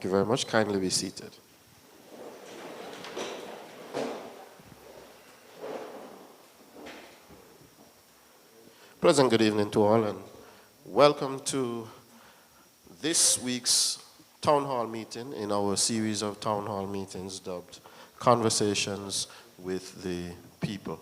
Thank you very much. Kindly be seated. Pleasant good evening to all, and welcome to this week's Town Hall meeting in our series of Town Hall meetings dubbed Conversations with the People.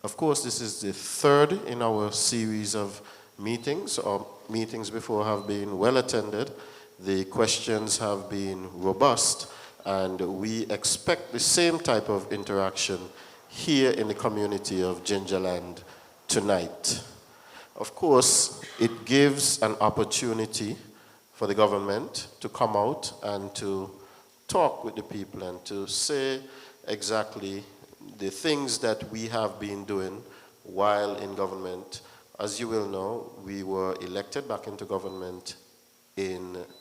Of course, this is the third in our series of meetings. Our meetings before have been well attended. The questions have been robust, and we expect the same type of interaction here in the community of Gingerland tonight. Of course, it gives an opportunity for the government to come out and to talk with the people and to say exactly the things that we have been doing while in government. As you will know, we were elected back into government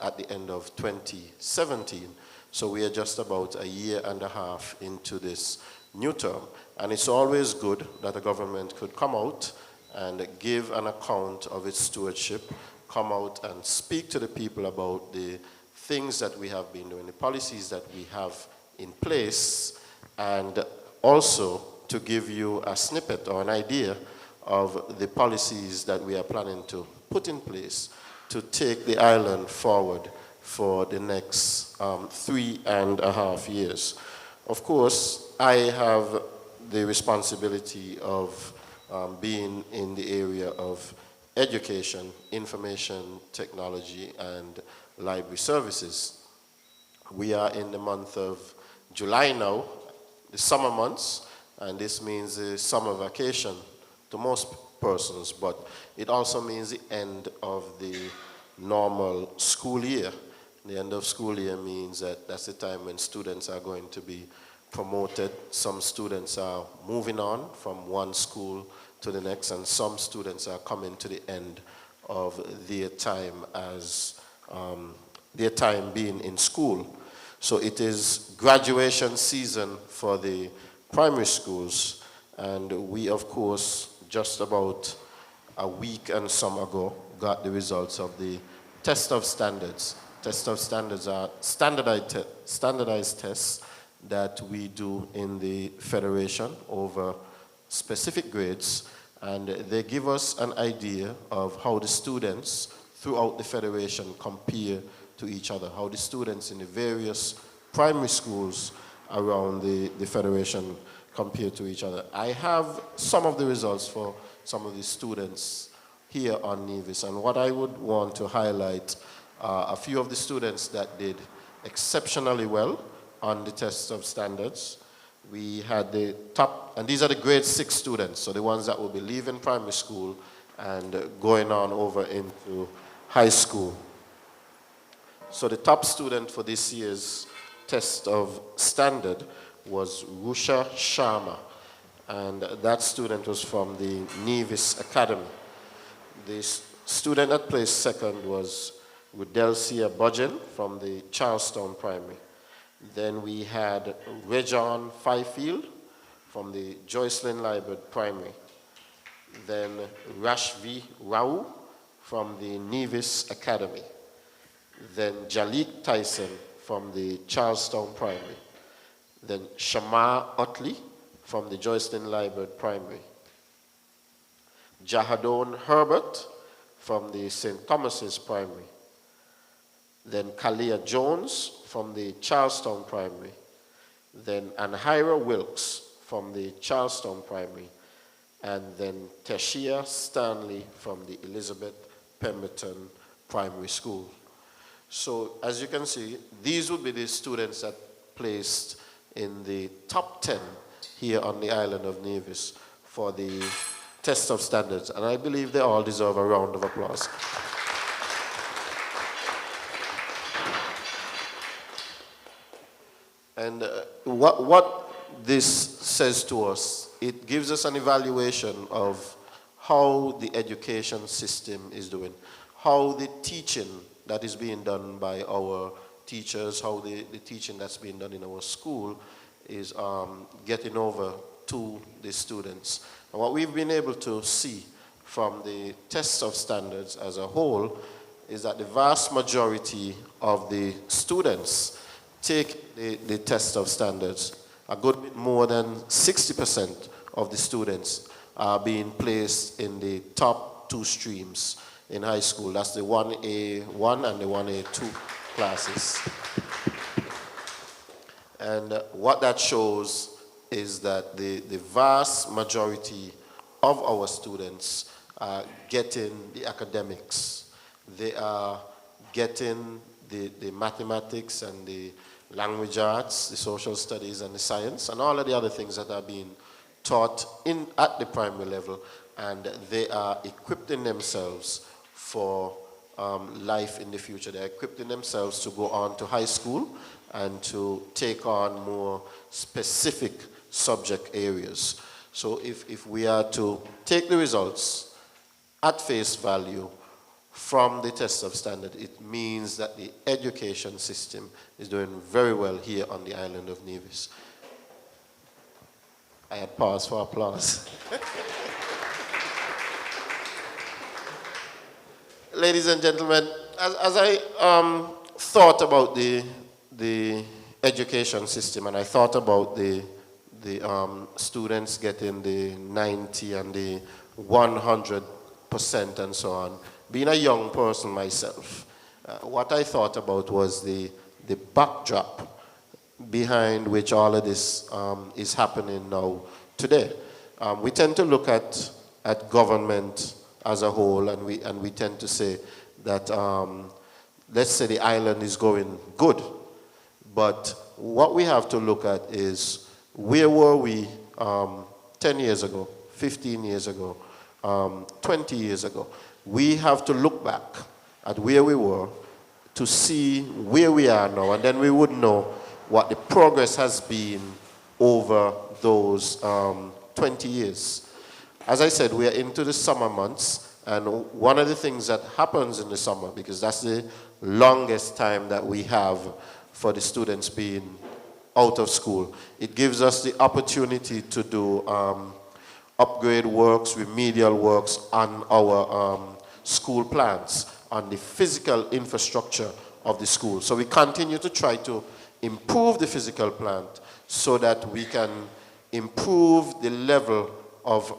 at the end of 2017. So we are just about a year and a half into this new term. And it's always good that a government could come out and give an account of its stewardship, come out and speak to the people about the things that we have been doing, the policies that we have in place, and also to give you a snippet or an idea of the policies that we are planning to put in place to take the island forward for the next 3.5 years. Of course, I have the responsibility of being in the area of education, information technology, and library services. We are in the month of July now, the summer months, and this means the summer vacation to most persons, but it also means the end of the normal school year. The end of school year means that that's the time when students are going to be promoted. Some students are moving on from one school to the next, and some students are coming to the end of their time as their time being in school. So it is graduation season for the primary schools, and we, of course, just about a week and some ago got the results of the test of standards. Test of standards are standardized tests that we do in the Federation over specific grades, and they give us an idea of how the students throughout the Federation compare to each other, how the students in the various primary schools around the Federation compare to each other. I have some of the results for some of the students here on Nevis, and what I would want to highlight are a few of the students that did exceptionally well on the test of standards. We had the top, and these are the grade 6 students, so the ones that will be leaving primary school and going on over into high school. So the top student for this year's test of standard was Rusha Sharma, and that student was from the Nevis Academy. The student that placed second was Rudelsia Budgen from the Charlestown Primary. Then we had Rejon Fifield from the Joycelyn Library Primary. Then Rashvi Rao from the Nevis Academy. Then Jalik Tyson from the Charlestown Primary. Then Shamar Utley from the Joycelyn Library Primary. Jahadon Herbert from the St. Thomas's Primary. Then Kalia Jones from the Charlestown Primary. Then Anhira Wilkes from the Charlestown Primary. And then Teshia Stanley from the Elizabeth Pemberton Primary School. So as you can see, these would be the students that placed in the top 10 here on the island of Nevis for the test of standards. And I believe they all deserve a round of applause. And what this says to us, it gives us an evaluation of how the education system is doing, how the teaching that is being done by our teachers, how the teaching that's being done in our school is getting over to the students. And what we've been able to see from the tests of standards as a whole is that the vast majority of the students take the test of standards. A good bit more than 60% of the students are being placed in the top 2 streams in high school. That's the 1A1 and the 1A2 classes. And what that shows is that the vast majority of our students are getting the academics. They are getting the mathematics and the language arts, the social studies and the science, and all of the other things that are being taught at the primary level, and they are equipping themselves for life in the future. They're equipping themselves to go on to high school and to take on more specific subject areas. So if we are to take the results at face value from the test of standard, it means that the education system is doing very well here on the island of Nevis. I had paused for applause. Ladies and gentlemen, as I thought about the education system, and I thought about the students getting the 90 and the 100% and so on, being a young person myself, what I thought about was the backdrop behind which all of this is happening now today. We tend to look at government as a whole, and we tend to say that let's say the island is going good, but what we have to look at is where were we 10 years ago, 15 years ago, 20 years ago. We have to look back at where we were to see where we are now, and then we would know what the progress has been over those 20 years. As I said, we are into the summer months, and one of the things that happens in the summer, because that's the longest time that we have for the students being out of school, it gives us the opportunity to do upgrade works, remedial works on our school plans, on the physical infrastructure of the school. So we continue to try to improve the physical plant so that we can improve the level of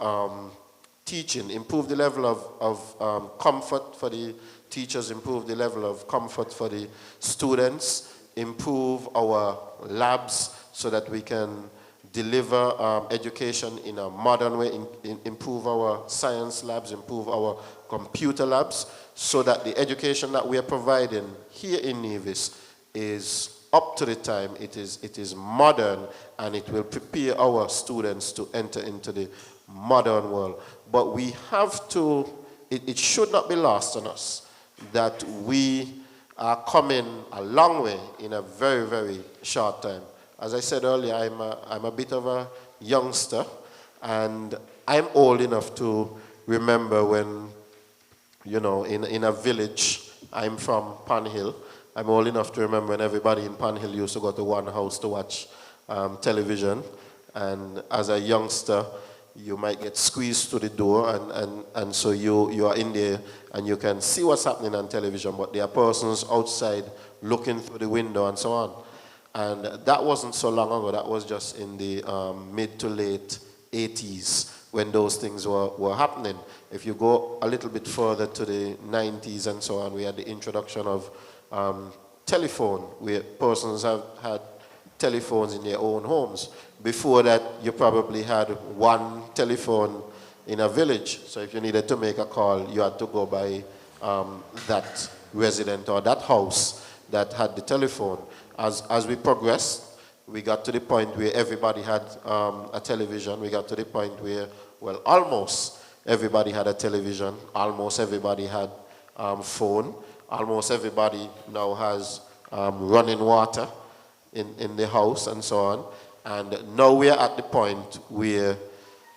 teaching, improve the level of comfort for the teachers, improve the level of comfort for the students, improve our labs so that we can deliver education in a modern way, improve our science labs, improve our computer labs, so that the education that we are providing here in Nevis is up to the time, it is modern, and it will prepare our students to enter into the modern world. But we have to, it should not be lost on us that we are coming a long way in a very, very short time. As I said earlier, I'm a bit of a youngster, and I'm old enough to remember when, you know, in a village, I'm from Panhill. I'm old enough to remember when everybody in Panhill used to go to one house to watch television. And as a youngster, you might get squeezed to the door, and so you are in there and you can see what's happening on television, but there are persons outside looking through the window and so on. And that wasn't so long ago. That was just in the mid to late 80s when those things were happening. If you go a little bit further to the 90s and so on, we had the introduction of telephone, where persons have had telephones in their own homes. Before that, you probably had one telephone in a village. So if you needed to make a call, you had to go by that resident or that house that had the telephone. As we progressed, we got to the point where everybody had a television. We got to the point where, well, almost everybody had a television. Almost everybody had phone. Almost everybody now has running water in the house and so on. And now we are at the point where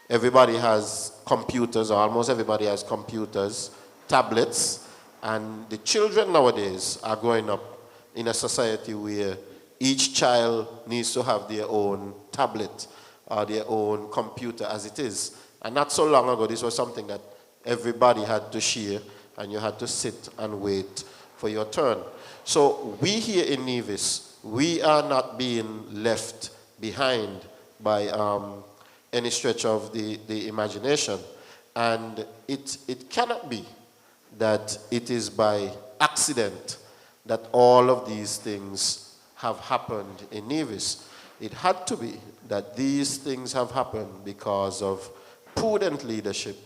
everybody has computers, or almost everybody has computers, tablets, and the children nowadays are growing up in a society where each child needs to have their own tablet or their own computer as it is. And not so long ago, this was something that everybody had to share, and you had to sit and wait for your turn. So we here in Nevis, we are not being left behind by any stretch of the imagination. And it cannot be that it is by accident that all of these things have happened in Nevis. It had to be that these things have happened because of prudent leadership,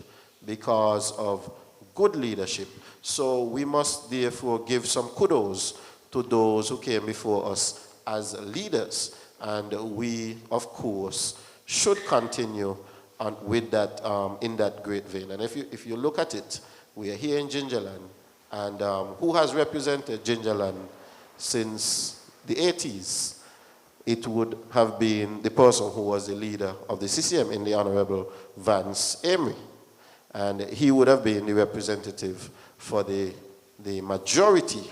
because of good leadership. So we must therefore give some kudos to those who came before us as leaders. And we, of course, should continue on with that, in that great vein. And if you look at it, we are here in Gingerland, and who has represented Gingerland since the 80s? It would have been the person who was the leader of the CCM in the Honorable Vance Amory. And he would have been the representative for the majority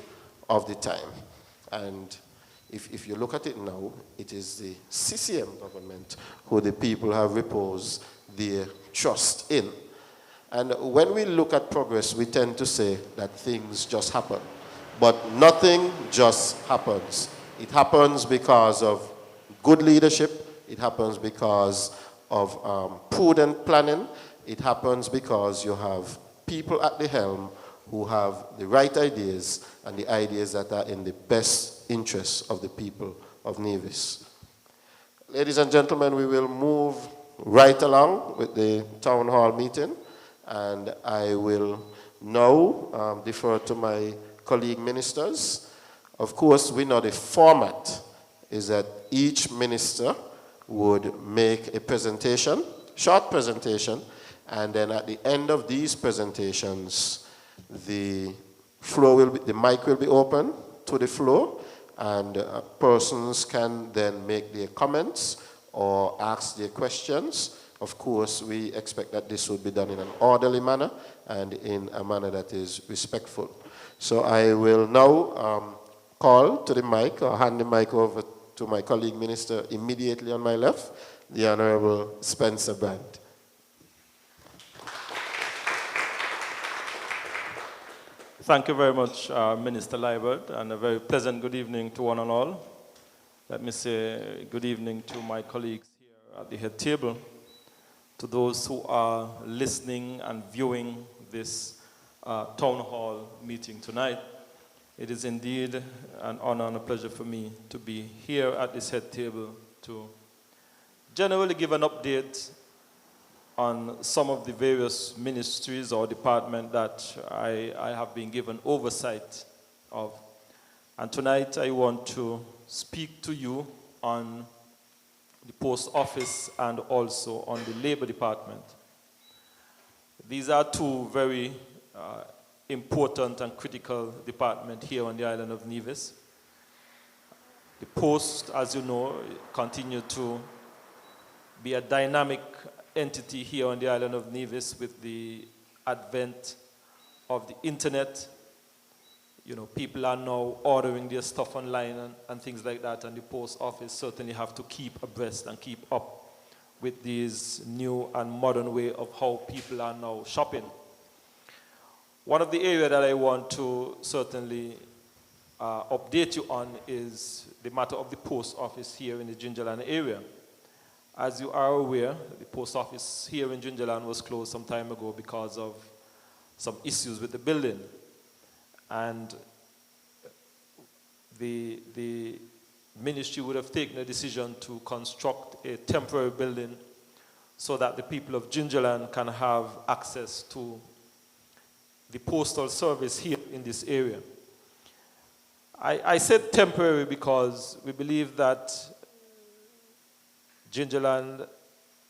of the time. And if you look at it now, it is the CCM government who the people have reposed their trust in. And when we look at progress, we tend to say that things just happen. But nothing just happens. It happens because of good leadership. It happens because of prudent planning. It happens because you have people at the helm who have the right ideas and the ideas that are in the best interests of the people of Nevis. Ladies and gentlemen, we will move right along with the town hall meeting, and I will now defer to my colleague ministers. Of course, we know the format is that each minister would make a presentation, short presentation, and then at the end of these presentations, the mic will be open to the floor, and persons can then make their comments or ask their questions. Of course, we expect that this will be done in an orderly manner and in a manner that is respectful. So I will now call to the mic, or hand the mic over to my colleague minister immediately on my left, the Honorable Spencer Brand. Thank you very much, Minister Liebert, and a very pleasant good evening to one and all. Let me say good evening to my colleagues here at the head table, to those who are listening and viewing this town hall meeting tonight. It is indeed an honor and a pleasure for me to be here at this head table to generally give an update on some of the various ministries or departments that I have been given oversight of. And tonight I want to speak to you on the post office and also on the labor department. These are two very important and critical departments here on the island of Nevis. The post, as you know, continues to be a dynamic entity here on the island of Nevis with the advent of the internet. You know, people are now ordering their stuff online and things like that, and the post office certainly have to keep abreast and keep up with this new and modern way of how people are now shopping. One of the areas that I want to certainly update you on is the matter of the post office here in the Gingerland area. As you are aware, the post office here in Gingerland was closed some time ago because of some issues with the building. And the ministry would have taken a decision to construct a temporary building so that the people of Gingerland can have access to the postal service here in this area. I said temporary because we believe that Gingerland,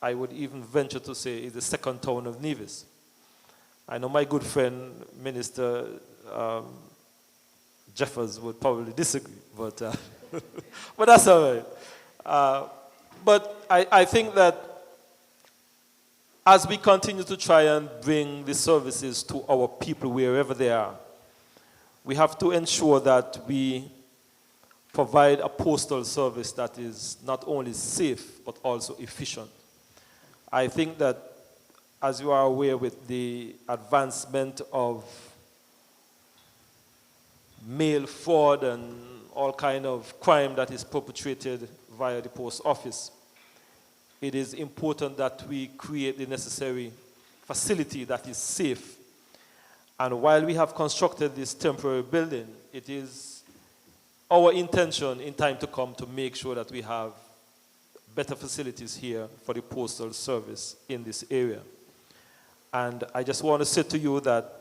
I would even venture to say, is the second town of Nevis. I know my good friend, Minister Jeffers, would probably disagree, but, but that's all right. But I think that as we continue to try and bring the services to our people wherever they are, we have to ensure that we provide a postal service that is not only safe, but also efficient. I think that, as you are aware, with the advancement of mail fraud and all kind of crime that is perpetrated via the post office. It is important that we create the necessary facility that is safe. And while we have constructed this temporary building, it is our intention in time to come to make sure that we have better facilities here for the postal service in this area. And I just want to say to you that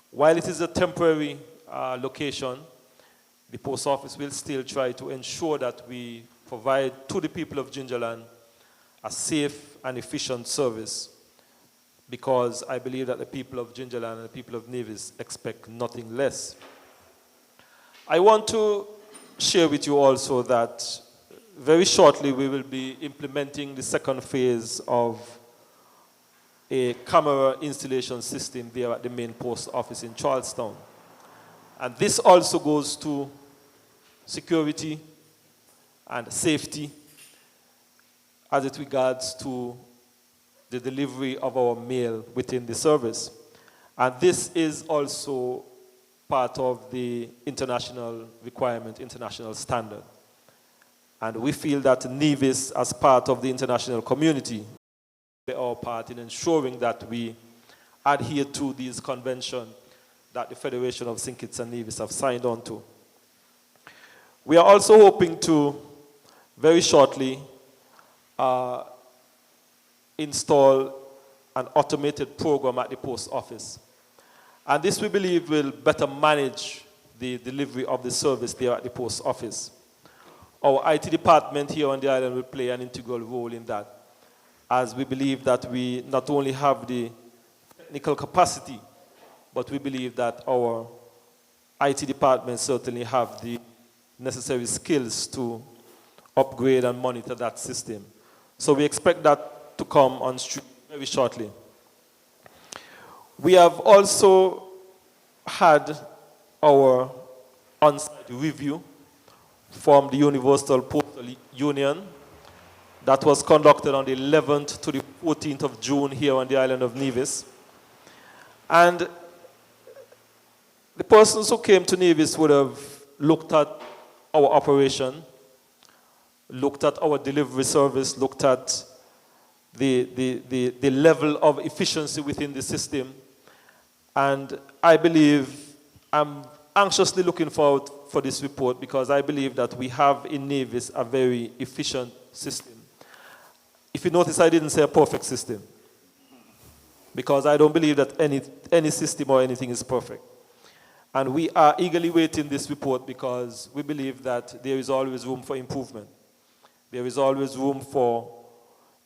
while it is a temporary location, the post office will still try to ensure that we provide to the people of Gingerland a safe and efficient service, because I believe that the people of Gingerland and the people of Nevis expect nothing less. I want to share with you also that very shortly we will be implementing the second phase of a camera installation system there at the main post office in Charlestown. And this also goes to security and safety as it regards to the delivery of our mail within the service. And this is also part of the international requirement, international standard. And we feel that Nevis, as part of the international community, play our part in ensuring that we adhere to these conventions that the Federation of St. Kitts and Nevis have signed on to. We are also hoping to, very shortly, install an automated program at the post office. And this, we believe, will better manage the delivery of the service there at the post office. Our IT department here on the island will play an integral role in that, as we believe that we not only have the technical capacity, but we believe that our IT department certainly have the necessary skills to upgrade and monitor that system. So we expect that to come on stream very shortly. We have also had our on-site review from the Universal Postal Union that was conducted on the 11th to the 14th of June here on the island of Nevis. And the persons who came to Nevis would have looked at our operation, looked at our delivery service, looked at the level of efficiency within the system. And I believe, I'm anxiously looking forward for this report, because I believe that we have in Nevis a very efficient system. If you notice, I didn't say a perfect system, because I don't believe that any system or anything is perfect. And we are eagerly waiting this report, because we believe that there is always room for improvement. There is always room for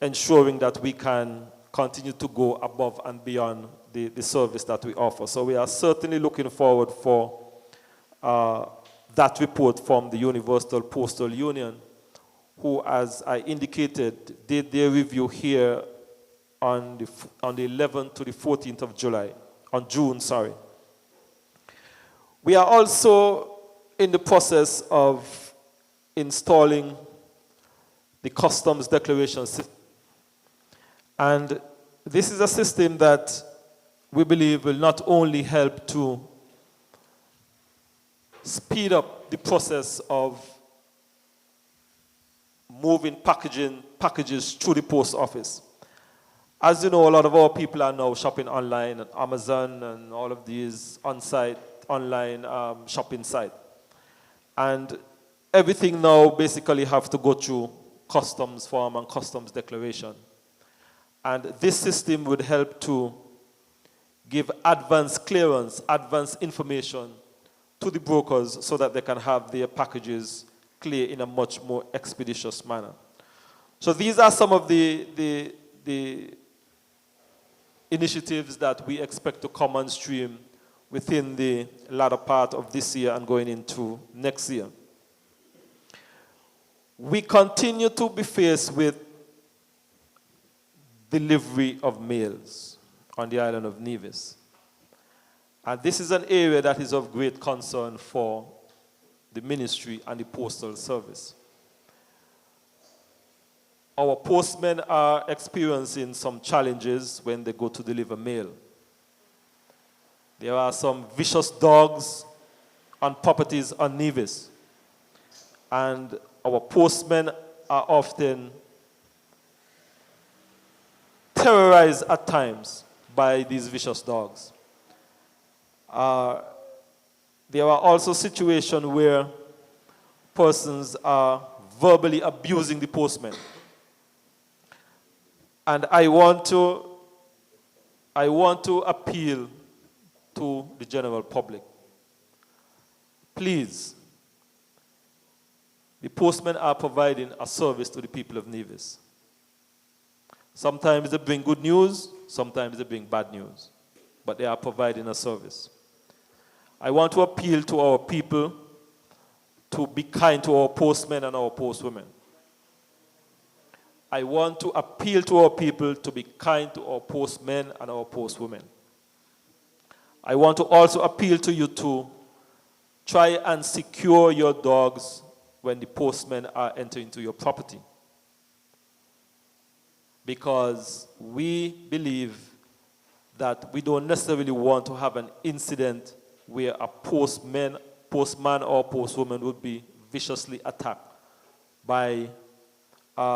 ensuring that we can continue to go above and beyond the service that we offer. So we are certainly looking forward for that report from the Universal Postal Union, who, as I indicated, did their review here on the 11th to the 14th of June. We are also in the process of installing the customs declaration system. And this is a system that we believe will not only help to speed up the process of moving packages through the post office. As you know, a lot of our people are now shopping online on Amazon and all of these on-site, online shopping sites. And everything now basically have to go through customs form and customs declaration. And this system would help to give advance clearance, advance information to the brokers so that they can have their packages clear in a much more expeditious manner. So these are some of the initiatives that we expect to come on stream within the latter part of this year and going into next year. We continue to be faced with delivery of mails on the island of Nevis. And this is an area that is of great concern for the ministry and the postal service. Our postmen are experiencing some challenges when they go to deliver mail. There are some vicious dogs on properties on Nevis. And our postmen are often terrorized at times by these vicious dogs. There are also situations where persons are verbally abusing the postman. And I want to appeal to the general public. Please, the postmen are providing a service to the people of Nevis. Sometimes they bring good news, sometimes they bring bad news, but they are providing a service. I want to appeal to our people to be kind to our postmen and our postwomen. I want to appeal to our people to be kind to our postmen and our postwomen. I want to also appeal to you to try and secure your dogs when the postmen are entering into your property. Because we believe that we don't necessarily want to have an incident where a postman or postwoman would be viciously attacked by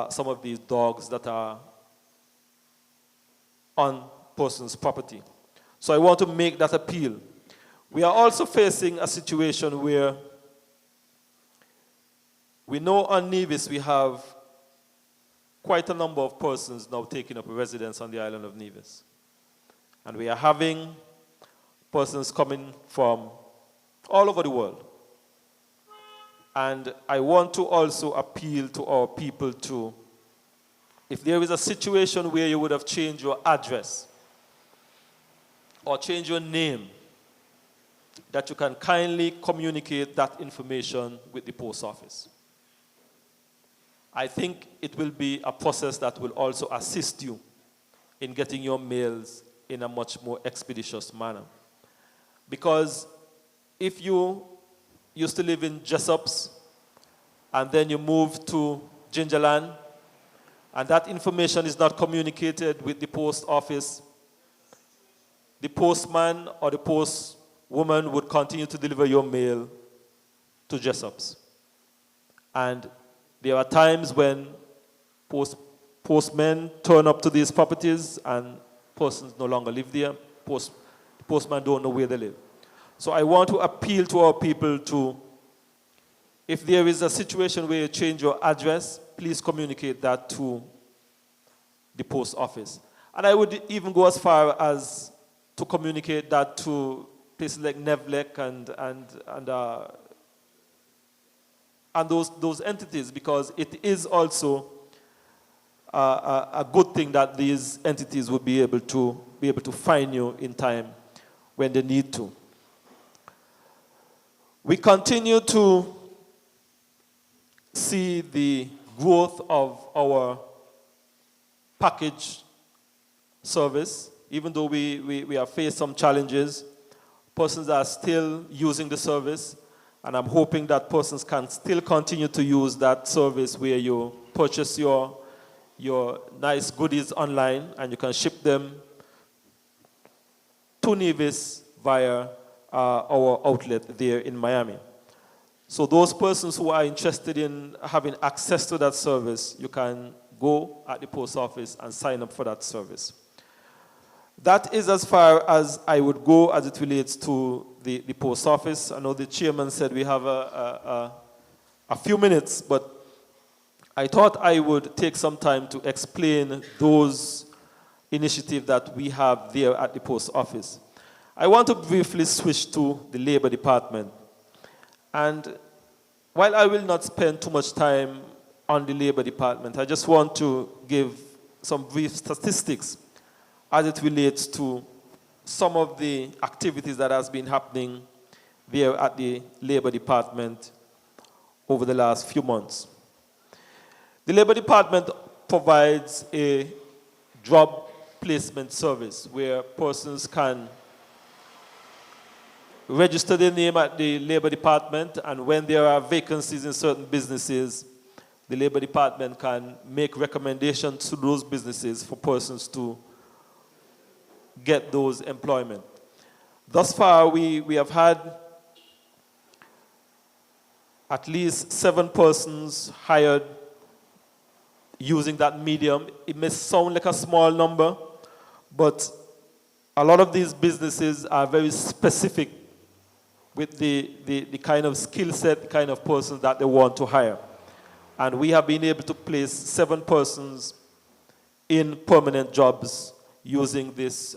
some of these dogs that are on person's property. So I want to make that appeal. We are also facing a situation where we know on Nevis we have quite a number of persons now taking up residence on the island of Nevis. And we are having persons coming from all over the world. And I want to also appeal to our people to, if there is a situation where you would have changed your address or changed your name, that you can kindly communicate that information with the post office. I think it will be a process that will also assist you in getting your mails in a much more expeditious manner. Because if you used to live in Jessops and then you move to Gingerland and that information is not communicated with the post office, the postman or the postwoman would continue to deliver your mail to Jessops. And there are times when postmen turn up to these properties and persons no longer live there. Postmen don't know where they live. So I want to appeal to our people to, if there is a situation where you change your address, please communicate that to the post office. And I would even go as far as to communicate that to places like Nevlek and those entities, because it is also a good thing that these entities will be able to find you in time when they need to. We continue to see the growth of our package service. Even though we have faced some challenges, persons are still using the service, and I'm hoping that persons can still continue to use that service where you purchase your nice goodies online and you can ship them to Nevis via our outlet there in Miami. So those persons who are interested in having access to that service, you can go at the post office and sign up for that service. That is as far as I would go as it relates to the post office. I know the chairman said we have a few minutes, but I thought I would take some time to explain those initiatives that we have there at the post office. I want to briefly switch to the Labor Department. And while I will not spend too much time on the Labor Department, I just want to give some brief statistics as it relates to some of the activities that has been happening there at the Labor Department over the last few months. The Labor Department provides a job placement service where persons can register their name at the Labor Department, and when there are vacancies in certain businesses, the Labor Department can make recommendations to those businesses for persons to get those employment. Thus far, we have had at least 7 persons hired using that medium. It may sound like a small number, but a lot of these businesses are very specific with the kind of skill set, the kind of persons that they want to hire. And we have been able to place 7 persons in permanent jobs using this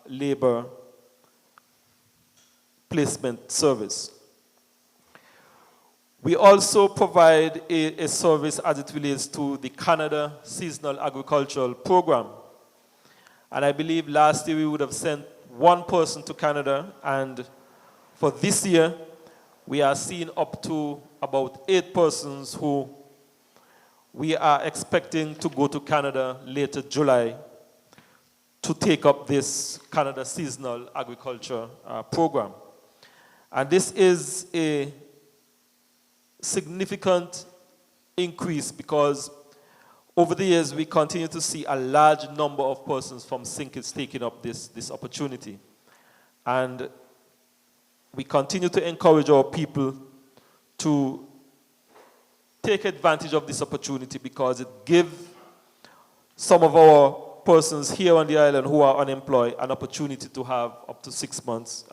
labor placement service. We also provide a service as it relates to the Canada Seasonal Agricultural Program. And I believe last year we would have sent 1 person to Canada, and for this year, we are seeing up to about 8 persons who we are expecting to go to Canada later July to take up this Canada Seasonal Agriculture Program. And this is a significant increase because over the years we continue to see a large number of persons from Sinkits taking up this opportunity. And we continue to encourage our people to take advantage of this opportunity because it gives some of our persons here on the island who are unemployed an opportunity to have up to 6 months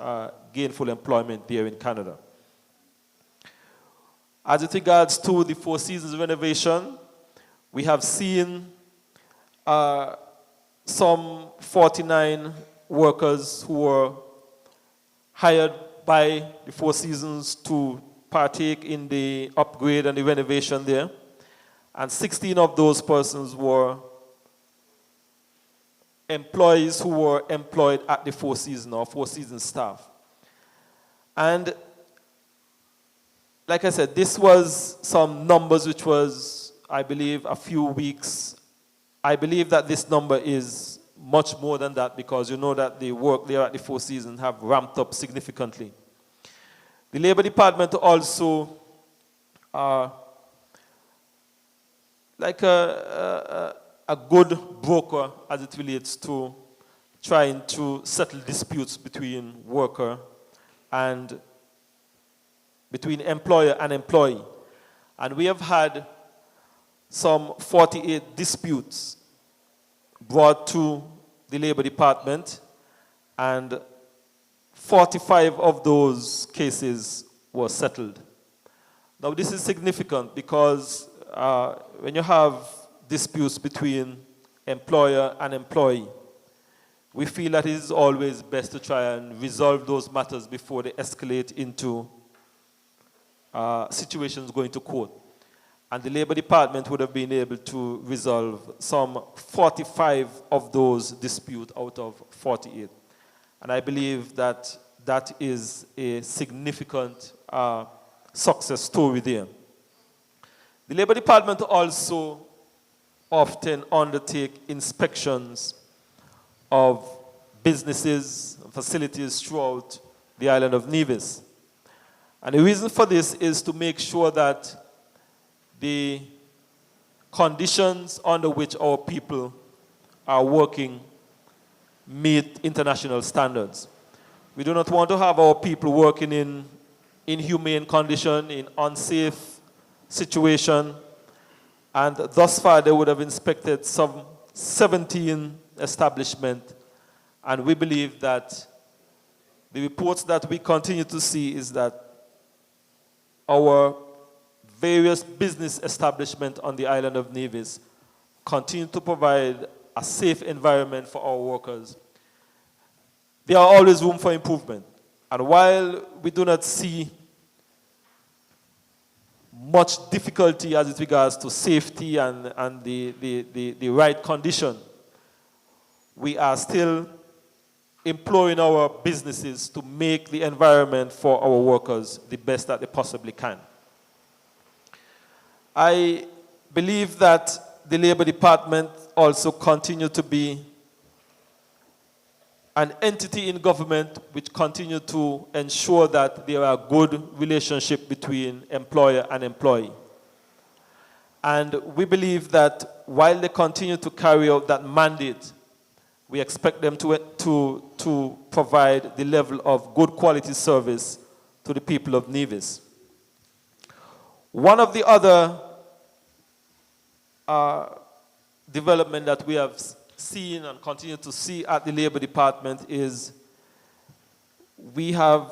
gainful employment there in Canada. As it regards to the Four Seasons renovation, we have seen some 49 workers who were hired by the Four Seasons to partake in the upgrade and the renovation there. And 16 of those persons were employees who were employed at the Four Seasons or Four Seasons staff. And like I said, this was some numbers which was, I believe, a few weeks. I believe that this number is much more than that because you know that the work there at the Four Seasons have ramped up significantly. The Labor Department also like a good broker as it relates to trying to settle disputes between worker and between employer and employee. And we have had some 48 disputes brought to the Labor Department, and 45 of those cases were settled. Now this is significant because when you have disputes between employer and employee, we feel that it is always best to try and resolve those matters before they escalate into situations going to court. And the Labor Department would have been able to resolve some 45 of those disputes out of 48. And I believe that that is a significant success story there. The Labor Department also often undertake inspections of businesses and facilities throughout the island of Nevis. And the reason for this is to make sure that the conditions under which our people are working meet international standards. We do not want to have our people working in inhumane condition, in unsafe situation. And thus far, they would have inspected some 17 establishments. And we believe that the reports that we continue to see is that our various business establishments on the island of Nevis continue to provide a safe environment for our workers. There are always room for improvement. And while we do not see much difficulty as it regards to safety and the right condition, we are still employing our businesses to make the environment for our workers the best that they possibly can. I believe that the Labor Department also continue to be an entity in government which continue to ensure that there are good relationship between employer and employee. And we believe that while they continue to carry out that mandate, we expect them to provide the level of good quality service to the people of Nevis. One of the other development that we have seen and continue to see at the Labor Department is we have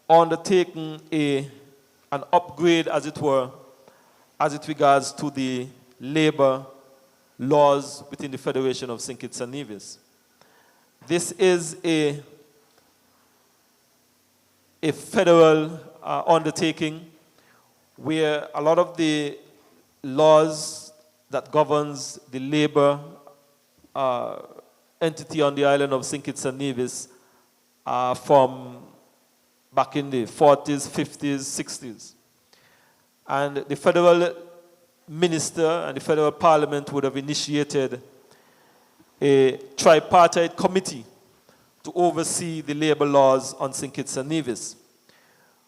undertaken an upgrade, as it were, as it regards to the labor laws within the Federation of St. Kitts and Nevis. This is a federal undertaking where a lot of the laws that governs the labor entity on the island of St. Kitts and Nevis are from back in the 40s, 50s, 60s. And the federal minister and the federal parliament would have initiated a tripartite committee to oversee the labor laws on St. Kitts and Nevis.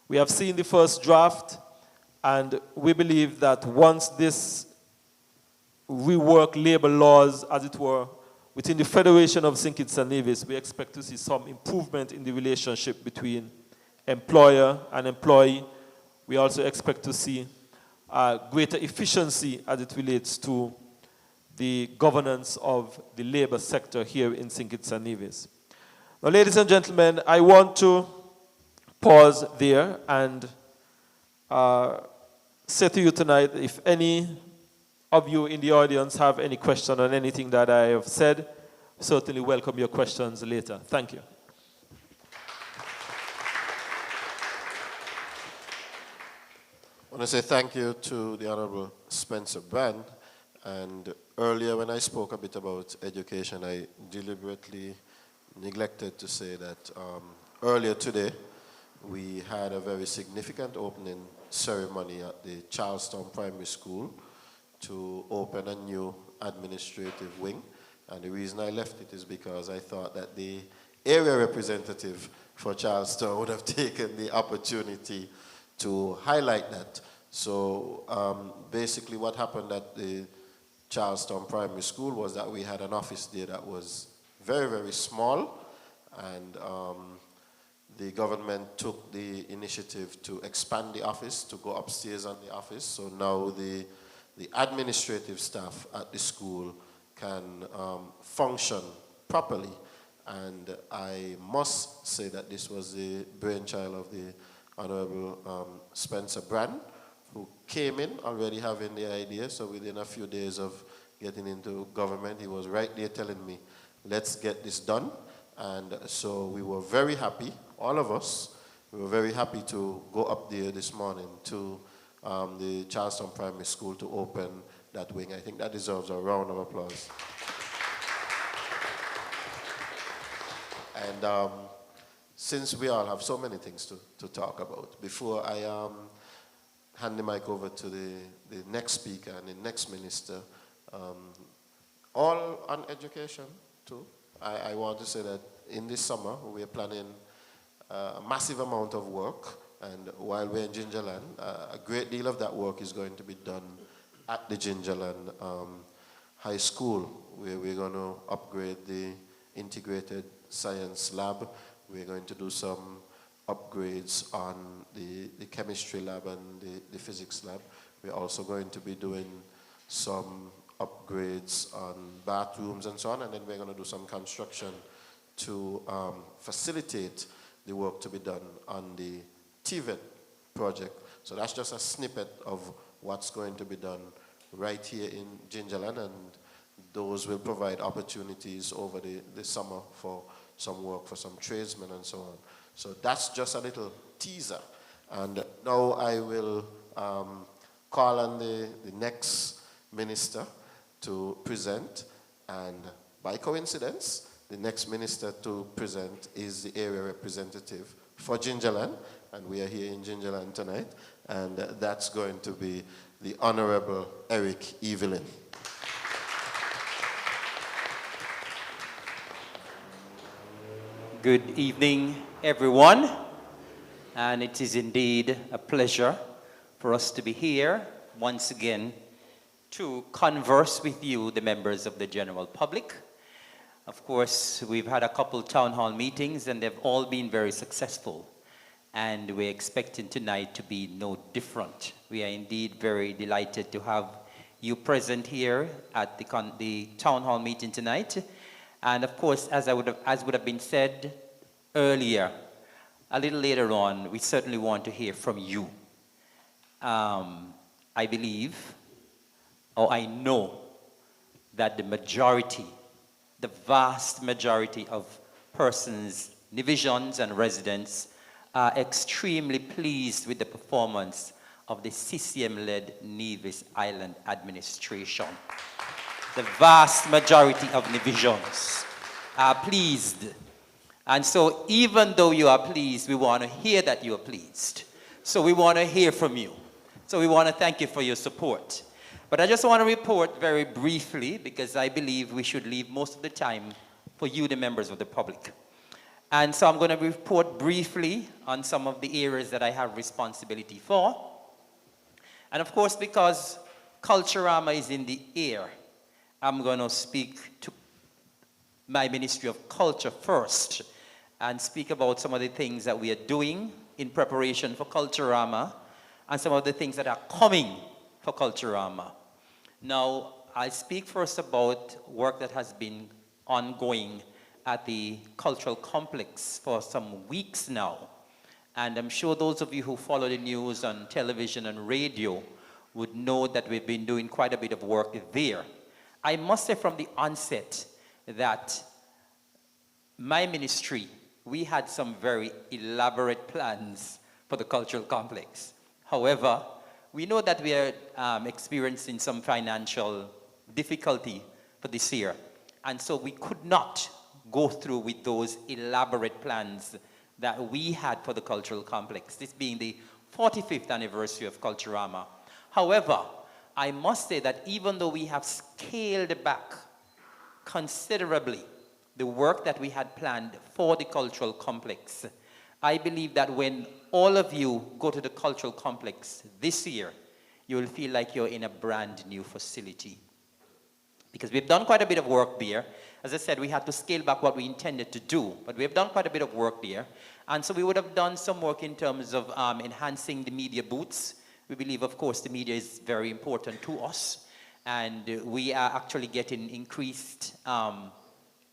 We have seen the first draft, and we believe that once this rework labor laws, as it were, within the Federation of St. Kitts and Nevis, we expect to see some improvement in the relationship between employer and employee. We also expect to see greater efficiency as it relates to the governance of the labor sector here in St. Kitts and Nevis. Now, ladies and gentlemen, I want to pause there and say to you tonight, if any of you in the audience have any question on anything that I have said, certainly welcome your questions later. Thank you. I want to say thank you to the Honorable Spencer Brand. And earlier when I spoke a bit about education, I deliberately neglected to say that earlier today, we had a very significant opening ceremony at the Charlestown Primary School to open a new administrative wing. And the reason I left it is because I thought that the area representative for Charlestown would have taken the opportunity to highlight that. So basically what happened at the Charlestown Primary School was that we had an office there that was very, very small, and the government took the initiative to expand the office, to go upstairs on the office. So now the administrative staff at the school can function properly. And I must say that this was the brainchild of the Honorable Spencer Brand, who came in already having the idea. So within a few days of getting into government, he was right there telling me, let's get this done. And so we were very happy, all of us, we were very happy to go up there this morning to the Charlestown Primary School to open that wing. I think that deserves a round of applause. And since we all have so many things to talk about, before I hand the mic over to the next speaker and the next minister, all on education too, I want to say that in this summer we are planning a massive amount of work, and while we're in Gingerland, a great deal of that work is going to be done at the Gingerland High School, where we're going to upgrade the integrated science lab. We're going to do some upgrades on the chemistry lab and the physics lab. We're also going to be doing some upgrades on bathrooms and so on, and then we're going to do some construction to facilitate the work to be done on the TVET project. So that's just a snippet of what's going to be done right here in Gingerland, and those will provide opportunities over the summer for some work for some tradesmen and so on. So that's just a little teaser. And now I will call on the next minister to present, and by coincidence, the next minister to present is the area representative for Gingerland, and we are here in Gingerland tonight, and that's going to be the Honorable Eric Evelyn. Good evening, everyone, and it is indeed a pleasure for us to be here once again to converse with you, the members of the general public. Of course, we've had a couple town hall meetings and they've all been very successful. and we're expecting tonight to be no different. We are indeed very delighted to have you present here at the town hall meeting tonight. And of course, as would have been said earlier, a little later on, we certainly want to hear from you. I believe, or I know, that the majority, the vast majority of persons, divisions and residents are extremely pleased with the performance of the CCM-led Nevis Island administration. The vast majority of divisions are pleased. And so even though you are pleased, we want to hear that you are pleased. So we want to hear from you. So we want to thank you for your support. But I just want to report very briefly, because I believe we should leave most of the time for you, the members of the public. And so I'm going to report briefly on some of the areas that I have responsibility for. And of course, because Culturama is in the air, I'm going to speak to my Ministry of Culture first and speak about some of the things that we are doing in preparation for Culturama and some of the things that are coming for Culturama. Now, I'll speak first about work that has been ongoing at the cultural complex for some weeks now. And I'm sure those of you who follow the news on television and radio would know that we've been doing quite a bit of work there. I must say from the onset that my ministry, we had some very elaborate plans for the cultural complex. However, we know that we are experiencing some financial difficulty for this year. And so we could not go through with those elaborate plans that we had for the cultural complex, this being the 45th anniversary of Culturama. However, I must say that even though we have scaled back considerably the work that we had planned for the cultural complex, I believe that when all of you go to the cultural complex this year, you will feel like you're in a brand new facility. Because we've done quite a bit of work there. As I said, we had to scale back what we intended to do, but we've done quite a bit of work there. And so we would have done some work in terms of enhancing the media booths. We believe, of course, the media is very important to us. And we are actually getting increased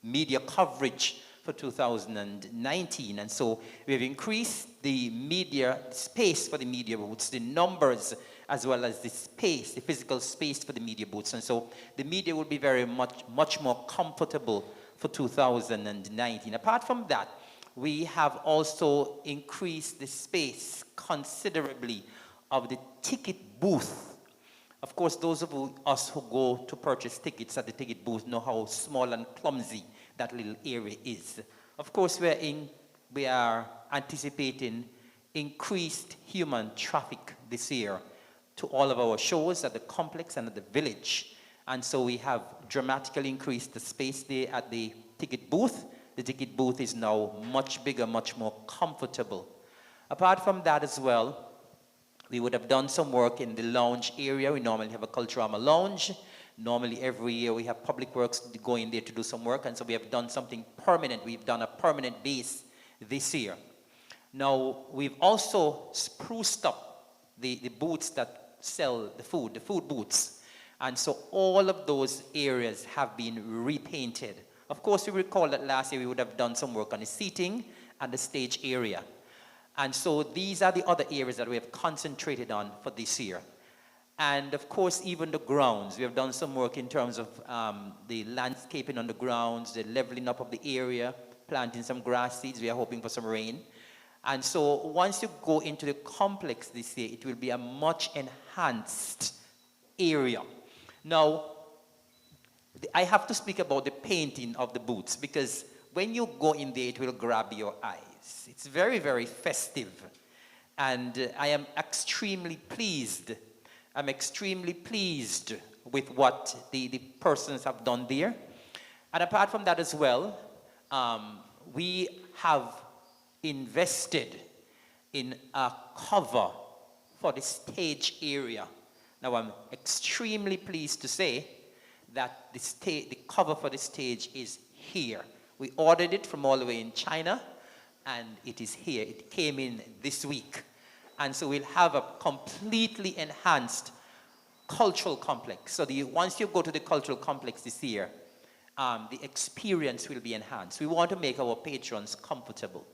media coverage for 2019. And so we've increased the media space for the media booths, the numbers, as well as the space, the physical space for the media booths. And so the media will be very much more comfortable for 2019. Apart from that, we have also increased the space considerably of the ticket booth. Of course, those of us who go to purchase tickets at the ticket booth know how small and clumsy that little area is. Of course, we are anticipating increased human traffic this year to all of our shows at the complex and at the village. And so we have dramatically increased the space there at the ticket booth. The ticket booth is now much bigger, much more comfortable. Apart from that as well, we would have done some work in the lounge area. We normally have a Culturama lounge. Normally every year we have Public Works going there to do some work, and so we have done something permanent. We've done a permanent base this year. Now, we've also spruced up the booths that sell the food booths. And so all of those areas have been repainted. Of course, you recall that last year we would have done some work on the seating and the stage area. And so these are the other areas that we have concentrated on for this year. And of course, even the grounds. We have done some work in terms of the landscaping on the grounds, the leveling up of the area, planting some grass seeds. We are hoping for some rain. And so once you go into the complex this year, it will be a much enhanced area. Now, I have to speak about the painting of the booths, because when you go in there, it will grab your eyes. It's very, very festive. And I am extremely pleased. I'm extremely pleased with what the persons have done there. And apart from that as well, we have invested in a cover for the stage area. Now, I'm extremely pleased to say that the cover for the stage is here. We ordered it from all the way in China, and it is here. It came in this week. And so we'll have a completely enhanced cultural complex. So once you go to the cultural complex this year, the experience will be enhanced. We want to make our patrons comfortable.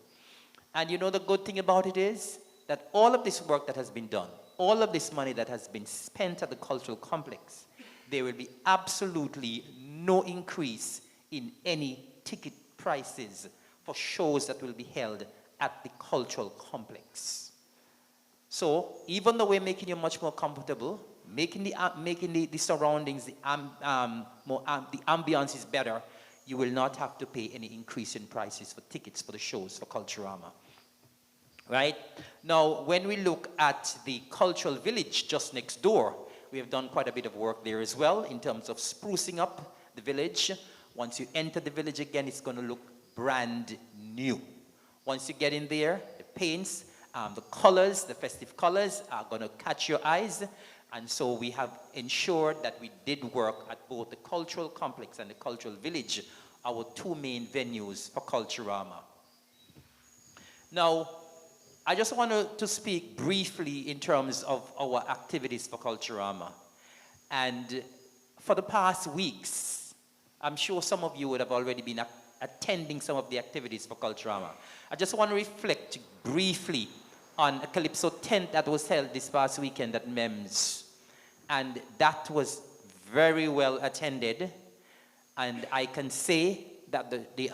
And you know the good thing about it is that all of this work that has been done, all of this money that has been spent at the cultural complex, there will be absolutely no increase in any ticket prices for shows that will be held at the cultural complex. So even though we're making you much more comfortable, making the surroundings, the ambiance is better, you will not have to pay any increase in prices for tickets for the shows for Culturama. Right? Now, when we look at the cultural village just next door, we have done quite a bit of work there as well in terms of sprucing up the village. Once you enter the village again, it's going to look brand new. Once you get in there, the paints, the colors, the festive colors are going to catch your eyes. And so we have ensured that we did work at both the cultural complex and the cultural village, our two main venues for Culturama. Now, I just want to speak briefly in terms of our activities for Culturama. And for the past weeks, I'm sure some of you would have already been attending some of the activities for Culturama. I just want to reflect briefly on a Calypso tent that was held this past weekend at MEMS. And that was very well attended. And I can say that the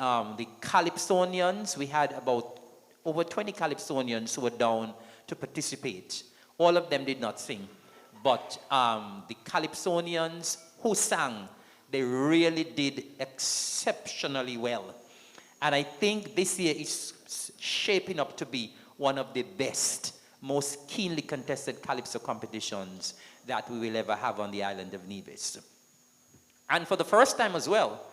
Calypsonians, we had about over 20 Calypsonians who were down to participate. All of them did not sing. But the Calypsonians who sang, they really did exceptionally well. And I think this year is shaping up to be one of the best, most keenly contested Calypso competitions that we will ever have on the island of Nevis. And for the first time as well,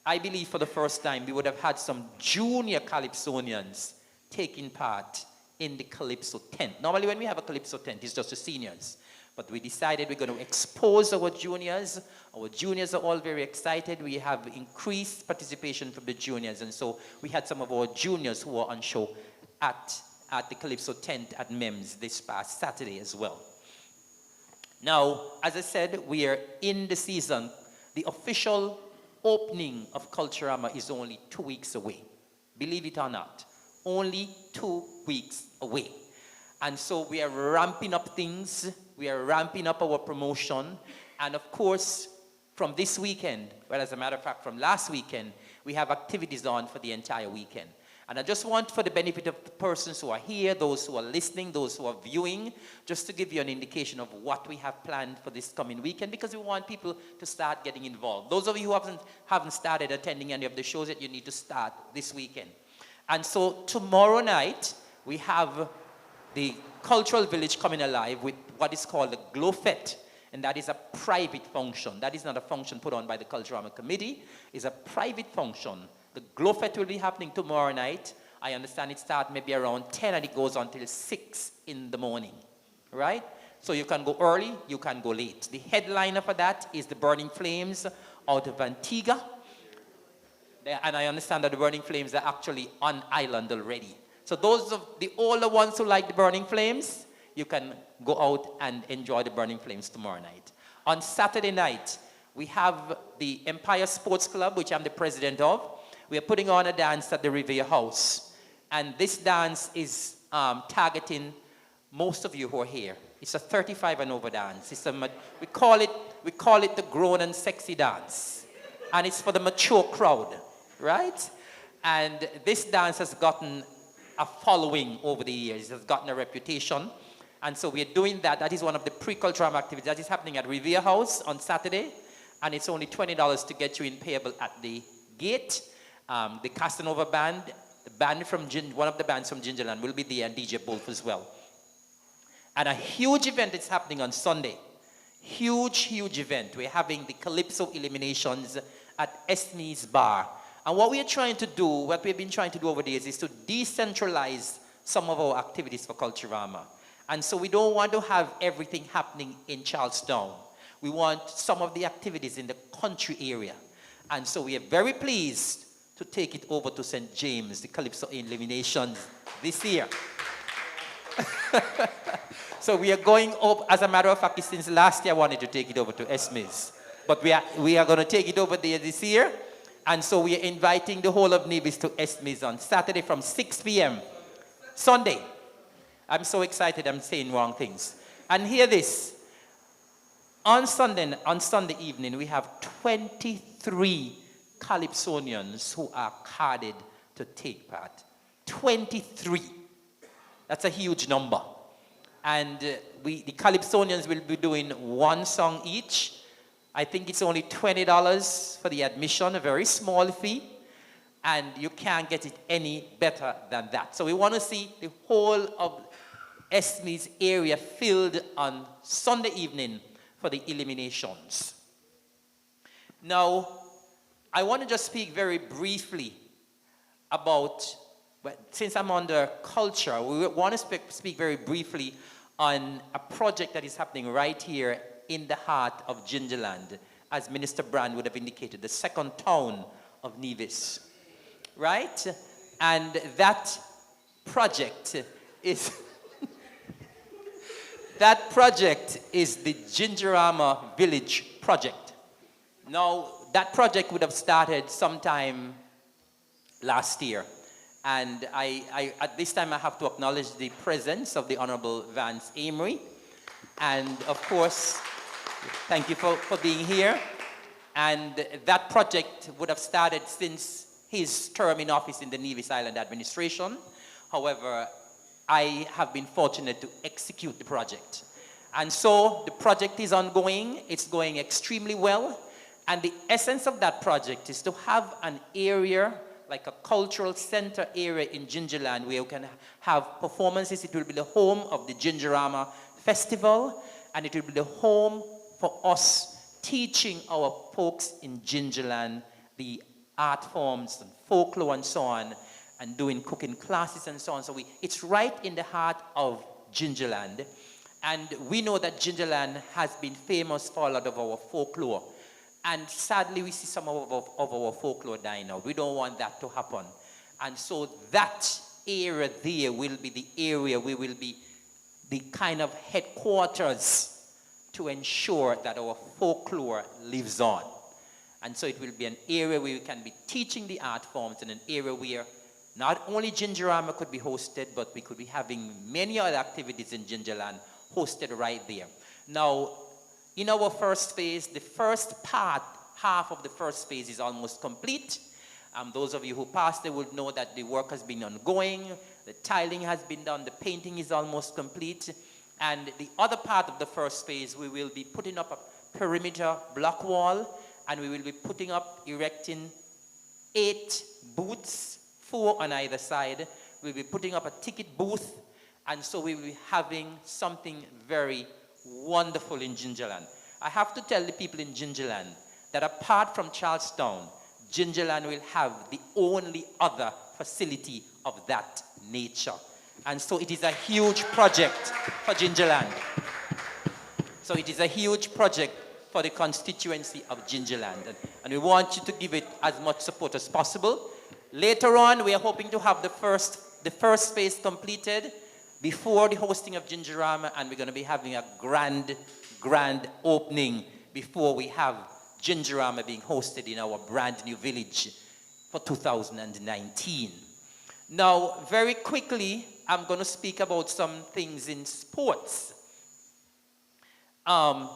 I believe for the first time, we would have had some junior Calypsonians taking part in the Calypso tent. Normally when we have a Calypso tent, it's just the seniors. But we decided we're going to expose our juniors. Our juniors are all very excited. We have increased participation from the juniors. And so we had some of our juniors who were on show at the Calypso tent at MEMS this past Saturday as well. Now, as I said, we are in the season. The official opening of Culturama is only 2 weeks away. Believe it or not. Only 2 weeks away. And so we are ramping up things. We are ramping up our promotion. And of course, from this weekend, well, as a matter of fact, from last weekend, we have activities on for the entire weekend. And I just want, for the benefit of the persons who are here, those who are listening, those who are viewing, just to give you an indication of what we have planned for this coming weekend, because we want people to start getting involved. Those of you who haven't started attending any of the shows yet, you need to start this weekend. And so tomorrow night, we have the Cultural Village coming alive with what is called the Glow Fete. And that is a private function. That is not a function put on by the Culturama Committee. It's a private function. The Glow Fete will be happening tomorrow night. I understand it starts maybe around 10 and it goes until 6 in the morning. Right? So you can go early, you can go late. The headliner for that is the Burning Flames out of Antigua. And I understand that the Burning Flames are actually on island already. So those of the older ones who like the Burning Flames, you can go out and enjoy the Burning Flames tomorrow night. On Saturday night, we have the Empire Sports Club, which I'm the president of. We are putting on a dance at the Revere House. And this dance is targeting most of you who are here. It's a 35 and over dance. We call it the grown and sexy dance. And it's for the mature crowd, right? And this dance has gotten a following over the years. It has gotten a reputation. And so we are doing that. That is one of the pre-Culturama activities. That is happening at Revere House on Saturday. And it's only $20 to get you in payable at the gate. The Casanova Band, one of the bands from Gingerland will be there, and DJ Wolf as well. And a huge event is happening on Sunday. Huge, huge event. We're having the Calypso eliminations at Esme's Bar. And what we are trying to do, what we've been trying to do over the years, is to decentralize some of our activities for Culturama. And so we don't want to have everything happening in Charlestown. We want some of the activities in the country area. And so we are very pleased to take it over to St. James, the Calypso Eliminations this year. So we are going up, as a matter of fact, since last year I wanted to take it over to Esmes. But we are going to take it over there this year. And so we are inviting the whole of Nevis to Esmes on Saturday from 6 p.m. Sunday. I'm so excited I'm saying wrong things. And hear this. On Sunday evening, we have 23 Calypsonians who are carded to take part. 23. That's a huge number. And the Calypsonians will be doing one song each. I think it's only $20 for the admission, a very small fee. And you can't get it any better than that. So we want to see the whole of Esme's area filled on Sunday evening for the eliminations. Now, I want to just speak very briefly about, since I'm under culture, we want to speak very briefly on a project that is happening right here in the heart of Gingerland, as Minister Brand would have indicated, the second town of Nevis, right? And that project is that project is the Gingerama Village project. Now, that project would have started sometime last year. And at this time, I have to acknowledge the presence of the Honorable Vance Amory. And of course, thank you for being here. And that project would have started since his term in office in the Nevis Island administration. However, I have been fortunate to execute the project. And so the project is ongoing. It's going extremely well. And the essence of that project is to have an area, like a cultural center area in Gingerland, where you can have performances. It will be the home of the Gingerama Festival, and it will be the home for us teaching our folks in Gingerland the art forms and folklore and so on, and doing cooking classes and so on. So it's right in the heart of Gingerland. And we know that Gingerland has been famous for a lot of our folklore. And sadly, we see some of our folklore dying out. We don't want that to happen. And so that area there will be the area we will be the kind of headquarters to ensure that our folklore lives on. And so it will be an area where we can be teaching the art forms, and an area where not only Gingerama could be hosted, but we could be having many other activities in Gingerland hosted right there. Now, in our first phase, the first part, half of the first phase is almost complete. Those of you who passed, they would know that the work has been ongoing. The tiling has been done. The painting is almost complete. And the other part of the first phase, we will be putting up a perimeter block wall, and we will be putting up, erecting 8 booths, 4 on either side. We'll be putting up a ticket booth, and so we will be having something very wonderful in Gingerland. I have to tell the people in Gingerland that apart from Charlestown, Gingerland will have the only other facility of that nature. And so it is a huge project for Gingerland. So it is a huge project for the constituency of Gingerland. And we want you to give it as much support as possible. Later on, we are hoping to have the first phase completed before the hosting of Gingerama, and we're going to be having a grand opening before we have Gingerama being hosted in our brand new village for 2019. Now, very quickly, I'm going to speak about some things in sports. And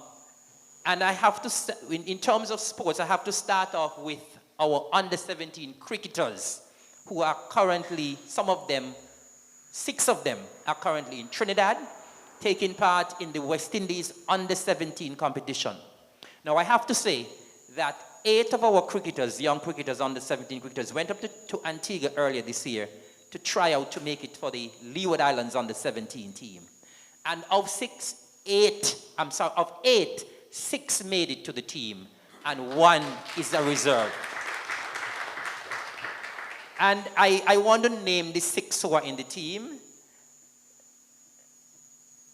I have to, in terms of sports, I have to start off with our under-17 cricketers who are currently, some of them, 6 of them are currently in Trinidad, taking part in the West Indies under-17 competition. Now, I have to say that 8 of our cricketers, young cricketers, under-17 cricketers, went up to Antigua earlier this year to try out to make it for the Leeward Islands under-17 team. And of 8, 6 made it to the team, and 1 is a reserve. And I want to name the 6 who are in the team.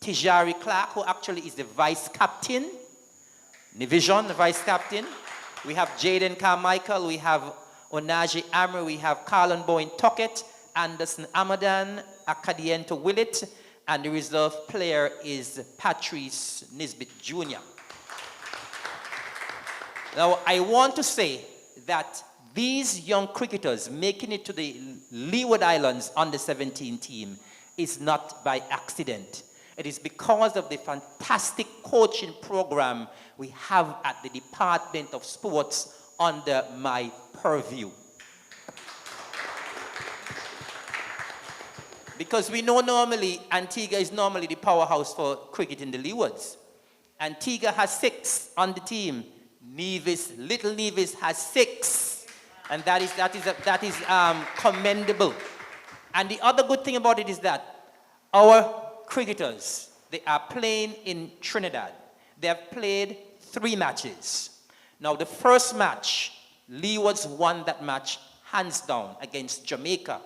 Tijari Clark, who actually is the vice captain. Nivision, the vice captain. We have Jaden Carmichael. We have Onaje Amri, we have Carlin Bowen Tuckett, Anderson Amadan, Akadiento Willett, and the reserve player is Patrice Nisbet Jr. Now, I want to say that these young cricketers making it to the Leeward Islands under 17 team is not by accident. It is because of the fantastic coaching program we have at the Department of Sports under my purview. Because we know normally Antigua is normally the powerhouse for cricket in the Leewards. Antigua has 6 on the team. Little Nevis has 6. And that is commendable. And the other good thing about it is that our cricketers, they are playing in Trinidad. They have played 3 matches. Now, the first match, Leewards won that match hands down against Jamaica.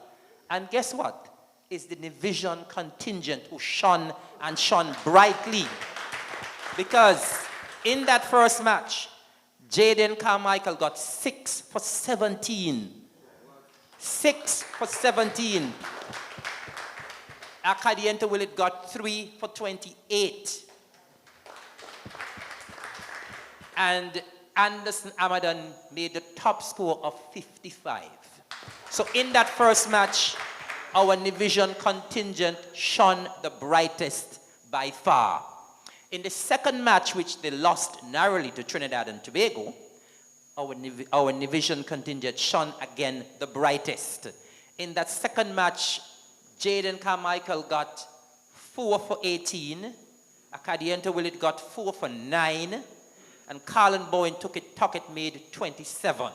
And guess what? It's the division contingent who shone and shone brightly. Because in that first match, Jaden Carmichael got 6 for 17. 6 for 17. Akadiento Willett got 3 for 28. And Anderson Amadan made the top score of 55. So in that first match, our division contingent shone the brightest by far. In the second match, which they lost narrowly to Trinidad and Tobago, our division contingent shone again the brightest. In that second match, Jaden Carmichael got 4 for 18, Akadiento Willett got 4 for 9, and Carlin Bowen Tuckett made 27.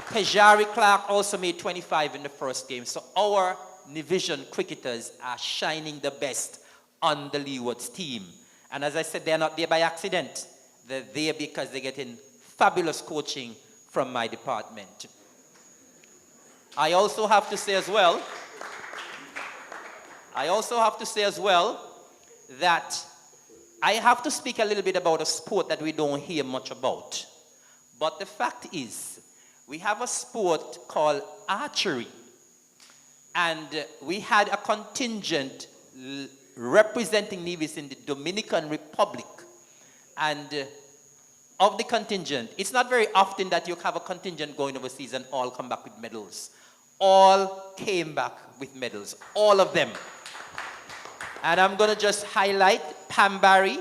Pejari Clark also made 25 in the first game. So our division cricketers are shining the best on the Leewards team. And as I said, they're not there by accident. They're there because they're getting fabulous coaching from my department. I also have to say as well that I have to speak a little bit about a sport that we don't hear much about. But the fact is, we have a sport called archery. And we had a contingent representing Nevis in the Dominican Republic. And of the contingent, it's not very often that you have a contingent going overseas and all come back with medals. All came back with medals, all of them. And I'm going to just highlight Pam Barry.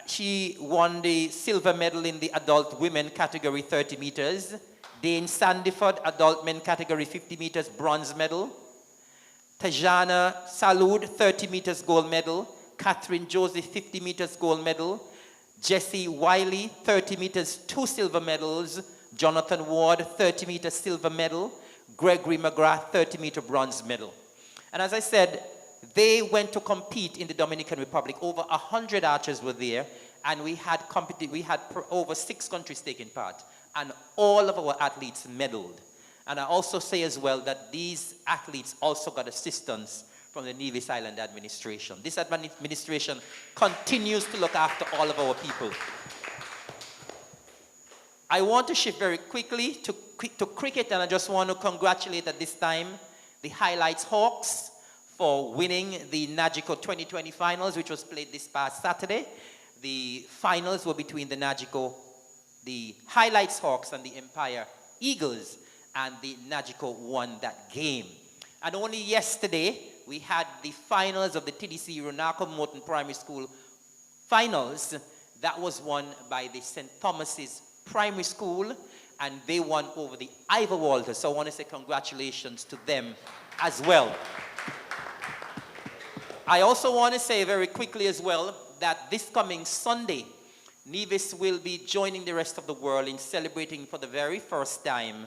She won the silver medal in the adult women category 30 meters. Dane Sandiford, adult men category 50 meters, bronze medal. Tajana Salud, 30 meters gold medal. Catherine Josie, 50 meters gold medal. Jesse Wiley, 30 meters, 2 silver medals. Jonathan Ward, 30 meters silver medal. Gregory McGrath, 30 meter bronze medal. And as I said, they went to compete in the Dominican Republic. Over 100 archers were there, and we had over 6 countries taking part. And all of our athletes medaled. And I also say as well that these athletes also got assistance from the Nevis Island administration. This administration continues to look after all of our people. I want to shift very quickly to cricket, and I just want to congratulate at this time the Highlights Hawks for winning the Nagico 2020 finals, which was played this past Saturday. The finals were between the Highlights Hawks and the Empire Eagles, and the Nagico won that game. And only yesterday, we had the finals of the TDC Runako Morton Primary School finals. That was won by the St. Thomas's Primary School, and they won over the Ivor Walters. So I want to say congratulations to them as well. I also want to say very quickly as well that this coming Sunday, Nevis will be joining the rest of the world in celebrating for the very first time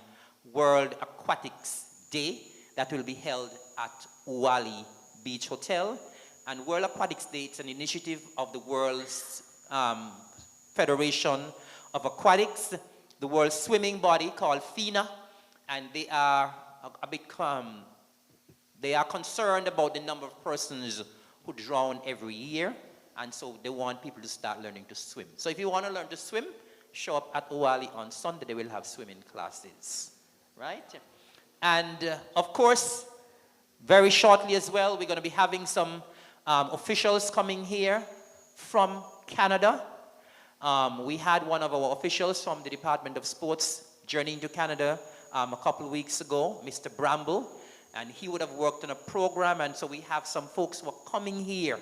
World Aquatics Day that will be held at Uwali Beach Hotel. And World Aquatics Day is an initiative of the World's Federation of Aquatics, the world swimming body called FINA, and they are they are concerned about the number of persons who drown every year, and so they want people to start learning to swim. So if you want to learn to swim, show up at Owali on Sunday, they will have swimming classes, right? And of course, very shortly as well, we're going to be having some officials coming here from Canada. We had one of our officials from the Department of Sports journey into Canada a couple of weeks ago, Mr. Bramble, and he would have worked on a program, and so we have some folks who are coming here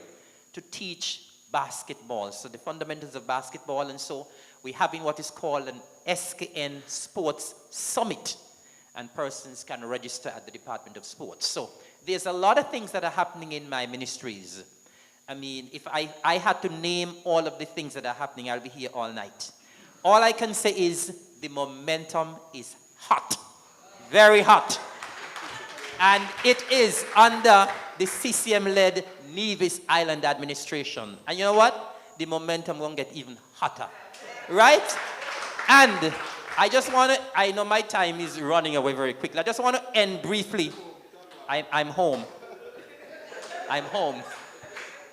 to teach basketball, so the fundamentals of basketball, and so we're having what is called an SKN Sports Summit, and persons can register at the Department of Sports. So there's a lot of things that are happening in my ministries. I mean, if I had to name all of the things that are happening, I'll be here all night. All I can say is the momentum is hot, very hot. And it is under the CCM-led Nevis Island administration. And you know what? The momentum won't get even hotter, right? And I just want to, I know my time is running away very quickly. I just want to end briefly. I'm home. I'm home.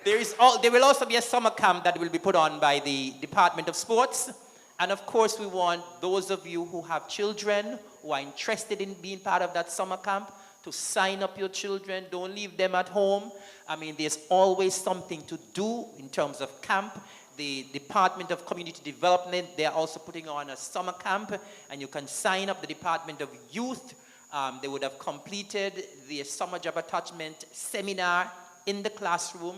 There will also be a summer camp that will be put on by the Department of Sports. And of course, we want those of you who have children who are interested in being part of that summer camp to sign up your children. Don't leave them at home. I mean, there's always something to do in terms of camp. The Department of Community Development, they're also putting on a summer camp, and you can sign up. The Department of Youth, they would have completed the summer job attachment seminar in the classroom,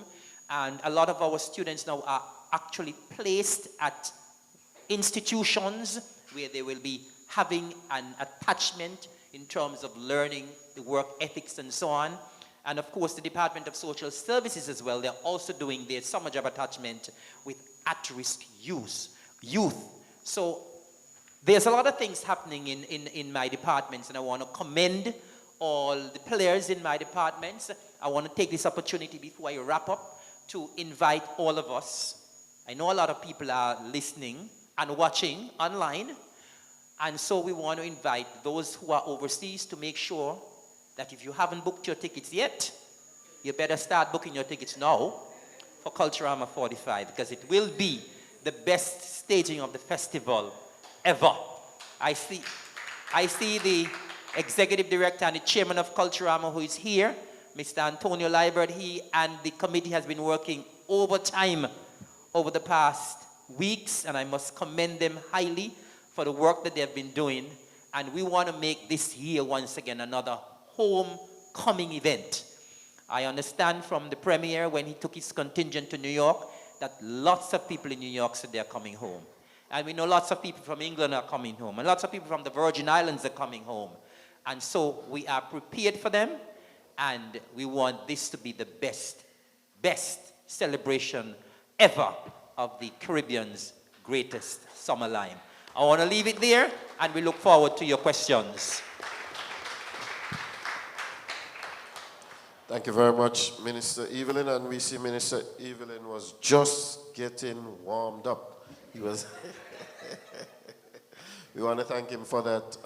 and a lot of our students now are actually placed at institutions where they will be having an attachment in terms of learning the work ethics and so on. And of course, the Department of Social Services as well, they're also doing their summer job attachment with at-risk youth. So there's a lot of things happening in my departments, and I want to commend all the players in my departments. I want to take this opportunity before I wrap up to invite all of us. I know a lot of people are listening and watching online, and so we want to invite those who are overseas to make sure that if you haven't booked your tickets yet, you better start booking your tickets now for Culturama 45, because it will be the best staging of the festival ever. I see the executive director and the chairman of Culturama who is here, Mr. Antonio Liebert. He and the committee has been working overtime over the past weeks, and I must commend them highly for the work that they have been doing. And we want to make this year once again another homecoming event. I understand from the premier when he took his contingent to New York that lots of people in New York said they're coming home. And we know lots of people from England are coming home, and lots of people from the Virgin Islands are coming home. And so we are prepared for them, and we want this to be the best celebration ever of the Caribbean's greatest summer line. I want to leave it there, and we look forward to your questions. Thank you very much, Minister Evelyn. And we see Minister Evelyn was just getting warmed up. He was. We want to thank him for that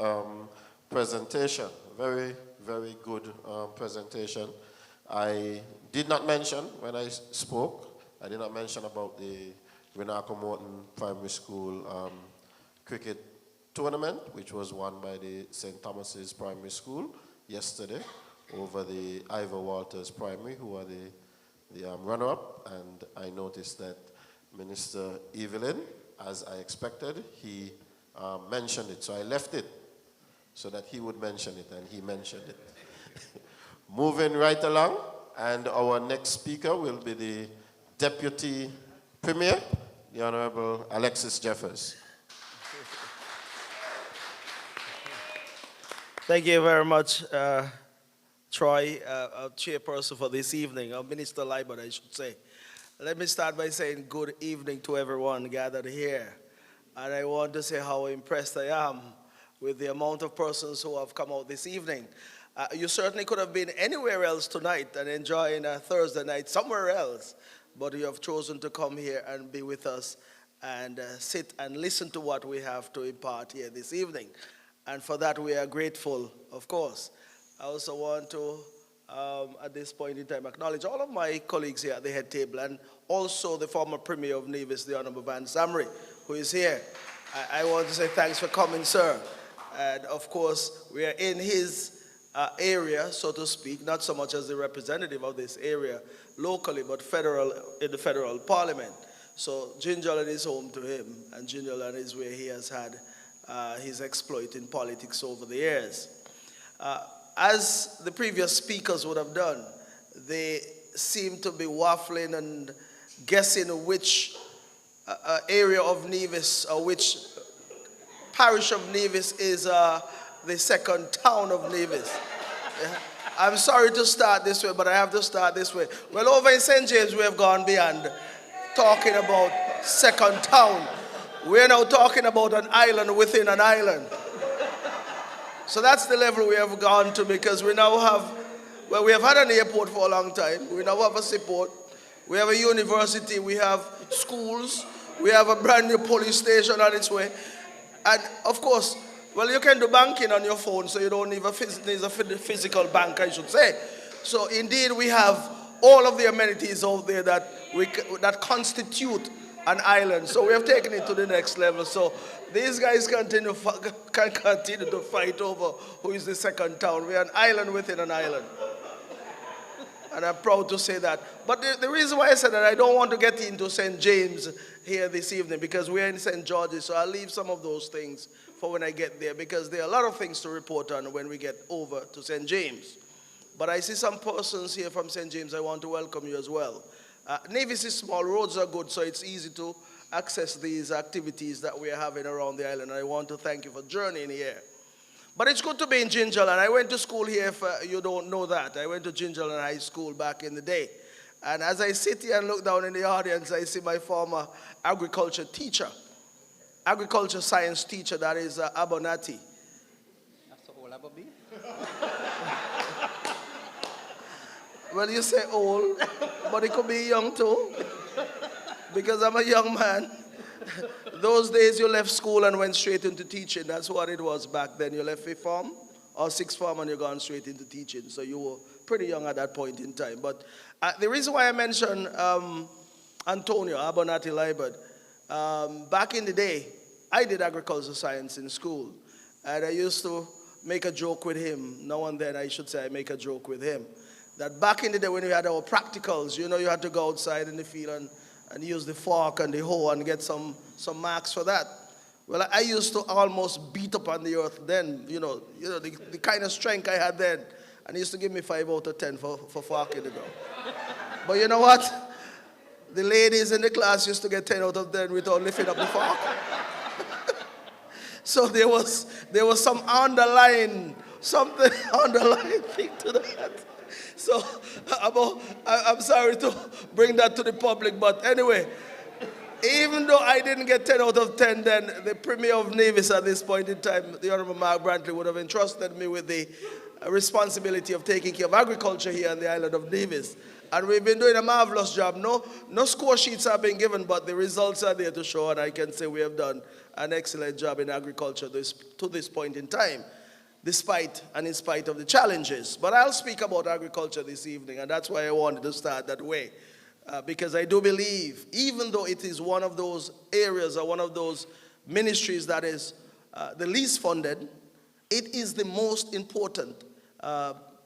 presentation. Very, very good presentation. I did not mention when I spoke, I did not mention about the Renako Morton Primary School cricket tournament, which was won by the St. Thomas's Primary School yesterday over the Ivor Walters Primary, who are the runner-up. And I noticed that Minister Evelyn, as I expected, he mentioned it. So I left it so that he would mention it, and he mentioned it. Moving right along, and our next speaker will be the Deputy Premier, the Honorable Alexis Jeffers. Thank you very much, Troy, our chairperson for this evening, or Minister Liebert, I should say. Let me start by saying good evening to everyone gathered here. And I want to say how impressed I am with the amount of persons who have come out this evening. You certainly could have been anywhere else tonight and enjoying a Thursday night somewhere else, but you have chosen to come here and be with us and sit and listen to what we have to impart here this evening. And for that we are grateful, of course. I also want to, at this point in time, acknowledge all of my colleagues here at the head table, and also the former Premier of Nevis, the Honorable Van Samry, who is here. I want to say thanks for coming, sir. And of course, we are in his area, so to speak, not so much as the representative of this area locally, but in the federal parliament. So Gingerland is home to him, and Gingerland is where he has had his exploit in politics over the years. As the previous speakers would have done, they seem to be waffling and guessing which area of Nevis or which parish of Nevis is the second town of Nevis. Yeah. I'm sorry to start this way, but I have to start this way. Well, over in St. James, we have gone beyond talking about second town. We're now talking about an island within an island. So that's the level we have gone to, because we now have, well, we have had an airport for a long time. We now have a seaport. We have a university. We have schools. We have a brand new police station on its way. And of course, well, you can do banking on your phone, so you don't need a physical bank, I should say. So indeed, we have all of the amenities out there that constitute an island. So we have taken it to the next level. So these guys can continue to fight over who is the second town. We are an island within an island. And I'm proud to say that. But the reason why I said that, I don't want to get into St. James here this evening, because we're in St. George's, so I'll leave some of those things for when I get there, because there are a lot of things to report on when we get over to St. James. But I see some persons here from St. James. I want to welcome you as well. Nevis is small, roads are good, so it's easy to access these activities that we are having around the island. And I want to thank you for journeying here. But it's good to be in Gingerland. I went to school here, if you don't know that. I went to Gingerland High School back in the day. And as I sit here and look down in the audience, I see my former agriculture teacher, agriculture science teacher, that is Abonati. That's all about me. Well, you say old, but it could be young too, because I'm a young man. Those days you left school and went straight into teaching. That's what it was back then. You left fifth form or sixth form and you're gone straight into teaching. So you were pretty young at that point in time. But the reason why I mentioned Antonio Abonati Libert, back in the day, I did agricultural science in school. And I used to make a joke with him. Now and then, I should say, I make a joke with him. That back in the day when we had our practicals, you know, you had to go outside in the field and use the fork and the hoe and get some marks for that. Well, I used to almost beat up on the earth then, you know the kind of strength I had then. And he used to give me 5 out of 10 for forking it out. But you know what? The ladies in the class used to get 10 out of 10 without lifting up the fork. So there was some underlying thing to that. So I'm sorry to bring that to the public, but anyway, even though I didn't get 10 out of 10, then the Premier of Nevis at this point in time, the Honorable Mark Brantley, would have entrusted me with the responsibility of taking care of agriculture here on the island of Nevis. And we've been doing a marvelous job. No score sheets have been given, but the results are there to show, and I can say we have done an excellent job in agriculture to this point in time, despite and in spite of the challenges. But I'll speak about agriculture this evening, and that's why I wanted to start that way. Because I do believe, even though it is one of those areas or one of those ministries that is the least funded, it is the most important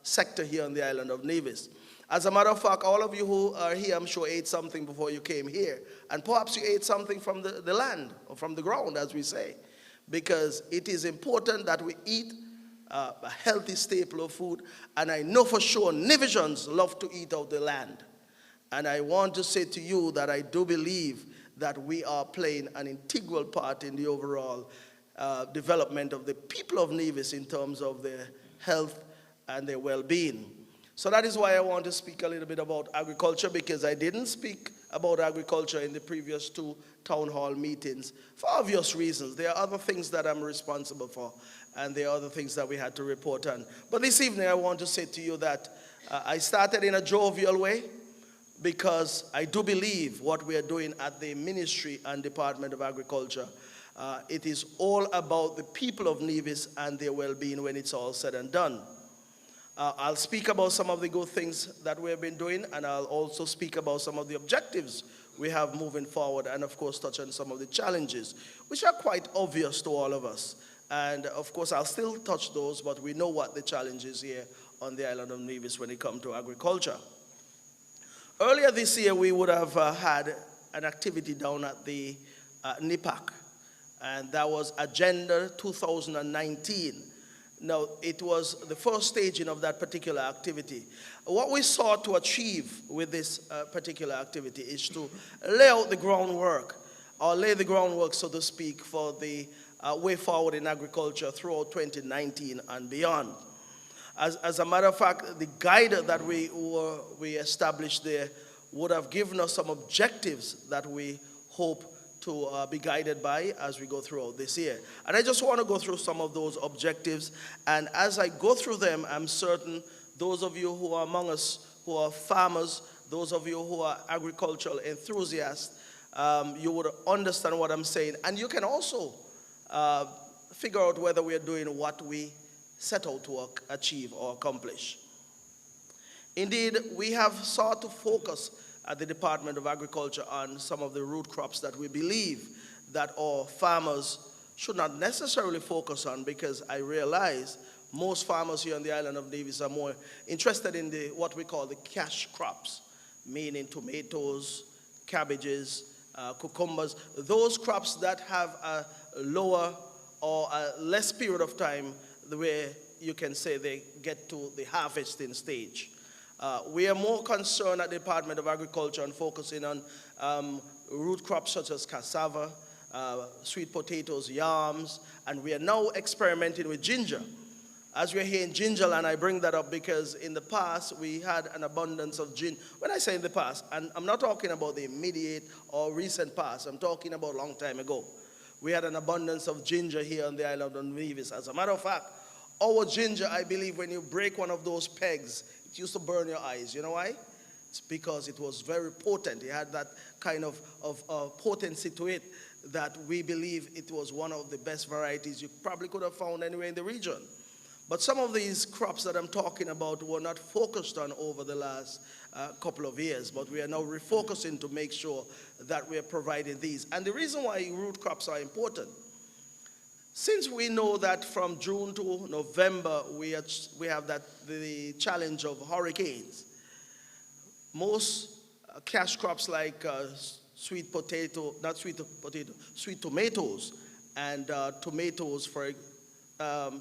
sector here on the island of Nevis. As a matter of fact, all of you who are here, I'm sure, ate something before you came here. And perhaps you ate something from the land, or from the ground, as we say. Because it is important that we eat a healthy staple of food. And I know for sure Nevisians love to eat out the land. And I want to say to you that I do believe that we are playing an integral part in the overall development of the people of Nevis in terms of their health and their well-being. So that is why I want to speak a little bit about agriculture, because I didn't speak about agriculture in the previous 2 town hall meetings for obvious reasons. There are other things that I'm responsible for, and there are other things that we had to report on. But this evening I want to say to you that I started in a jovial way, because I do believe what we are doing at the Ministry and Department of Agriculture, it is all about the people of Nevis and their well-being when it's all said and done. I'll speak about some of the good things that we have been doing, and I'll also speak about some of the objectives we have moving forward, and of course touch on some of the challenges, which are quite obvious to all of us. And of course I'll still touch those, but we know what the challenge is here on the island of Nevis when it comes to agriculture. Earlier this year we would have had an activity down at the NIPAC, and that was Agenda 2019. Now, it was the first staging of that particular activity. What we sought to achieve with this particular activity is to lay out the groundwork, or lay the groundwork, so to speak, for the way forward in agriculture throughout 2019 and beyond. As a matter of fact, the guide that we established there would have given us some objectives that we hope to be guided by as we go throughout this year. And I just want to go through some of those objectives. And as I go through them, I'm certain those of you who are among us who are farmers, those of you who are agricultural enthusiasts, you would understand what I'm saying. And you can also figure out whether we are doing what we set out to achieve or accomplish. Indeed, we have sought to focus at the Department of Agriculture on some of the root crops that we believe that our farmers should not necessarily focus on, because I realize most farmers here on the island of Nevis are more interested in what we call the cash crops, meaning tomatoes, cabbages, cucumbers, those crops that have a lower or a less period of time where you can say they get to the harvesting stage. We are more concerned at the Department of Agriculture on focusing on root crops such as cassava, sweet potatoes, yams, and we are now experimenting with ginger. As we're here in Gingerland, I bring that up because in the past we had an abundance of ginger. When I say in the past, and I'm not talking about the immediate or recent past, I'm talking about a long time ago. We had an abundance of ginger here on the island of Nevis. As a matter of fact, our ginger, I believe when you break one of those pegs, it used to burn your eyes. You know why? It's because it was very potent. It had that kind of potency to it that we believe it was one of the best varieties you probably could have found anywhere in the region. But some of these crops that I'm talking about were not focused on over the last couple of years, but we are now refocusing to make sure that we are providing these. And the reason why root crops are important, since we know that from June to November we have the challenge of hurricanes, most cash crops like sweet tomatoes and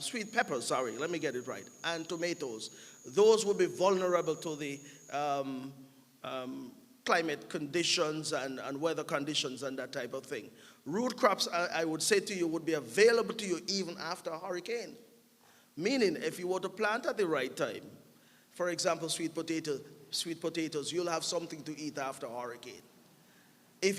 sweet peppers, let me get it right, and tomatoes, those will be vulnerable to the climate conditions and weather conditions and that type of thing. Root crops, I would say to you, would be available to you even after a hurricane. Meaning, if you were to plant at the right time, for example, sweet potatoes, you'll have something to eat after a hurricane. If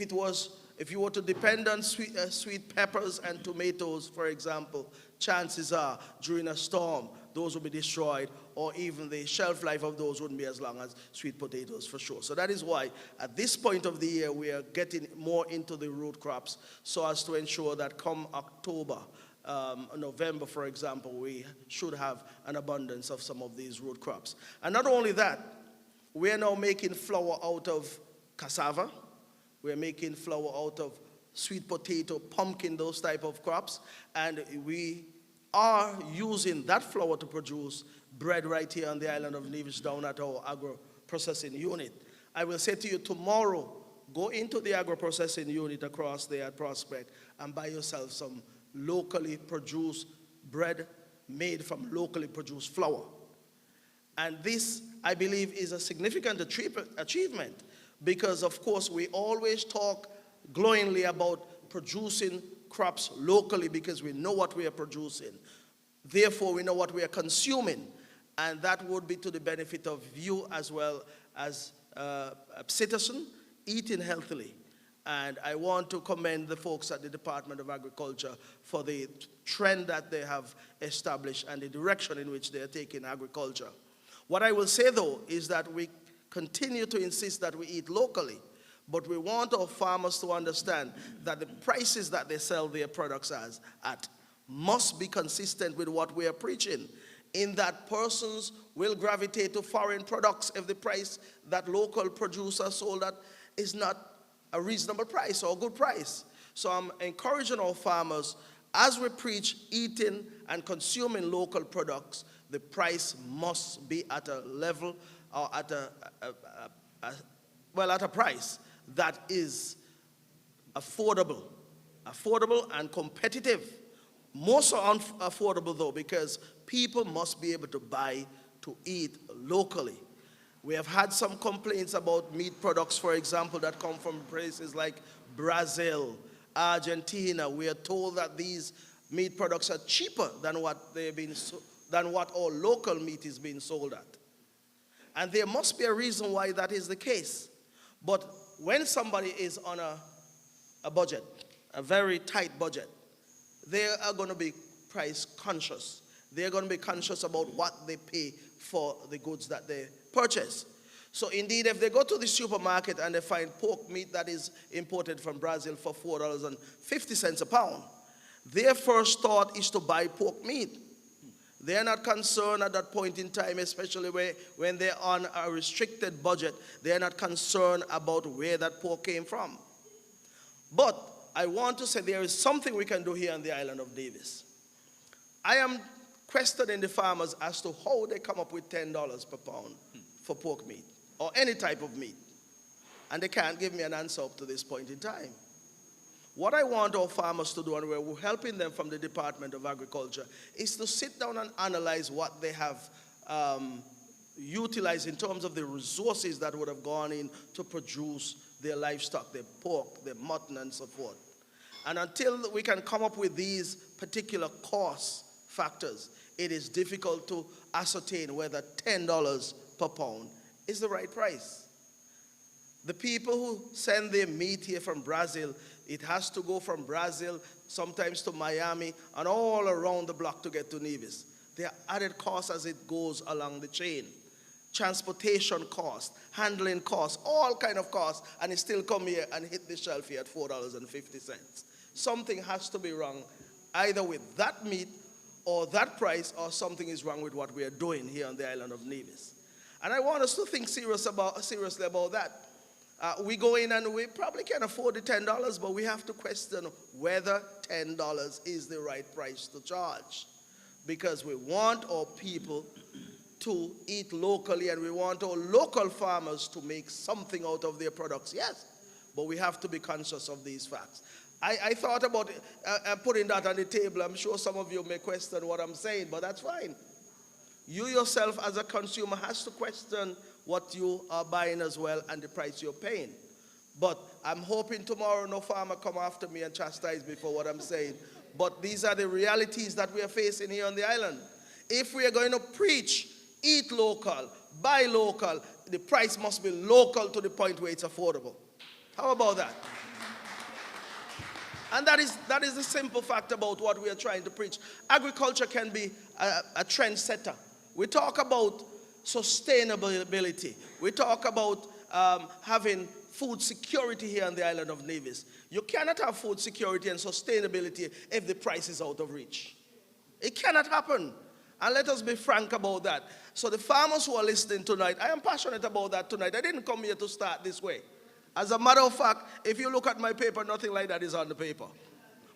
you were to depend on sweet peppers and tomatoes, for example, chances are during a storm, those will be destroyed, or even the shelf life of those wouldn't be as long as sweet potatoes for sure. So that is why at this point of the year, we are getting more into the root crops so as to ensure that come October, November, for example, we should have an abundance of some of these root crops. And not only that, we are now making flour out of cassava. We're making flour out of sweet potato, pumpkin, those type of crops. And we are using that flour to produce bread right here on the island of Nevis down at our agro-processing unit. I will say to you tomorrow, go into the agro-processing unit across there at Prospect and buy yourself some locally produced bread made from locally produced flour. And this, I believe, is a significant achievement because, of course, we always talk glowingly about producing crops locally because we know what we are producing. Therefore, we know what we are consuming, and that would be to the benefit of you as well as a citizen eating healthily. And I want to commend the folks at the Department of Agriculture for the trend that they have established and the direction in which they are taking agriculture. What I will say, though, is that we continue to insist that we eat locally, but we want our farmers to understand that the prices that they sell their products at must be consistent with what we are preaching, in that persons will gravitate to foreign products if the price that local producers sold at is not a reasonable price or a good price. So I'm encouraging our farmers, as we preach eating and consuming local products, the price must be at a level or at a price that is affordable and competitive. More so affordable though, because people must be able to buy to eat locally. We have had some complaints about meat products, for example, that come from places like Brazil, Argentina. We are told that these meat products are cheaper than what our local meat is being sold at. And there must be a reason why that is the case. But when somebody is on a budget, a very tight budget, they are going to be price conscious. They're going to be conscious about what they pay for the goods that they purchase. So indeed, if they go to the supermarket and they find pork meat that is imported from Brazil for $4.50 a pound, their first thought is to buy pork meat. They're not concerned at that point in time, especially when they're on a restricted budget, they're not concerned about where that pork came from. But I want to say there is something we can do here on the island of Davis. I am questioning the farmers as to how they come up with $10 per pound for pork meat or any type of meat. And they can't give me an answer up to this point in time. What I want our farmers to do, and we're helping them from the Department of Agriculture, is to sit down and analyze what they have utilized in terms of the resources that would have gone in to produce their livestock, their pork, their mutton, and so forth. And until we can come up with these particular cost factors, it is difficult to ascertain whether $10 per pound is the right price. The people who send their meat here from Brazil, it has to go from Brazil, sometimes to Miami, and all around the block to get to Nevis. There are added costs as it goes along the chain. Transportation costs, handling costs, all kind of costs, and it still come here and hit the shelf here at $4.50. Something has to be wrong, either with that meat or that price, or something is wrong with what we are doing here on the island of Nevis. And I want us to think seriously about that. We go in and we probably can afford the $10, but we have to question whether $10 is the right price to charge. Because we want our people to eat locally, and we want our local farmers to make something out of their products, yes. But we have to be conscious of these facts. I thought about putting that on the table. I'm sure some of you may question what I'm saying, but that's fine. You yourself as a consumer has to question what you are buying as well and the price you're paying. But I'm hoping tomorrow no farmer come after me and chastise me for what I'm saying. But these are the realities that we are facing here on the island. If we are going to preach, eat local, buy local, the price must be local to the point where it's affordable. How about that? And that is the simple fact about what we are trying to preach. Agriculture can be a trendsetter. We talk about sustainability. We talk about having food security here on the island of Nevis. You cannot have food security and sustainability if the price is out of reach. It cannot happen. And let us be frank about that. So the farmers who are listening tonight, I am passionate about that tonight. I didn't come here to start this way. As a matter of fact, if you look at my paper, nothing like that is on the paper.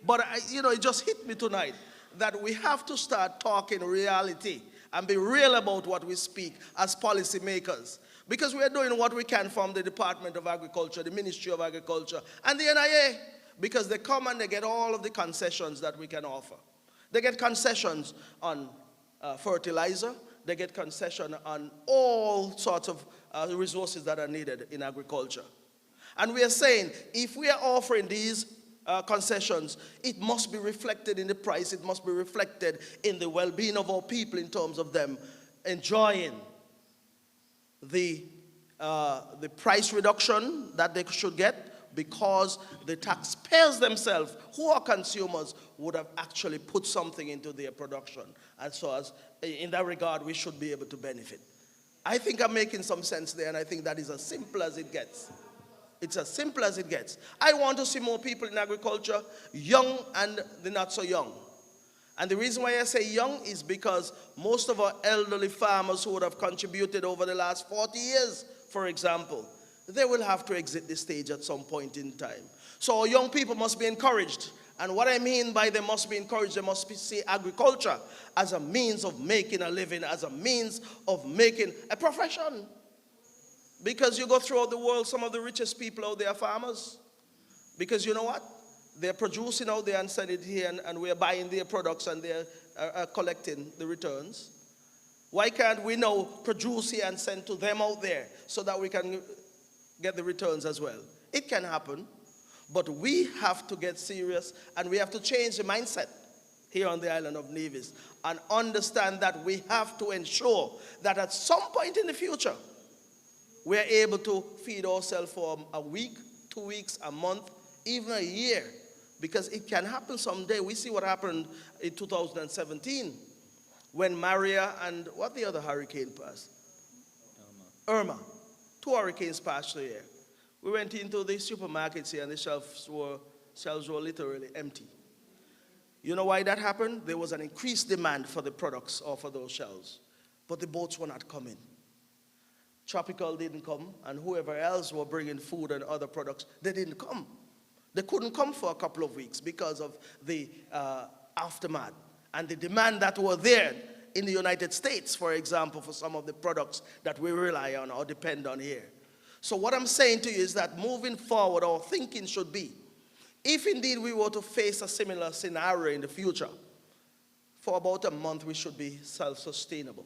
But it just hit me tonight that we have to start talking reality and be real about what we speak as policymakers. Because we are doing what we can from the Department of Agriculture, the Ministry of Agriculture, and the NIA. Because they come and they get all of the concessions that we can offer. They get concessions on fertilizer. They get concession on all sorts of resources that are needed in agriculture. And we are saying, if we are offering these concessions, it must be reflected in the price. It must be reflected in the well-being of our people in terms of them enjoying the price reduction that they should get, because the taxpayers themselves, who are consumers, would have actually put something into their production. And so as in that regard, we should be able to benefit. I think I'm making some sense there, and I think that is as simple as it gets. It's as simple as it gets. I want to see more people in agriculture, young and the not so young. And the reason why I say young is because most of our elderly farmers who would have contributed over the last 40 years, for example, they will have to exit the stage at some point in time. So young people must be encouraged. And what I mean by they must be encouraged, they must see agriculture as a means of making a living, as a means of making a profession. Because you go throughout the world, some of the richest people out there are farmers. Because you know what? They're producing out there and sending it here, and we're buying their products and they're collecting the returns. Why can't we now produce here and send to them out there so that we can get the returns as well? It can happen. But we have to get serious, and we have to change the mindset here on the island of Nevis and understand that we have to ensure that at some point in the future, we're able to feed ourselves for a week, 2 weeks, a month, even a year, because it can happen someday. We see what happened in 2017 when Maria and what the other hurricane passed? Irma. 2 hurricanes passed through here. We went into the supermarkets here and the shelves were literally empty. You know why that happened? There was an increased demand for the products or for those shelves, but the boats were not coming. Tropical didn't come, and whoever else were bringing food and other products, they didn't come. They couldn't come for a couple of weeks because of the aftermath and the demand that were there in the United States, for example, for some of the products that we rely on or depend on here. So what I'm saying to you is that moving forward, our thinking should be, if indeed we were to face a similar scenario in the future, for about a month we should be self-sustainable.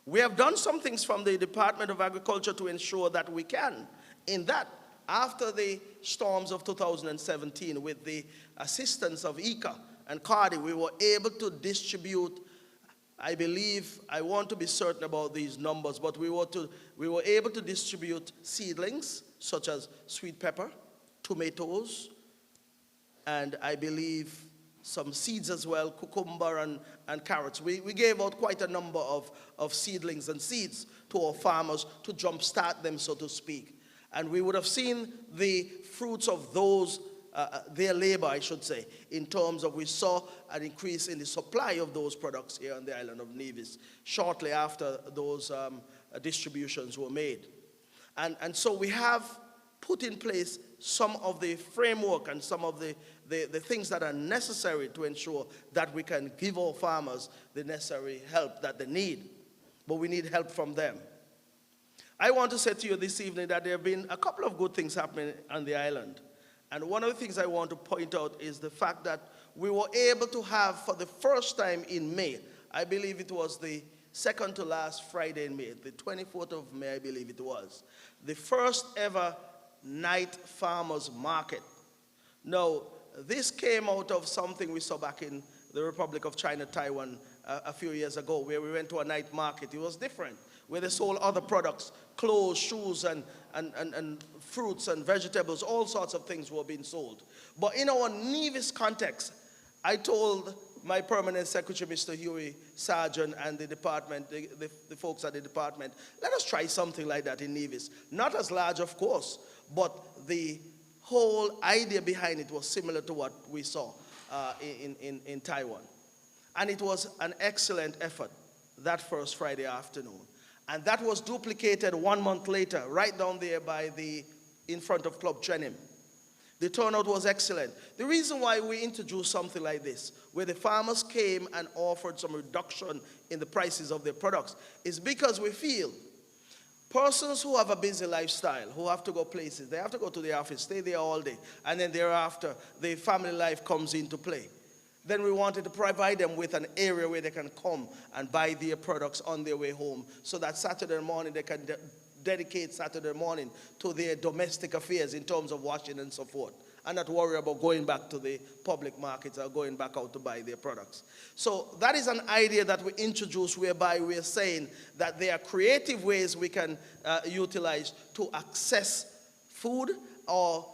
We have done some things from the Department of Agriculture to ensure that we can. In that, after the storms of 2017, with the assistance of ICA and CARDI, we were able to distribute, I believe, I want to be certain about these numbers, but we were able to distribute seedlings such as sweet pepper, tomatoes, and I believe some seeds as well, cucumber and carrots. We gave out quite a number of seedlings and seeds to our farmers to jumpstart them, so to speak. And we would have seen the fruits of those their labor, I should say, in terms of we saw an increase in the supply of those products here on the island of Nevis shortly after those distributions were made. And so we have put in place some of the framework and some of the things that are necessary to ensure that we can give our farmers the necessary help that they need. But we need help from them. I want to say to you this evening that there have been a couple of good things happening on the island. And one of the things I want to point out is the fact that we were able to have, for the first time in May, I believe it was the second to last Friday in May, the 24th of May, I believe it was, the first ever night farmers market. Now, this came out of something we saw back in the Republic of China, Taiwan, a few years ago, where we went to a night market. It was different, where they sold other products, clothes, shoes, and fruits and vegetables, all sorts of things were being sold. But in our Nevis context, I told my permanent secretary, Mr. Huey Sargent, and the department, the folks at the department, let us try something like that in Nevis. Not as large, of course, but the whole idea behind it was similar to what we saw in Taiwan. And it was an excellent effort that first Friday afternoon. And that was duplicated 1 month later, right down there in front of Club Trenim. The turnout was excellent. The reason why we introduced something like this, where the farmers came and offered some reduction in the prices of their products, is because we feel persons who have a busy lifestyle, who have to go places, they have to go to the office, stay there all day, and then thereafter, the family life comes into play. Then we wanted to provide them with an area where they can come and buy their products on their way home, so that Saturday morning they can dedicate Saturday morning to their domestic affairs in terms of washing and so forth, and not worry about going back to the public markets or going back out to buy their products. So that is an idea that we introduced, whereby we're saying that there are creative ways we can utilize to access food or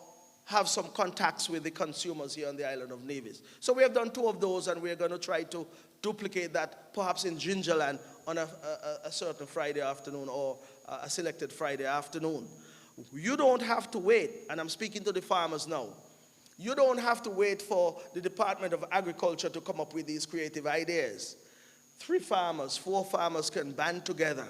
have some contacts with the consumers here on the island of Nevis. So we have done 2 of those, and we're going to try to duplicate that perhaps in Gingerland on a certain Friday afternoon, or a selected Friday afternoon. You don't have to wait, and I'm speaking to the farmers now. You don't have to wait for the Department of Agriculture to come up with these creative ideas. 3 farmers, 4 farmers can band together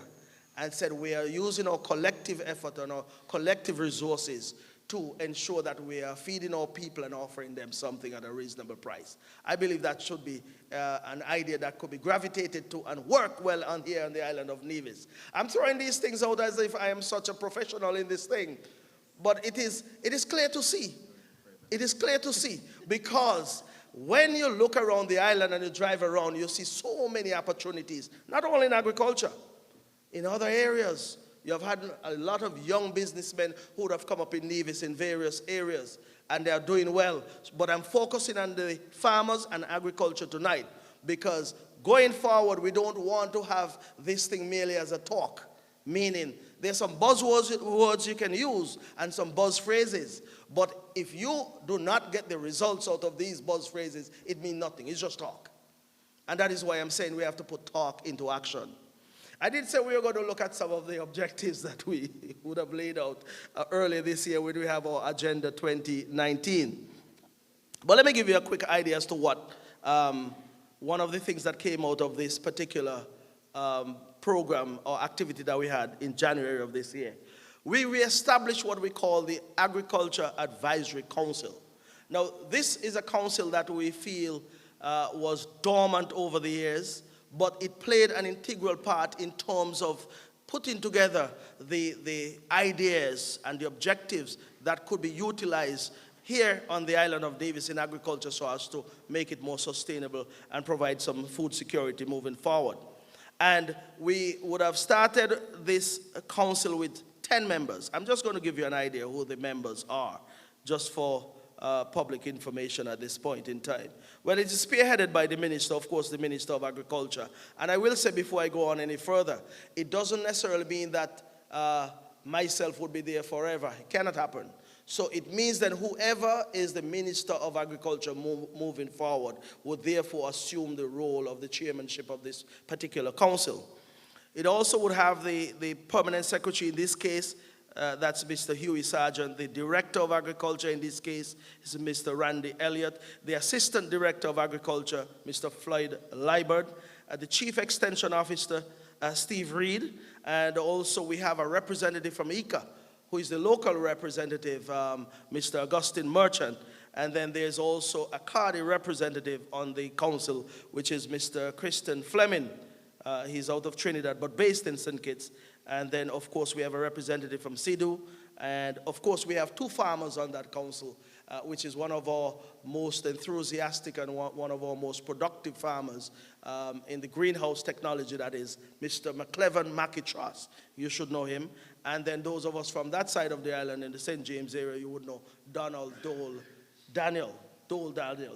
and said we are using our collective collective effort and our collective resources to ensure that we are feeding our people and offering them something at a reasonable price. I believe that should be an idea that could be gravitated to and work well on here on the island of Nevis. I'm throwing these things out as if I am such a professional in this thing, but it is clear to see. It is clear to see, because when you look around the island and you drive around, you see so many opportunities, not only in agriculture, in other areas. You have had a lot of young businessmen who have come up in Nevis in various areas, and they are doing well. But I'm focusing on the farmers and agriculture tonight, because going forward, we don't want to have this thing merely as a talk, meaning there's some buzzwords you can use and some buzz phrases. But if you do not get the results out of these buzz phrases, it means nothing. It's just talk. And that is why I'm saying we have to put talk into action. I did say we were going to look at some of the objectives that we would have laid out earlier this year when we have our Agenda 2019. But let me give you a quick idea as to what one of the things that came out of this particular program or activity that we had in January of this year. We reestablished what we call the Agriculture Advisory Council. Now, this is a council that we feel was dormant over the years, but it played an integral part in terms of putting together the ideas and the objectives that could be utilized here on the island of Nevis in agriculture so as to make it more sustainable and provide some food security moving forward. And we would have started this council with 10 members. I'm just going to give you an idea who the members are, just for public information at this point in time. Well, it is spearheaded by the minister, of course, the Minister of Agriculture. And I will say before I go on any further, it doesn't necessarily mean that myself would be there forever. It cannot happen. So it means that whoever is the Minister of Agriculture moving forward would therefore assume the role of the chairmanship of this particular council. It also would have the permanent secretary in this case, that's Mr. Huey Sargent. The Director of Agriculture in this case is Mr. Randy Elliott. The Assistant Director of Agriculture, Mr. Floyd Liebert. The Chief Extension Officer, Steve Reed. And also we have a representative from ICA, who is the local representative, Mr. Augustine Merchant. And then there's also a CARDI representative on the council, which is Mr. Christian Fleming. He's out of Trinidad, but based in St. Kitts. And then, of course, we have a representative from SIDU. And, of course, we have two farmers on that council, which is one of our most enthusiastic and one of our most productive farmers in the greenhouse technology, that is Mr. McCleven McIntras. You should know him. And then those of us from that side of the island in the St. James area, you would know Donald Daniel.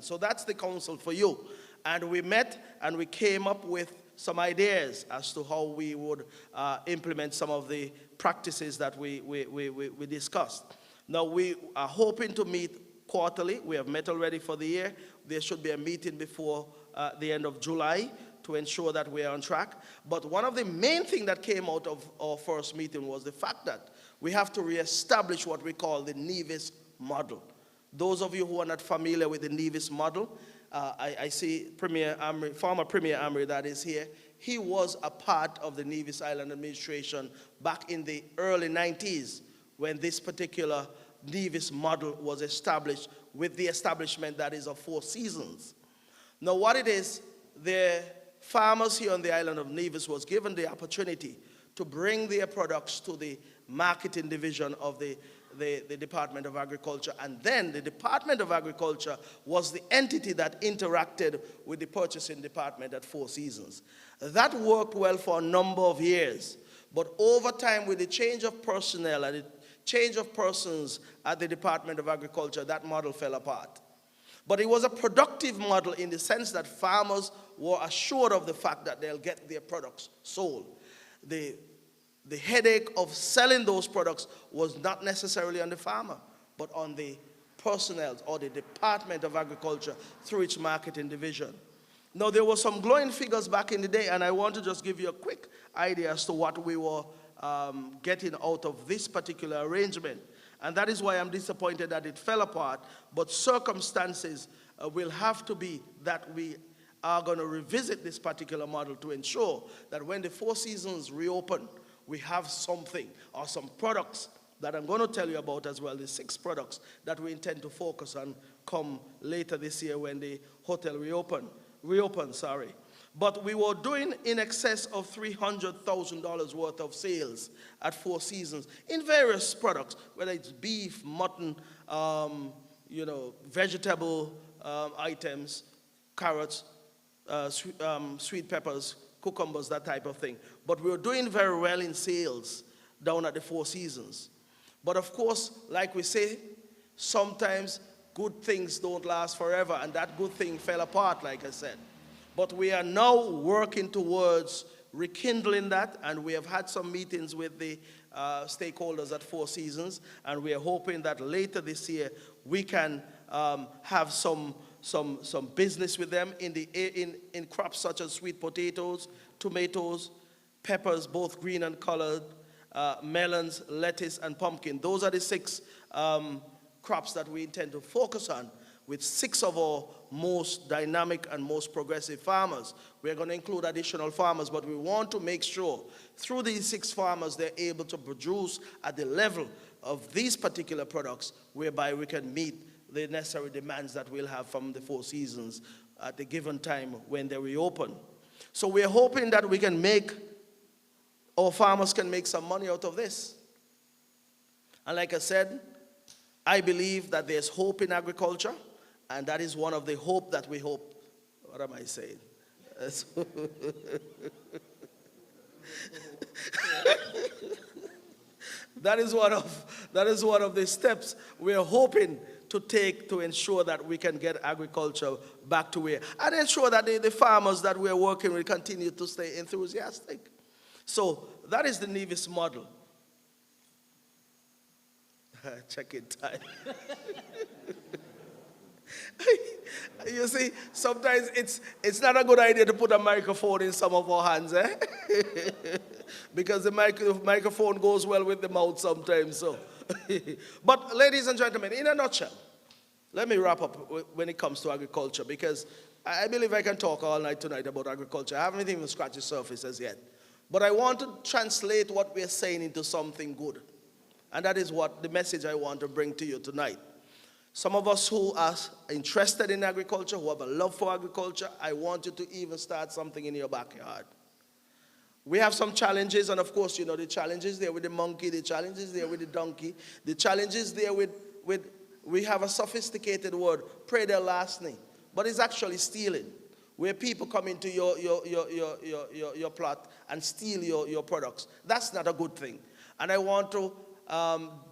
So that's the council for you. And we met and we came up with some ideas as to how we would implement some of the practices that we discussed. Now, we are hoping to meet quarterly. We have met already for the year. There should be a meeting before the end of July to ensure that we are on track. But one of the main things that came out of our first meeting was the fact that we have to reestablish what we call the Nevis model. Those of you who are not familiar with the Nevis model, I see former Premier Amri that is here. He was a part of the Nevis Island administration back in the early 90s when this particular Nevis model was established with the establishment that is of 4 seasons. Now what it is, the farmers here on the island of Nevis was given the opportunity to bring their products to the marketing division of the Department of Agriculture, and then the Department of Agriculture was the entity that interacted with the purchasing department at 4 seasons. That worked well for a number of years, but over time with the change of personnel and the change of persons at the Department of Agriculture, that model fell apart. But it was a productive model in the sense that farmers were assured of the fact that they'll get their products sold. The headache of selling those products was not necessarily on the farmer, but on the personnel or the Department of Agriculture through its marketing division. Now, there were some glowing figures back in the day, and I want to just give you a quick idea as to what we were getting out of this particular arrangement. And that is why I'm disappointed that it fell apart, but circumstances will have to be that we are going to revisit this particular model to ensure that when the 4 seasons reopen, we have something or some products that I'm going to tell you about as well, the 6 products that we intend to focus on come later this year when the hotel reopen, sorry. But we were doing in excess of $300,000 worth of sales at Four Seasons in various products, whether it's beef, mutton, vegetable items, carrots, sweet peppers, cucumbers, that type of thing. But we were doing very well in sales down at the Four Seasons. But of course, like we say, sometimes good things don't last forever, and that good thing fell apart, like I said. But we are now working towards rekindling that, and we have had some meetings with the stakeholders at Four Seasons, and we are hoping that later this year we can have some business with them in crops such as sweet potatoes, tomatoes, peppers, both green and colored, melons, lettuce, and pumpkin. Those are the 6 crops that we intend to focus on with 6 of our most dynamic and most progressive farmers. We're going to include additional farmers, but we want to make sure through these 6 farmers they're able to produce at the level of these particular products whereby we can meet the necessary demands that we'll have from the Four Seasons at the given time when they reopen. So we're hoping that we can our farmers can make some money out of this. And like I said, I believe that there's hope in agriculture, and that is one of the hope that we hope. What am I saying? That is one of the steps we are hoping to take to ensure that we can get agriculture back to where, and ensure that the farmers that we are working with continue to stay enthusiastic. So that is the Nevis model. Check-in time. You see, sometimes it's not a good idea to put a microphone in some of our hands, eh? Because the microphone goes well with the mouth sometimes. So, but ladies and gentlemen, in a nutshell, let me wrap up when it comes to agriculture, because I believe I can talk all night tonight about agriculture. I haven't even scratched the surface as yet. But I want to translate what we're saying into something good. And that is what the message I want to bring to you tonight. Some of us who are interested in agriculture, who have a love for agriculture, I want you to even start something in your backyard. We have some challenges, and of course, you know, the challenges there with the monkey, the challenges there with the donkey, the challenges there with we have a sophisticated word, predatory, but it's actually stealing, where people come into your plot and steal your products. That's not a good thing. And I want to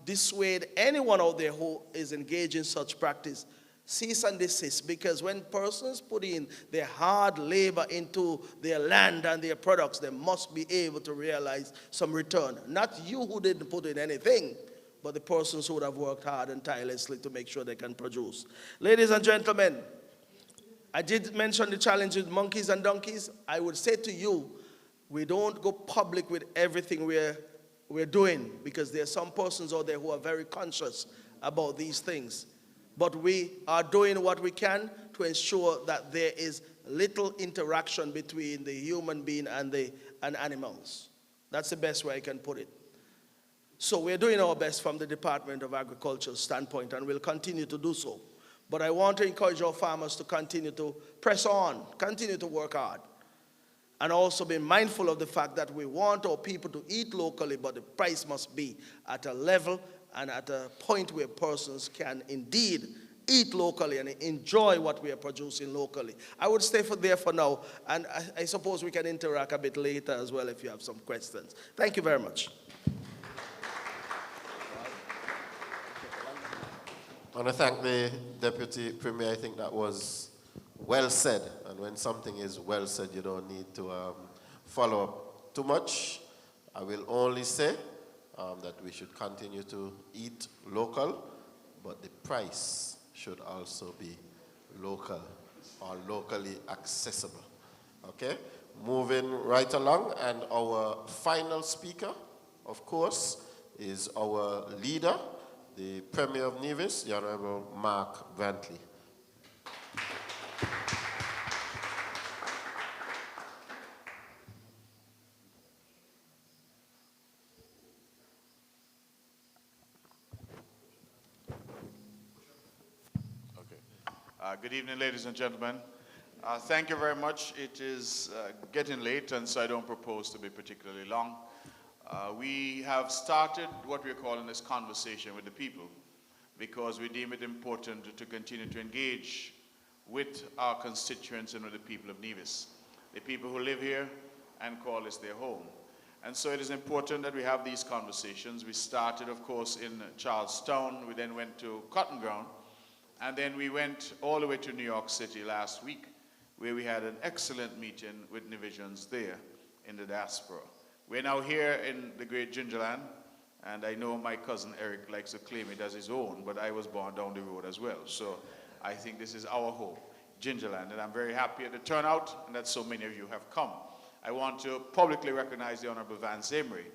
dissuade anyone out there who is engaged in such practice. Cease and desist, because when persons put in their hard labor into their land and their products, they must be able to realize some return. Not you who didn't put in anything, but the persons who would have worked hard and tirelessly to make sure they can produce. Ladies and gentlemen, I did mention the challenge with monkeys and donkeys. I would say to you, we don't go public with everything we're doing, because there are some persons out there who are very conscious about these things. But we are doing what we can to ensure that there is little interaction between the human being and animals. That's the best way I can put it. So we're doing our best from the Department of Agriculture standpoint, and we'll continue to do so. But I want to encourage our farmers to continue to press on, continue to work hard, and also be mindful of the fact that we want our people to eat locally, but the price must be at a level and at a point where persons can indeed eat locally and enjoy what we are producing locally. I would stay there for now, and I suppose we can interact a bit later as well if you have some questions. Thank you very much. I want to thank the Deputy Premier. I think that was well said, and when something is well said, you don't need to follow up too much. I will only say that we should continue to eat local, but the price should also be local or locally accessible. Okay? Moving right along, and our final speaker, of course, is our leader, the Premier of Nevis, the Honorable Mark Brantley. Good evening, ladies and gentlemen. Thank you very much. It is getting late, and so I don't propose to be particularly long. We have started what we're calling this conversation with the people because we deem it important to continue to engage with our constituents and with the people of Nevis, the people who live here and call this their home. And so it is important that we have these conversations. We started, of course, in Charlestown. We then went to Cotton Ground. And then we went all the way to New York City last week, where we had an excellent meeting with Nevisians there in the diaspora. We're now here in the great Gingerland, and I know my cousin Eric likes to claim it as his own, but I was born down the road as well. So I think this is our home, Gingerland, and I'm very happy at the turnout and that so many of you have come. I want to publicly recognize the Honorable Vance Emery,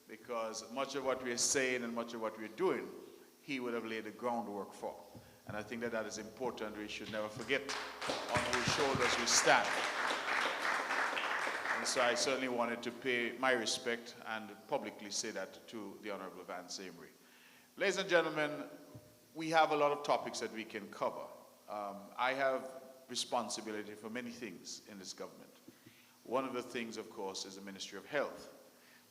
because much of what we're saying and much of what we're doing, he would have laid the groundwork for. And I think that that is important. We should never forget on whose shoulders we stand. And so I certainly wanted to pay my respect and publicly say that to the Honorable Vance Emery. Ladies and gentlemen, we have a lot of topics that we can cover. I have responsibility for many things in this government. One of the things, of course, is the Ministry of Health.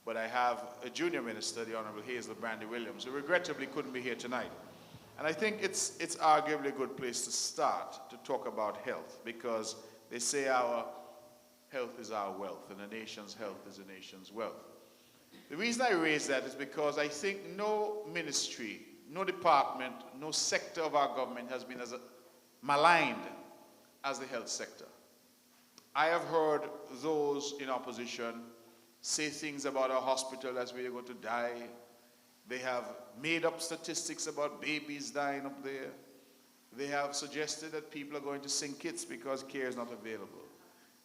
But I have a junior minister, the Honorable Hazel Brandy Williams, who regrettably couldn't be here tonight. And I think it's arguably a good place to start to talk about health, because they say our health is our wealth, and a nation's health is a nation's wealth. The reason I raise that is because I think no ministry, no department, no sector of our government has been as maligned as the health sector. I have heard those in opposition say things about our hospital as we are going to die. They have made up statistics about babies dying up there. They have suggested that people are going to sink kits because care is not available.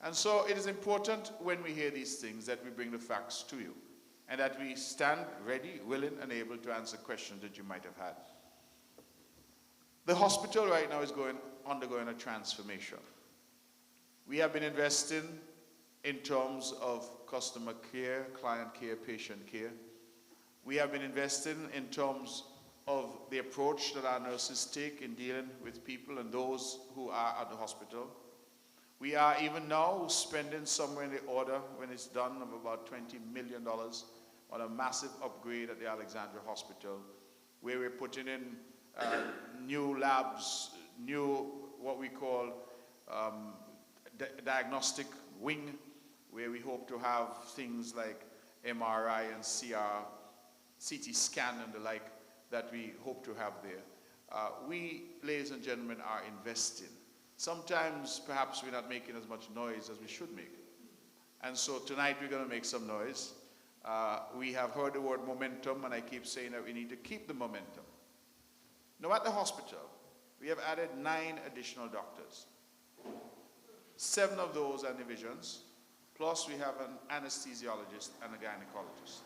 And so it is important when we hear these things that we bring the facts to you and that we stand ready, willing, and able to answer questions that you might have had. The hospital right now is undergoing a transformation. We have been investing in terms of customer care, client care, patient care. We have been investing in terms of the approach that our nurses take in dealing with people and those who are at the hospital. We are even now spending somewhere in the order, when it's done, of about $20 million on a massive upgrade at the Alexandria Hospital, where we're putting in new labs, new what we call diagnostic wing, where we hope to have things like MRI and CT scan and the like that we hope to have there. We, ladies and gentlemen, are investing. Sometimes perhaps we're not making as much noise as we should make. And so tonight we're going to make some noise. We have heard the word momentum, and I keep saying that we need to keep the momentum. Now at the hospital, we have added 9 additional doctors. 7 of those are divisions, plus we have an anesthesiologist and a gynecologist.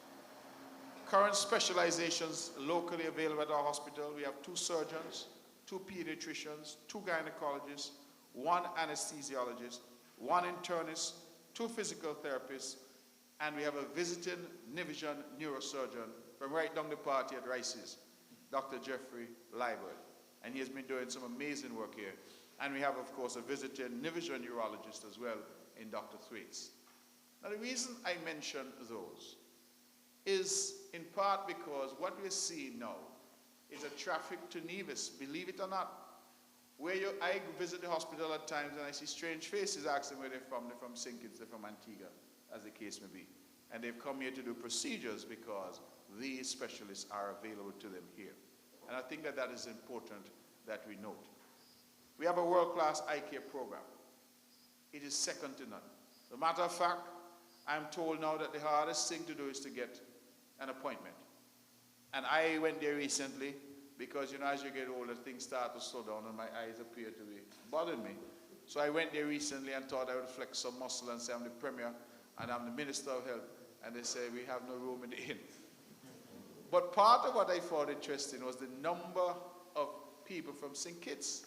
Current specializations locally available at our hospital, we have 2 surgeons, 2 pediatricians, 2 gynecologists, 1 anesthesiologist, 1 internist, 2 physical therapists, and we have a visiting Nevisian neurosurgeon from right down the party at Rice's, Dr. Jeffrey Liebert, and he has been doing some amazing work here. And we have, of course, a visiting Nevisian neurologist as well in Dr. Thwaites. Now, the reason I mention those is in part because what we're seeing now is a traffic to Nevis, believe it or not. I visit the hospital at times and I see strange faces asking where they're from. They're from St. Kitts, they're from Antigua, as the case may be. And they've come here to do procedures because these specialists are available to them here. And I think that that is important that we note. We have a world-class eye care program. It is second to none. As a matter of fact, I'm told now that the hardest thing to do is to get an appointment. And I went there recently because, you know, as you get older, things start to slow down and my eyes appear to be bothering me. So I went there recently and thought I would flex some muscle and say I'm the Premier and I'm the Minister of Health. And they say, we have no room in the inn. But part of what I found interesting was the number of people from St. Kitts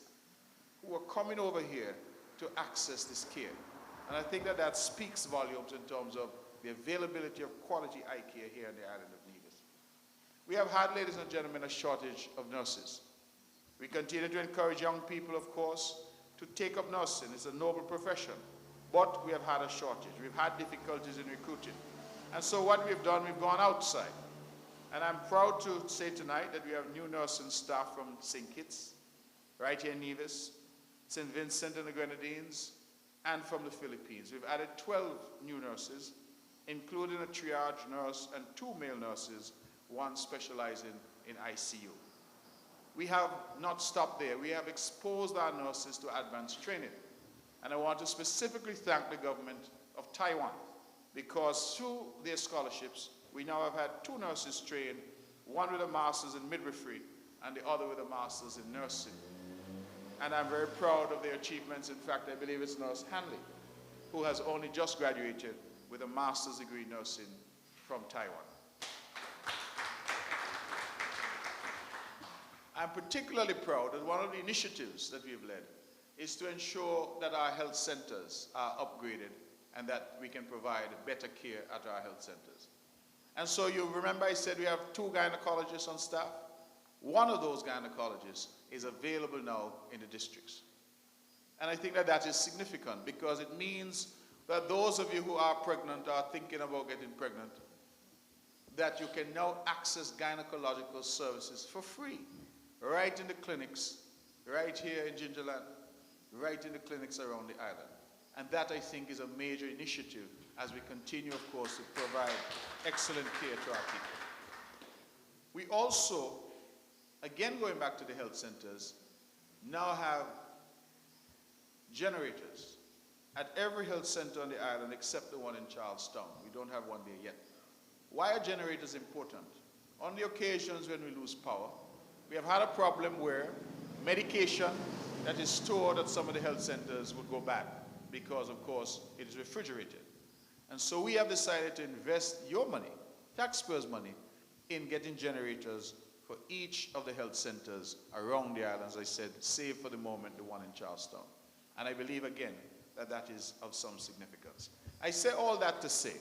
who are coming over here to access this care. And I think that that speaks volumes in terms of the availability of quality eye care here on the island of Nevis. We have had, ladies and gentlemen, a shortage of nurses. We continue to encourage young people, of course, to take up nursing. It's a noble profession. But we have had a shortage. We've had difficulties in recruiting. And so what we've done, we've gone outside. And I'm proud to say tonight that we have new nursing staff from St. Kitts, right here in Nevis, St. Vincent and the Grenadines, and from the Philippines. We've added 12 new nurses, including a triage nurse and 2 male nurses, one specializing in ICU. We have not stopped there. We have exposed our nurses to advanced training. And I want to specifically thank the government of Taiwan, because through their scholarships, we now have had 2 nurses trained, one with a master's in midwifery and the other with a master's in nursing. And I'm very proud of their achievements. In fact, I believe it's Nurse Hanley, who has only just graduated with a master's degree in nursing from Taiwan. I'm particularly proud that one of the initiatives that we've led is to ensure that our health centers are upgraded and that we can provide better care at our health centers. And so you remember I said we have 2 gynecologists on staff. One of those gynecologists is available now in the districts. And I think that that is significant because it means that those of you who are pregnant or are thinking about getting pregnant, that you can now access gynecological services for free, right in the clinics, right here in Gingerland, right in the clinics around the island. And that, I think, is a major initiative as we continue, of course, to provide excellent care to our people. We also, again going back to the health centers, now have generators at every health center on the island except the one in Charlestown. We don't have one there yet. Why are generators important? On the occasions when we lose power, we have had a problem where medication that is stored at some of the health centers would go bad because, of course, it is refrigerated. And so we have decided to invest your money, taxpayers' money, in getting generators for each of the health centers around the island, as I said, save for the moment the one in Charlestown. And I believe, again, that that is of some significance. I say all that to say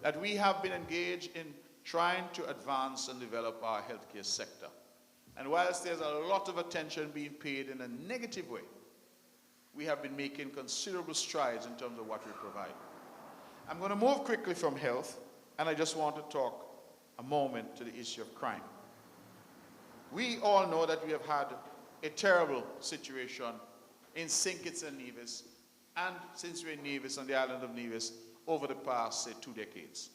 that we have been engaged in trying to advance and develop our healthcare sector. And whilst there's a lot of attention being paid in a negative way, we have been making considerable strides in terms of what we provide. I'm going to move quickly from health, and I just want to talk a moment to the issue of crime. We all know that we have had a terrible situation in St. Kitts and Nevis, and since we're in Nevis, on the island of Nevis, over the past, say, 2 decades.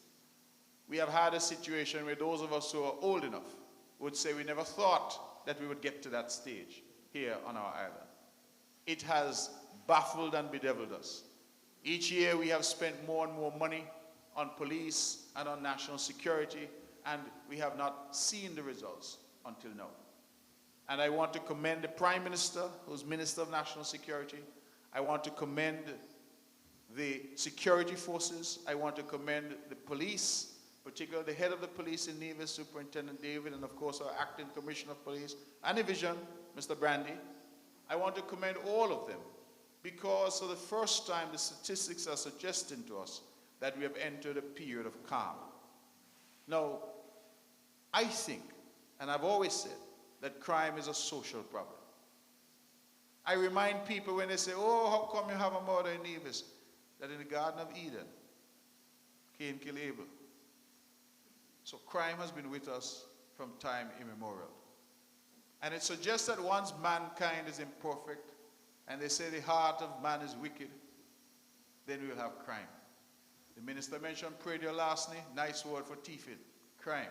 We have had a situation where those of us who are old enough would say we never thought that we would get to that stage here on our island. It has baffled and bedeviled us. Each year we have spent more and more money on police and on national security, and we have not seen the results until now. And I want to commend the Prime Minister, who's Minister of National Security. I want to commend the security forces. I want to commend the police, particularly the head of the police in Nevis, Superintendent David, and of course our Acting Commissioner of Police, and Division, Mr. Brandy. I want to commend all of them because for the first time the statistics are suggesting to us that we have entered a period of calm. Now, I think, and I've always said, that crime is a social problem. I remind people when they say, oh, how come you have a murder in Nevis? That in the Garden of Eden, Cain killed Abel. So crime has been with us from time immemorial. And it suggests that once mankind is imperfect, and they say the heart of man is wicked, then we will have crime. The minister mentioned praedio larceny, nice word for thieving, crime.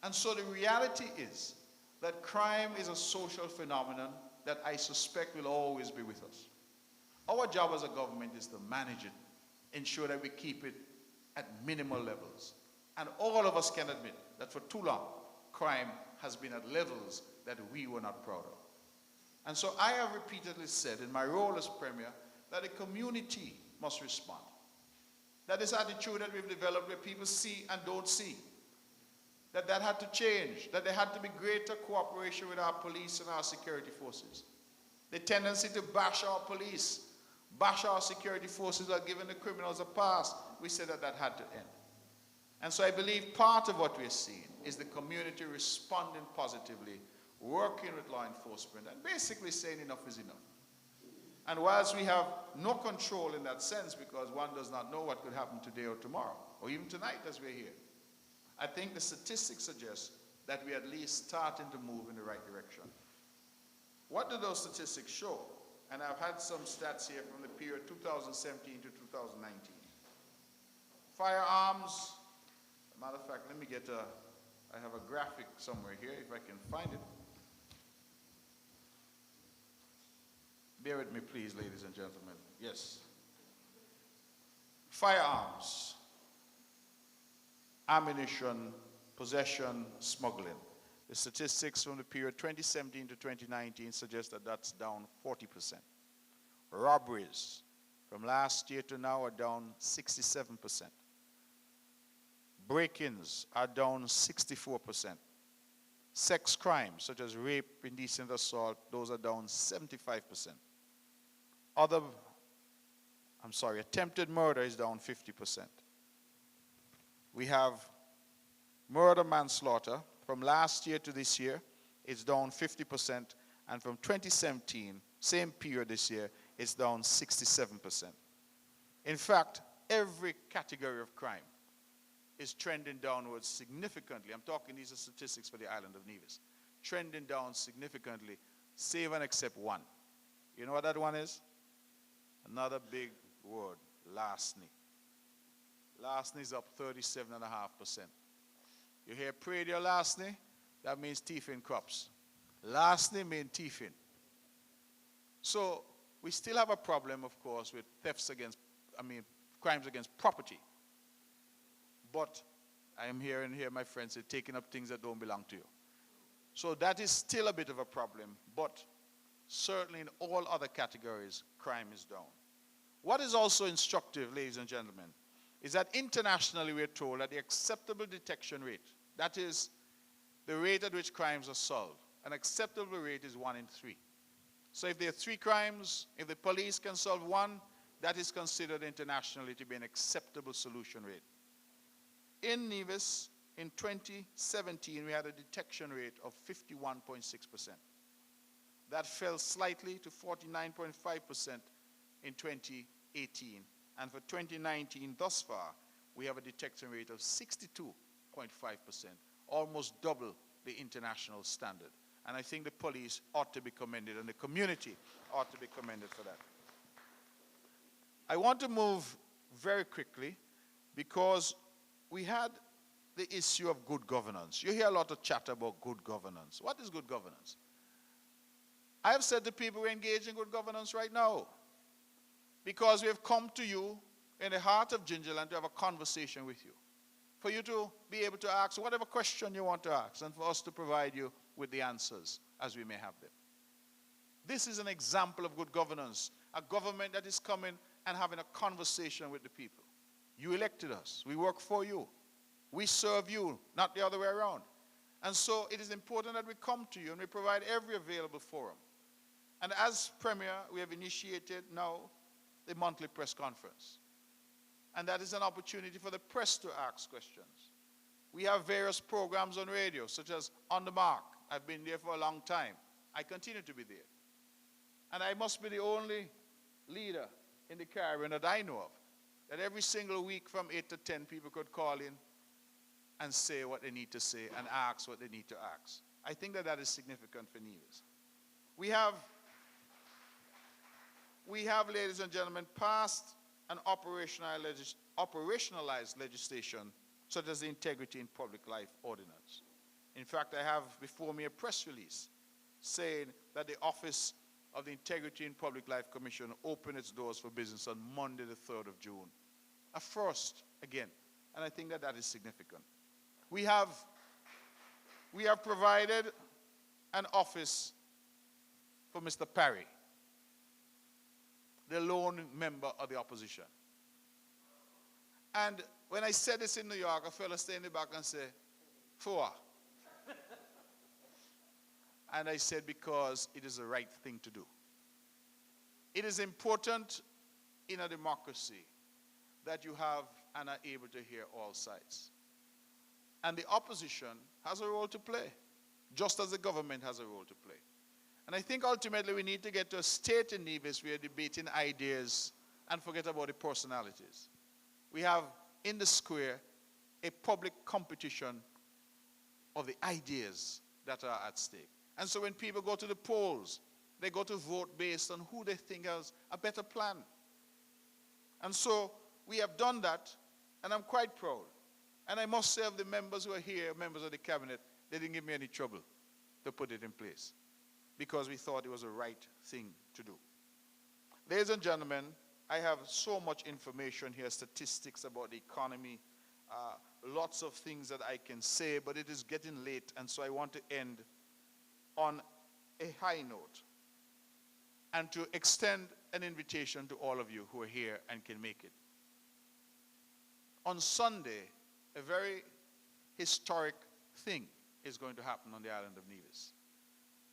And so the reality is that crime is a social phenomenon that I suspect will always be with us. Our job as a government is to manage it, ensure that we keep it at minimal levels. And all of us can admit that for too long, crime has been at levels that we were not proud of. And so I have repeatedly said in my role as Premier that the community must respond. That this attitude that we've developed where people see and don't see, that had to change, that there had to be greater cooperation with our police and our security forces. The tendency to bash our police, bash our security forces or giving the criminals a pass, we said that had to end. And so I believe part of what we're seeing is the community responding positively, working with law enforcement, and basically saying enough is enough. And whilst we have no control in that sense, because one does not know what could happen today or tomorrow, or even tonight as we're here, I think the statistics suggest that we're at least starting to move in the right direction. What do those statistics show? And I've had some stats here from the period 2017 to 2019. Firearms, as a matter of fact, I have a graphic somewhere here, if I can find it. Bear with me, please, ladies and gentlemen. Yes. Firearms, ammunition, possession, smuggling. The statistics from the period 2017 to 2019 suggest that that's down 40%. Robberies from last year to now are down 67%. Break-ins are down 64%. Sex crimes, such as rape, indecent assault, those are down 75%. Attempted murder is down 50%. We have murder manslaughter from last year to this year, it's down 50%, and from 2017, same period this year, it's down 67%. In fact, every category of crime is trending downwards significantly. I'm talking, these are statistics for the island of Nevis. Trending down significantly, save and except one. You know what that one is? Another big word, larceny. Larceny is up 37.5%. You hear pradio larceny? That means thieving crops. Larceny means thieving. So we still have a problem, of course, with crimes against property. But I am hearing here my friends say taking up things that don't belong to you. So that is still a bit of a problem, but certainly in all other categories, crime is down. What is also instructive, ladies and gentlemen, is that internationally we're told that the acceptable detection rate, that is the rate at which crimes are solved, an acceptable rate is 1 in 3. So if there are 3 crimes, if the police can solve 1, that is considered internationally to be an acceptable solution rate. In Nevis, in 2017, we had a detection rate of 51.6%. That fell slightly to 49.5% in 2018. And for 2019, thus far, we have a detection rate of 62.5%, almost double the international standard. And I think the police ought to be commended, and the community ought to be commended for that. I want to move very quickly because we had the issue of good governance. You hear a lot of chatter about good governance. What is good governance? I have said to people we're engaged in good governance right now because we have come to you in the heart of Gingerland to have a conversation with you, for you to be able to ask whatever question you want to ask and for us to provide you with the answers as we may have them. This is an example of good governance, a government that is coming and having a conversation with the people. You elected us. We work for you. We serve you, not the other way around. And so it is important that we come to you and we provide every available forum. And as Premier, we have initiated now the monthly press conference. And that is an opportunity for the press to ask questions. We have various programs on radio, such as On the Mark. I've been there for a long time. I continue to be there. And I must be the only leader in the Caribbean that I know of that every single week from 8 to 10 people could call in and say what they need to say and ask what they need to ask. I think that that is significant for Nevis. We have, ladies and gentlemen, passed and operationalized legislation such as the Integrity in Public Life Ordinance. In fact, I have before me a press release saying that the Office of the Integrity in Public Life Commission opened its doors for business on Monday the 3rd of June. A first, again, and I think that that is significant. We have provided an office for Mr. Parry, the lone member of the opposition. And when I said this in New York, a fellow stayed in the back and said, "For?" And I said, because it is the right thing to do. It is important in a democracy that you have and are able to hear all sides. And the opposition has a role to play, just as the government has a role to play. And I think ultimately we need to get to a state in Nevis where we're debating ideas and forget about the personalities. We have in the square a public competition of the ideas that are at stake. And so when people go to the polls, they go to vote based on who they think has a better plan. And so we have done that, and I'm quite proud. And I must say of the members who are here, members of the cabinet, they didn't give me any trouble to put it in place because we thought it was the right thing to do. Ladies and gentlemen, I have so much information here, statistics about the economy, lots of things that I can say, but it is getting late, and so I want to end on a high note and to extend an invitation to all of you who are here and can make it. On Sunday, a very historic thing is going to happen on the island of Nevis.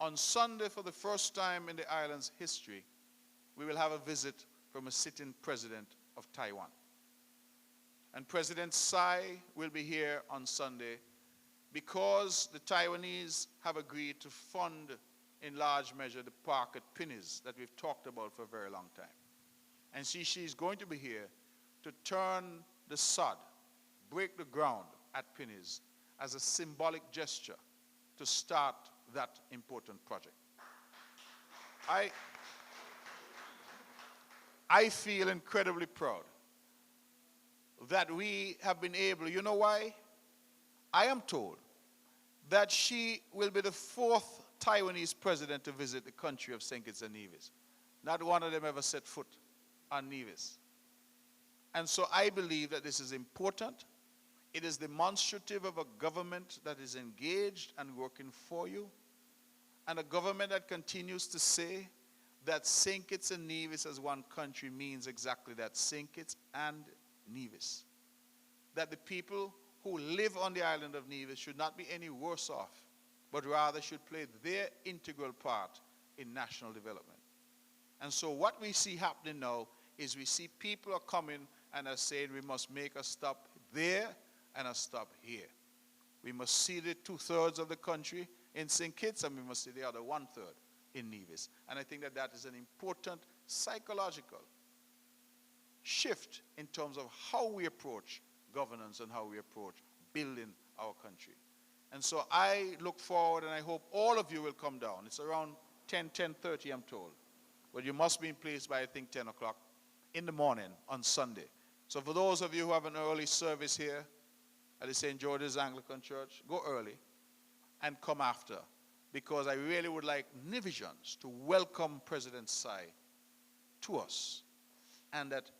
On Sunday, for the first time in the island's history, we will have a visit from a sitting president of Taiwan. And President Tsai will be here on Sunday because the Taiwanese have agreed to fund in large measure the park at Pinnis that we've talked about for a very long time. And she's going to be here to turn the sod, break the ground at Pinnis as a symbolic gesture to start that important project. I feel incredibly proud that we have been able, you know why? I am told that she will be the fourth Taiwanese president to visit the country of St. Kitts and Nevis. Not one of them ever set foot on Nevis. And so I believe that this is important. It is demonstrative of a government that is engaged and working for you, and a government that continues to say that St. Kitts and Nevis as one country means exactly that, St. Kitts and Nevis. That the people who live on the island of Nevis should not be any worse off, but rather should play their integral part in national development. And so what we see happening now is we see people are coming and are saying we must make a stop there and a stop here. We must see the 2/3 of the country in St. Kitts, and we must see the other 1/3 in Nevis. And I think that that is an important psychological shift in terms of how we approach governance and how we approach building our country. And so I look forward, and I hope all of you will come down. It's around 10:30, I'm told. But you must be in place by, I think, 10 o'clock in the morning on Sunday. So for those of you who have an early service here at the St. George's Anglican Church, go early and come after, because I really would like Nevisians to welcome President Tsai to us, and that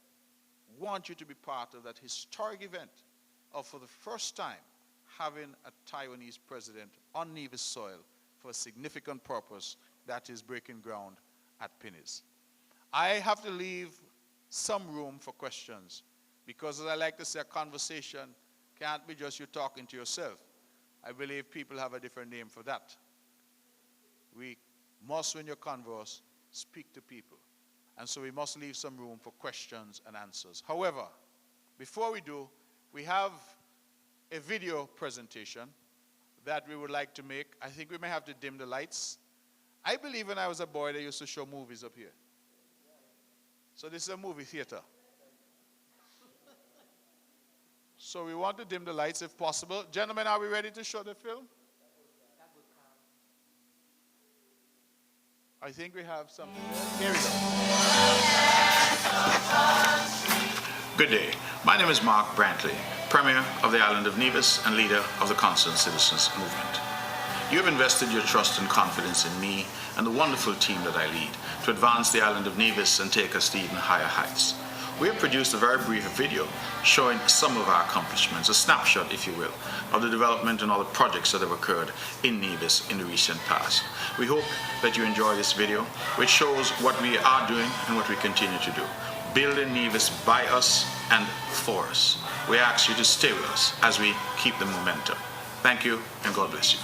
want you to be part of that historic event of, for the first time, having a Taiwanese president on Nevis soil for a significant purpose, that is breaking ground at Pinnis. I have to leave some room for questions, because as I like to say, a conversation can't be just you talking to yourself. I believe people have a different name for that. We must, when you converse, speak to people. And so we must leave some room for questions and answers. However, before we do, we have a video presentation that we would like to make. I think we may have to dim the lights. I believe when I was a boy, they used to show movies up here. So this is a movie theater. So we want to dim the lights if possible. Gentlemen, are we ready to show the film? I think we have something there. Here we go. Good day. My name is Mark Brantley, Premier of the Island of Nevis and leader of the Concerned Citizens Movement. You have invested your trust and confidence in me and the wonderful team that I lead to advance the Island of Nevis and take us to even higher heights. We have produced a very brief video showing some of our accomplishments, a snapshot, if you will, of the development and other projects that have occurred in Nevis in the recent past. We hope that you enjoy this video, which shows what we are doing and what we continue to do. Building Nevis by us and for us. We ask you to stay with us as we keep the momentum. Thank you, and God bless you.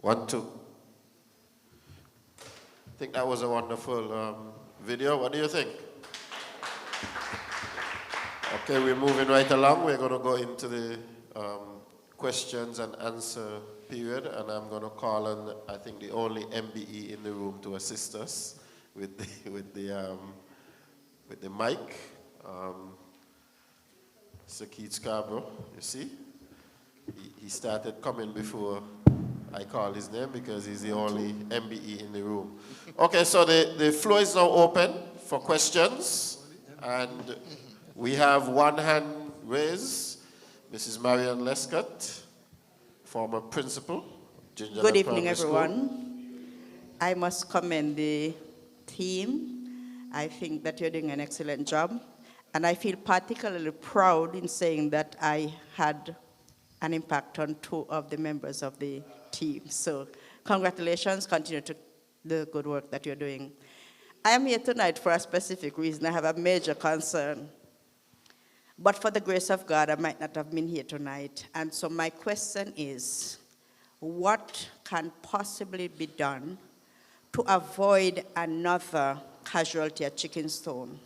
1, 2. I think that was a wonderful video. What do you think? Okay, we're moving right along. We're going to go into the questions and answer period, and I'm going to call on, I think, the only MBE in the room to assist us with the mic. Sir Keith Scarborough, you see? He started coming before I called his name because he's the only MBE in the room. Okay, so the floor is now open for questions, and we have one hand raised. Mrs. Marian Lescott, former principal, Gingerland Good evening, Primary School. everyone. I must commend the team. I think that you're doing an excellent job. And I feel particularly proud in saying that I had an impact on 2 of the members of the team. So congratulations, continue to the good work that you're doing. I am here tonight for a specific reason. I have a major concern. But for the grace of God, I might not have been here tonight. And so my question is, what can possibly be done to avoid another casualty at Chickenstone?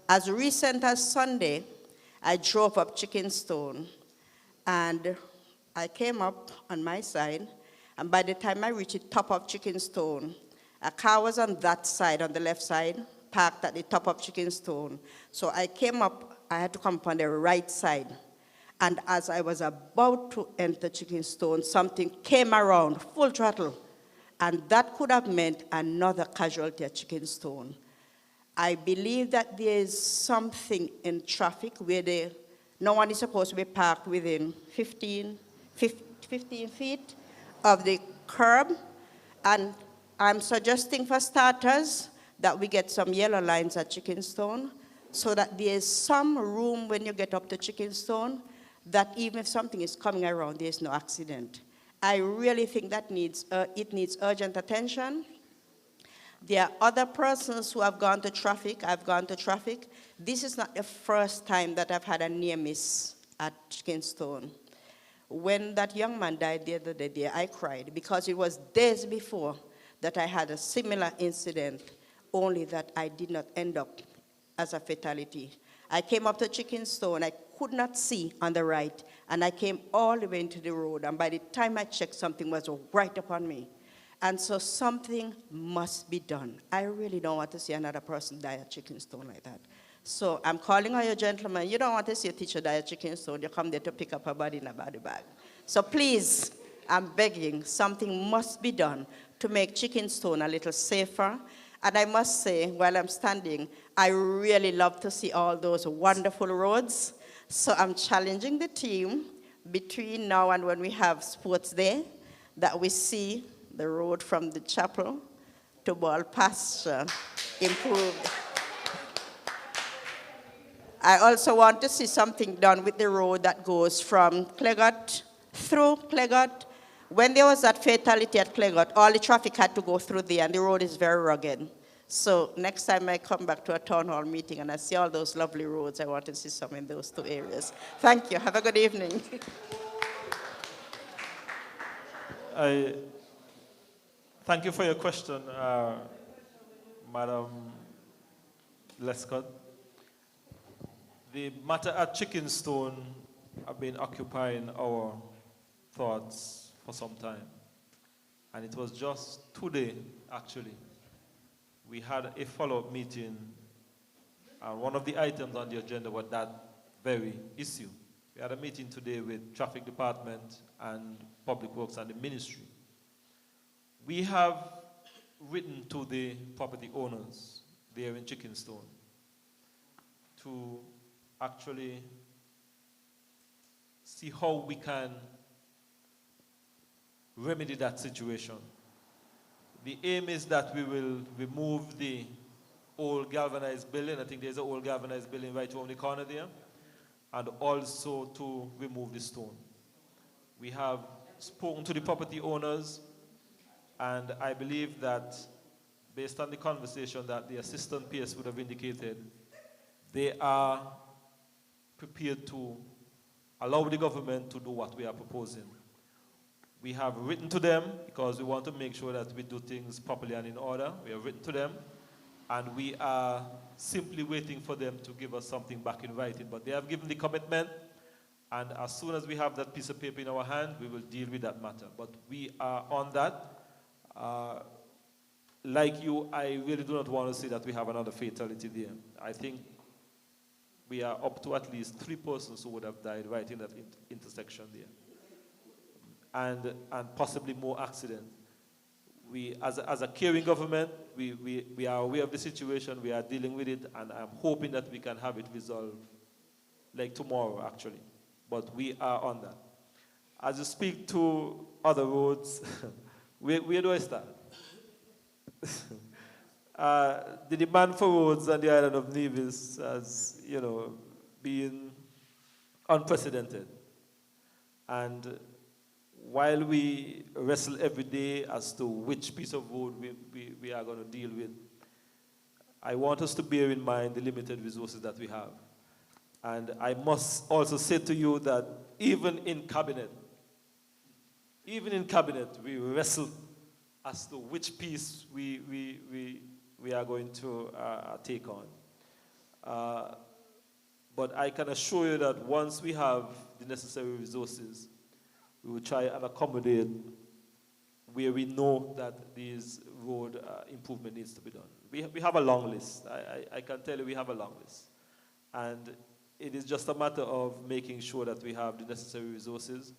As recent as Sunday, I drove up Chickenstone, and I came up on my side, and by the time I reached the top of Chickenstone, a car was on that side, on the left side, parked at the top of Chickenstone. So I came up, I had to come up on the right side. And as I was about to enter Chickenstone, something came around, full throttle. And that could have meant another casualty at Chickenstone. I believe that there is something in traffic where no one is supposed to be parked within 15 feet of the curb. And I'm suggesting for starters that we get some yellow lines at Chickenstone so that there is some room when you get up to Chickenstone that even if something is coming around, there is no accident. I really think that it needs urgent attention. There are other persons who have gone to traffic. I've gone to traffic. This is not the first time that I've had a near miss at Chickenstone. When that young man died the other day, I cried because it was days before that I had a similar incident, only that I did not end up as a fatality. I came up to Chickenstone, I could not see on the right, and I came all the way into the road, and by the time I checked, something was right upon me. And so something must be done. I really don't want to see another person die at Chickenstone like that. So I'm calling on you gentlemen, you don't want to see a teacher die at Chickenstone, you come there to pick up a body in a body bag. So please, I'm begging, something must be done to make Chickenstone a little safer. And I must say, while I'm standing, I really love to see all those wonderful roads. So I'm challenging the team between now and when we have sports day, that we see the road from the chapel to Ball Pasture improved. I also want to see something done with the road that goes from Clegot through Clegot. When there was that fatality at Clegot, all the traffic had to go through there, and the road is very rugged. So next time I come back to a town hall meeting and I see all those lovely roads, I want to see some in those 2 areas. Thank you. Have a good evening. Thank you for your question, Madam Lescott. The matter at Chickenstone have been occupying our thoughts for some time. And it was just today, actually, we had a follow-up meeting, and one of the items on the agenda was that very issue. We had a meeting today with Traffic Department and Public Works and the Ministry. We have written to the property owners there in Chickenstone to actually see how we can remedy that situation. The aim is that we will remove the old galvanized building. I think there's an old galvanized building right around the corner there, and also to remove the stone. We have spoken to the property owners, and I believe that based on the conversation that the assistant PS would have indicated, they are prepared to allow the government to do what we are proposing. We have written to them because we want to make sure that we do things properly and in order. We have written to them, and we are simply waiting for them to give us something back in writing. But they have given the commitment, and as soon as we have that piece of paper in our hand, we will deal with that matter. But we are on that. Like you, I really do not want to say that we have another fatality there. I think we are up to at least 3 persons who would have died right in that intersection there. And possibly more accidents. We, as a caring government, we are aware of the situation, we are dealing with it, and I'm hoping that we can have it resolved like tomorrow, actually. But we are on that. As you speak to other roads, where do I start? The demand for roads on the island of Nevis has, been unprecedented. And while we wrestle every day as to which piece of road we are going to deal with, I want us to bear in mind the limited resources that we have. And I must also say to you that even in cabinet, we wrestle as to which piece we are going to take on. But I can assure you that once we have the necessary resources, we will try and accommodate where we know that this road improvement needs to be done. We have a long list. I can tell you we have a long list. And it is just a matter of making sure that we have the necessary resources.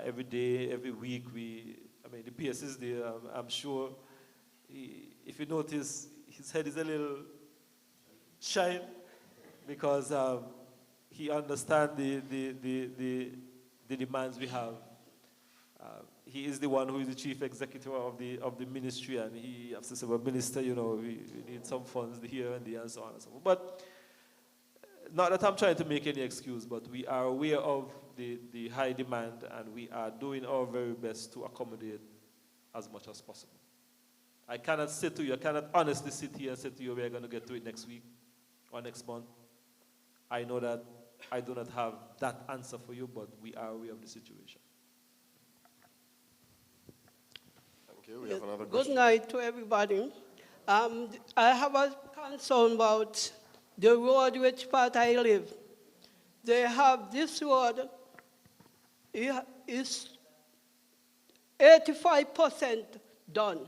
Every day, every week, the PS is there. I'm sure, if you notice, his head is a little shine because he understands the demands we have. He is the one who is the chief executive of the ministry, and he has to say, well, minister, we need some funds here and there and so on and so forth. But not that I'm trying to make any excuse, but we are aware of the high demand, and we are doing our very best to accommodate as much as possible. I cannot honestly sit here and say to you, we're going to get to it next week or next month. I know that I do not have that answer for you, but we are aware of the situation. Thank you. We have another Good question. night to everybody. I have a concern about the road which part I live. They have this road is 85% done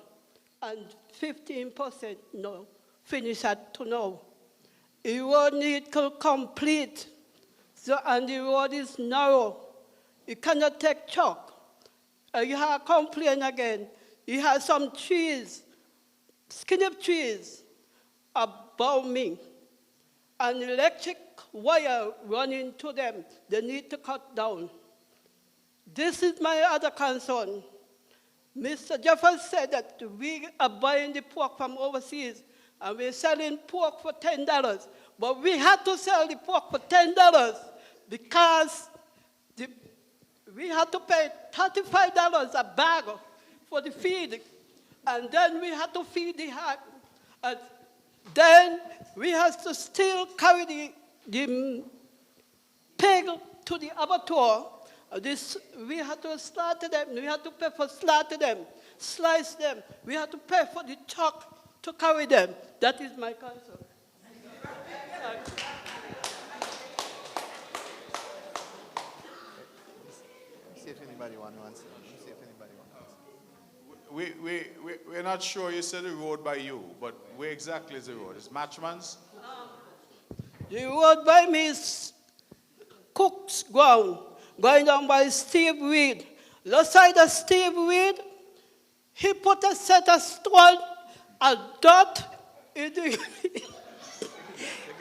and 15% no, finished at to now. The road needs to complete, and the road is narrow. You cannot take truck. You have complaint again. You have some trees, skinny trees, above me, and electric wire running to them. They need to cut down. This is my other concern. Mr. Jeffers said that we are buying the pork from overseas, and we're selling pork for $10. But we had to sell the pork for $10 because we had to pay $35 a bag for the feed. And then we had to feed the hog. And then we had to still carry the pig to the abattoir. We had to slaughter them. We had to pay for slaughter them, slice them. We had to pay for the truck to carry them. That is my concern. See if anybody wants to answer. See if anybody wants to answer. We're not sure you said the road by you, but where exactly is the road? Is Matchman's? The road by me is Cook's Ground, going down by Steve Reed. Last side of Steve Reed, he put a set of stone, a dot in the,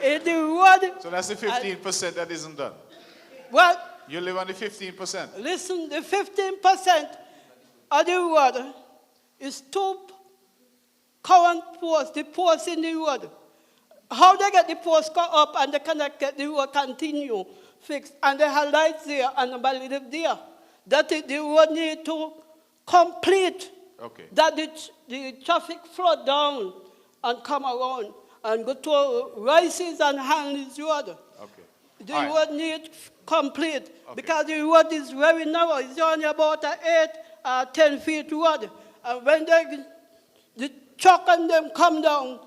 in the road. So that's the 15% that isn't done. Well, You live on the 15%. listen, the 15% of the road is two current posts, the posts in the road. How they get the posts cut up and they cannot get the road continue fixed, and they have lights there and nobody live there. That is, the road need to complete. Okay. That the traffic flow down and come around and go to Rice's and Hanley's Road. Okay. The All right. road needs complete because the road is very narrow. It's only about an 8 or 10 feet road. And when the truck and them come down,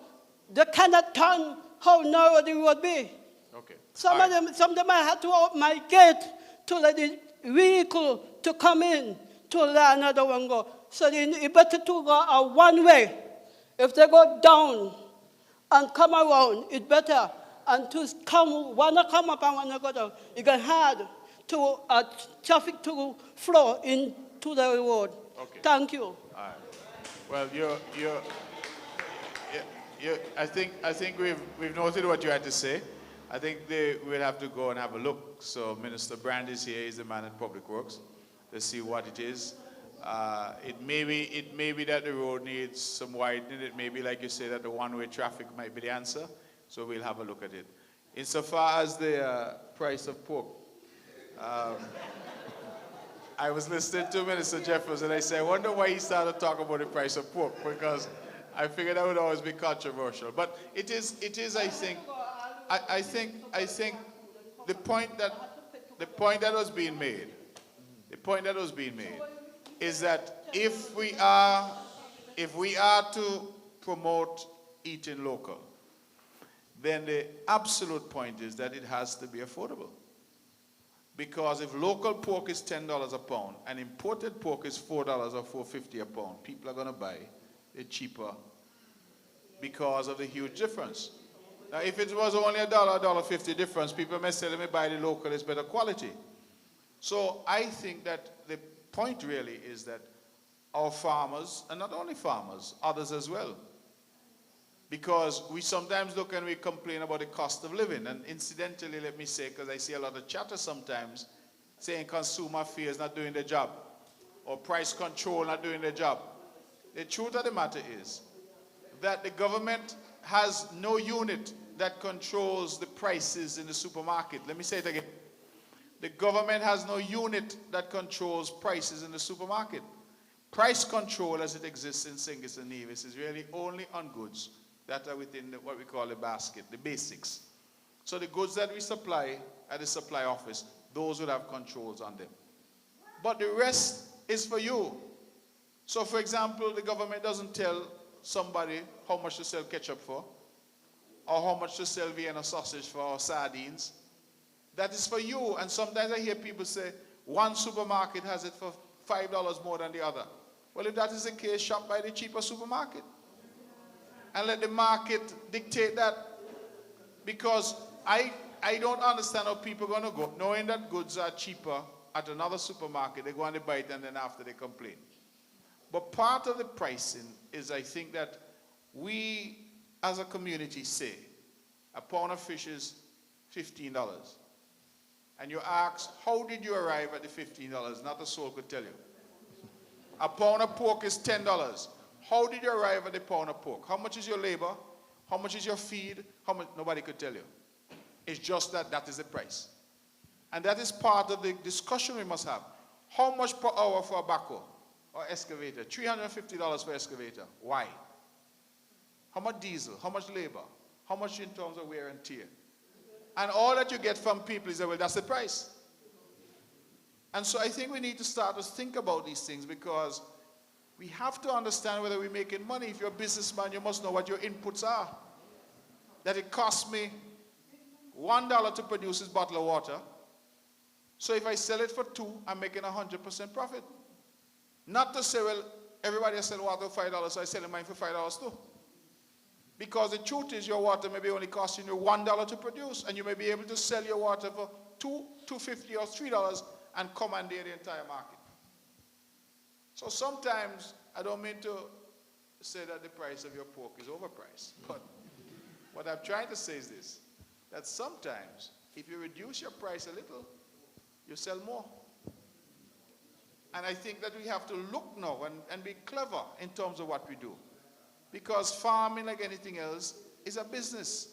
they cannot turn how narrow the road be. Okay. Some of them I had to open my gate to let the vehicle to come in to let another one go. So it's better to go one way. If they go down and come around, it's better. And to come, one come up and one go down. It get hard to traffic to flow into the road. Okay. Thank you. All right. Well, I think we've noted what you had to say. I think we'll have to go and have a look. So Minister Brand is here. He's the man at Public Works. Let's see what it is. It may be that the road needs some widening. It may be, like you say, that the one-way traffic might be the answer. So we'll have a look at it. Insofar as the price of pork, I was listening to Minister Jeffers and I said, I wonder why he started talking about the price of pork, because I figured that would always be controversial. But it is. I think the point that was being made is that if we are to promote eating local, then the absolute point is that it has to be affordable. Because if local pork is $10 a pound and imported pork is $4 or $4.50 a pound, people are going to buy it cheaper because of the huge difference. Now, if it was only $1, $1.50 difference, people may say, let me buy the local, it's better quality. So I think that the point really is that our farmers, and not only farmers, others as well, because we sometimes look and we complain about the cost of living. And incidentally, let me say, because I see a lot of chatter sometimes saying consumer affairs not doing their job or price control not doing their job. The truth of the matter is that the government has no unit that controls the prices in the supermarket. Let me say it again. The government has no unit that controls prices in the supermarket. Price control as it exists in St. Kitts and Nevis is really only on goods that are within what we call the basket, the basics. So the goods that we supply at the supply office, those would have controls on them. But the rest is for you. So for example, the government doesn't tell somebody how much to sell ketchup for, or how much to sell Vienna sausage for, or sardines. That is for you. And sometimes I hear people say, one supermarket has it for $5 more than the other. Well, if that is the case, shop by the cheaper supermarket. And let the market dictate that. Because I don't understand how people are going to go, knowing that goods are cheaper at another supermarket, they go and they buy it and then after they complain. But part of the pricing is, I think, that we as a community say, a pound of fish is $15. And you ask, how did you arrive at the $15? Not a soul could tell you. A pound of pork is $10. How did you arrive at the pound of pork? How much is your labor? How much is your feed? How much? Nobody could tell you. It's just that that is the price. And that is part of the discussion we must have. How much per hour for a backhoe or excavator? $350 for excavator. Why? How much diesel? How much labor? How much in terms of wear and tear? And all that you get from people is that, well, that's the price. And so I think we need to start to think about these things, because we have to understand whether we're making money. If you're a businessman, you must know what your inputs are. That it costs me $1 to produce this bottle of water. So if I sell it for $2, I'm making 100% profit. Not to say, well, everybody has sell water for $5, so I sell mine for $5 too. Because the truth is, your water may be only costing you $1 to produce, and you may be able to sell your water for $2, $2.50 or $3 and commandeer the entire market. So sometimes, I don't mean to say that the price of your pork is overpriced, but what I'm trying to say is this, that sometimes, if you reduce your price a little, you sell more. And I think that we have to look now and be clever in terms of what we do. Because farming, like anything else, is a business.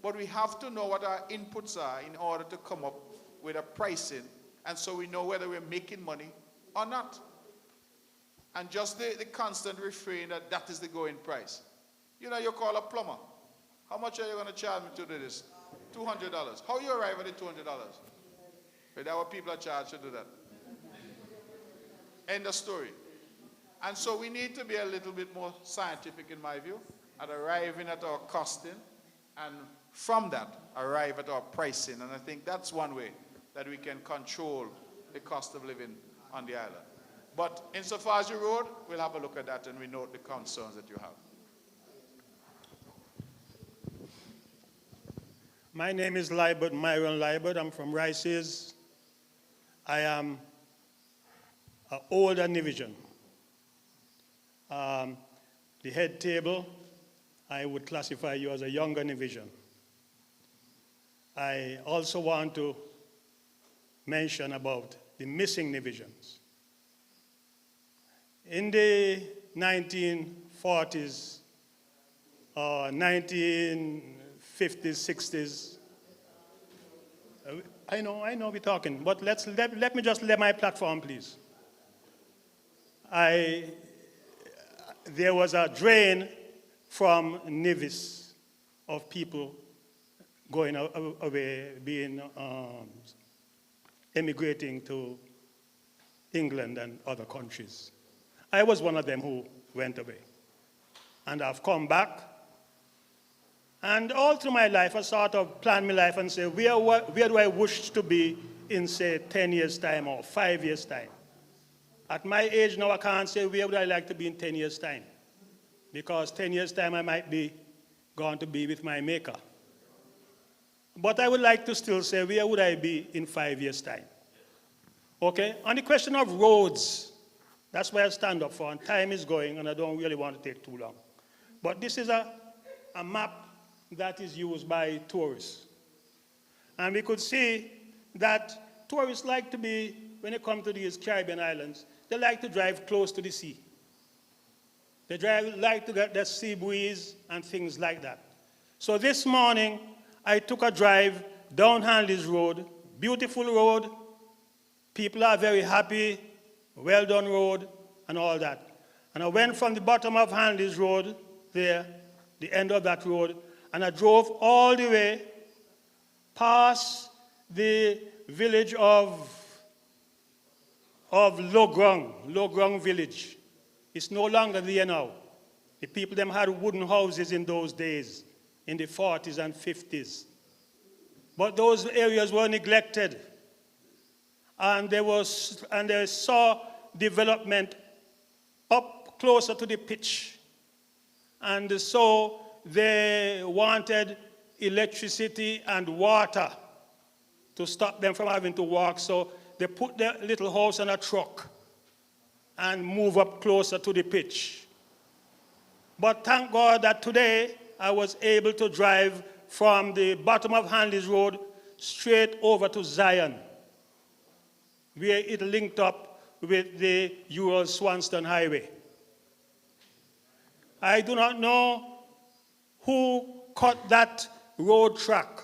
But we have to know what our inputs are in order to come up with a pricing, and so we know whether we're making money or not. And just the constant refrain that that is the going price. You know, you call a plumber. How much are you going to charge me to do this? $200. How you arrive at the $200? But our people are charged to do that. End of story. And so we need to be a little bit more scientific, in my view, at arriving at our costing, and from that, arrive at our pricing. And I think that's one way that we can control the cost of living on the island. But insofar as the road, we'll have a look at that and we note the concerns that you have. My name is Liebert, Myron Liebert. I'm from Rice's. I am an older division. The head table, I would classify you as a younger division. I also want to mention about the missing divisions. In the 1940s, 1950s, 60s, I know we're talking, but let me just lay my platform, please. There was a drain from Nevis of people going away, emigrating to England and other countries. I was one of them who went away. And I've come back. And all through my life, I sort of planned my life and say, where do I wish to be in, say, 10 years' time or 5 years' time? At my age now, I can't say where would I like to be in 10 years' time. Because 10 years' time, I might be going to be with my maker. But I would like to still say, where would I be in 5 years' time? Okay? On the question of roads, that's why I stand up for, and time is going, and I don't really want to take too long. But this is a map that is used by tourists. And we could see that tourists like to be, when they come to these Caribbean islands, they like to drive close to the sea. They like to get that sea breeze and things like that. So this morning, I took a drive down Hanley's Road, beautiful road. People are very happy, well done road, and all that. And I went from the bottom of Hanley's Road there, the end of that road, and I drove all the way past the village of Logrong village. It's no longer there now. The people them had wooden houses in those days, in the 40s and 50s. But those areas were neglected. And they saw development up closer to the pitch. And so they wanted electricity and water to stop them from having to walk. So they put their little house on a truck and move up closer to the pitch. But thank God that today I was able to drive from the bottom of Hanley's Road straight over to Zion, where it linked up with the Ural-Swanston Highway. I do not know who cut that road track,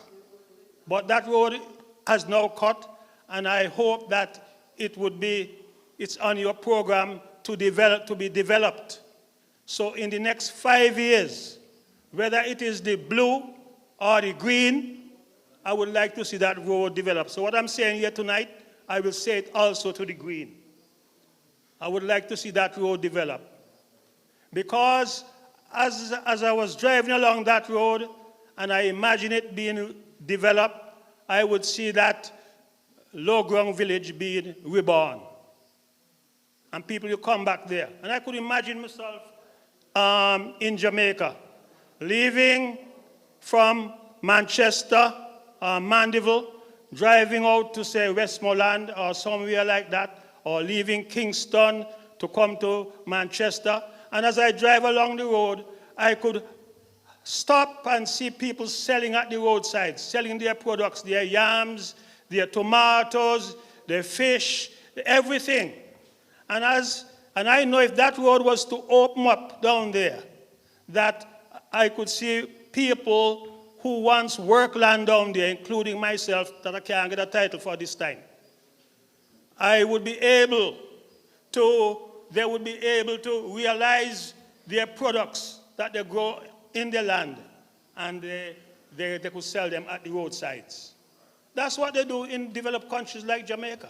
but that road has now cut, and I hope that it's on your program to be developed. So in the next 5 years, whether it is the blue or the green, I would like to see that road develop. So what I'm saying here tonight, I will say it also to the green. I would like to see that road develop. Because as I was driving along that road, and I imagine it being developed, I would see that Logrong village being reborn. And people will come back there. And I could imagine myself in Jamaica, leaving from Manchester, Mandeville, driving out to, say, Westmoreland or somewhere like that, or leaving Kingston to come to Manchester. And as I drive along the road, I could stop and see people selling at the roadside, selling their products, their yams, their tomatoes, their fish, everything. And I know if that road was to open up down there, that I could see people who once worked land down there, including myself, that I can't get a title for this time. They would be able to realize their products that they grow in the land, and they could sell them at the roadsides. That's what they do in developed countries like Jamaica.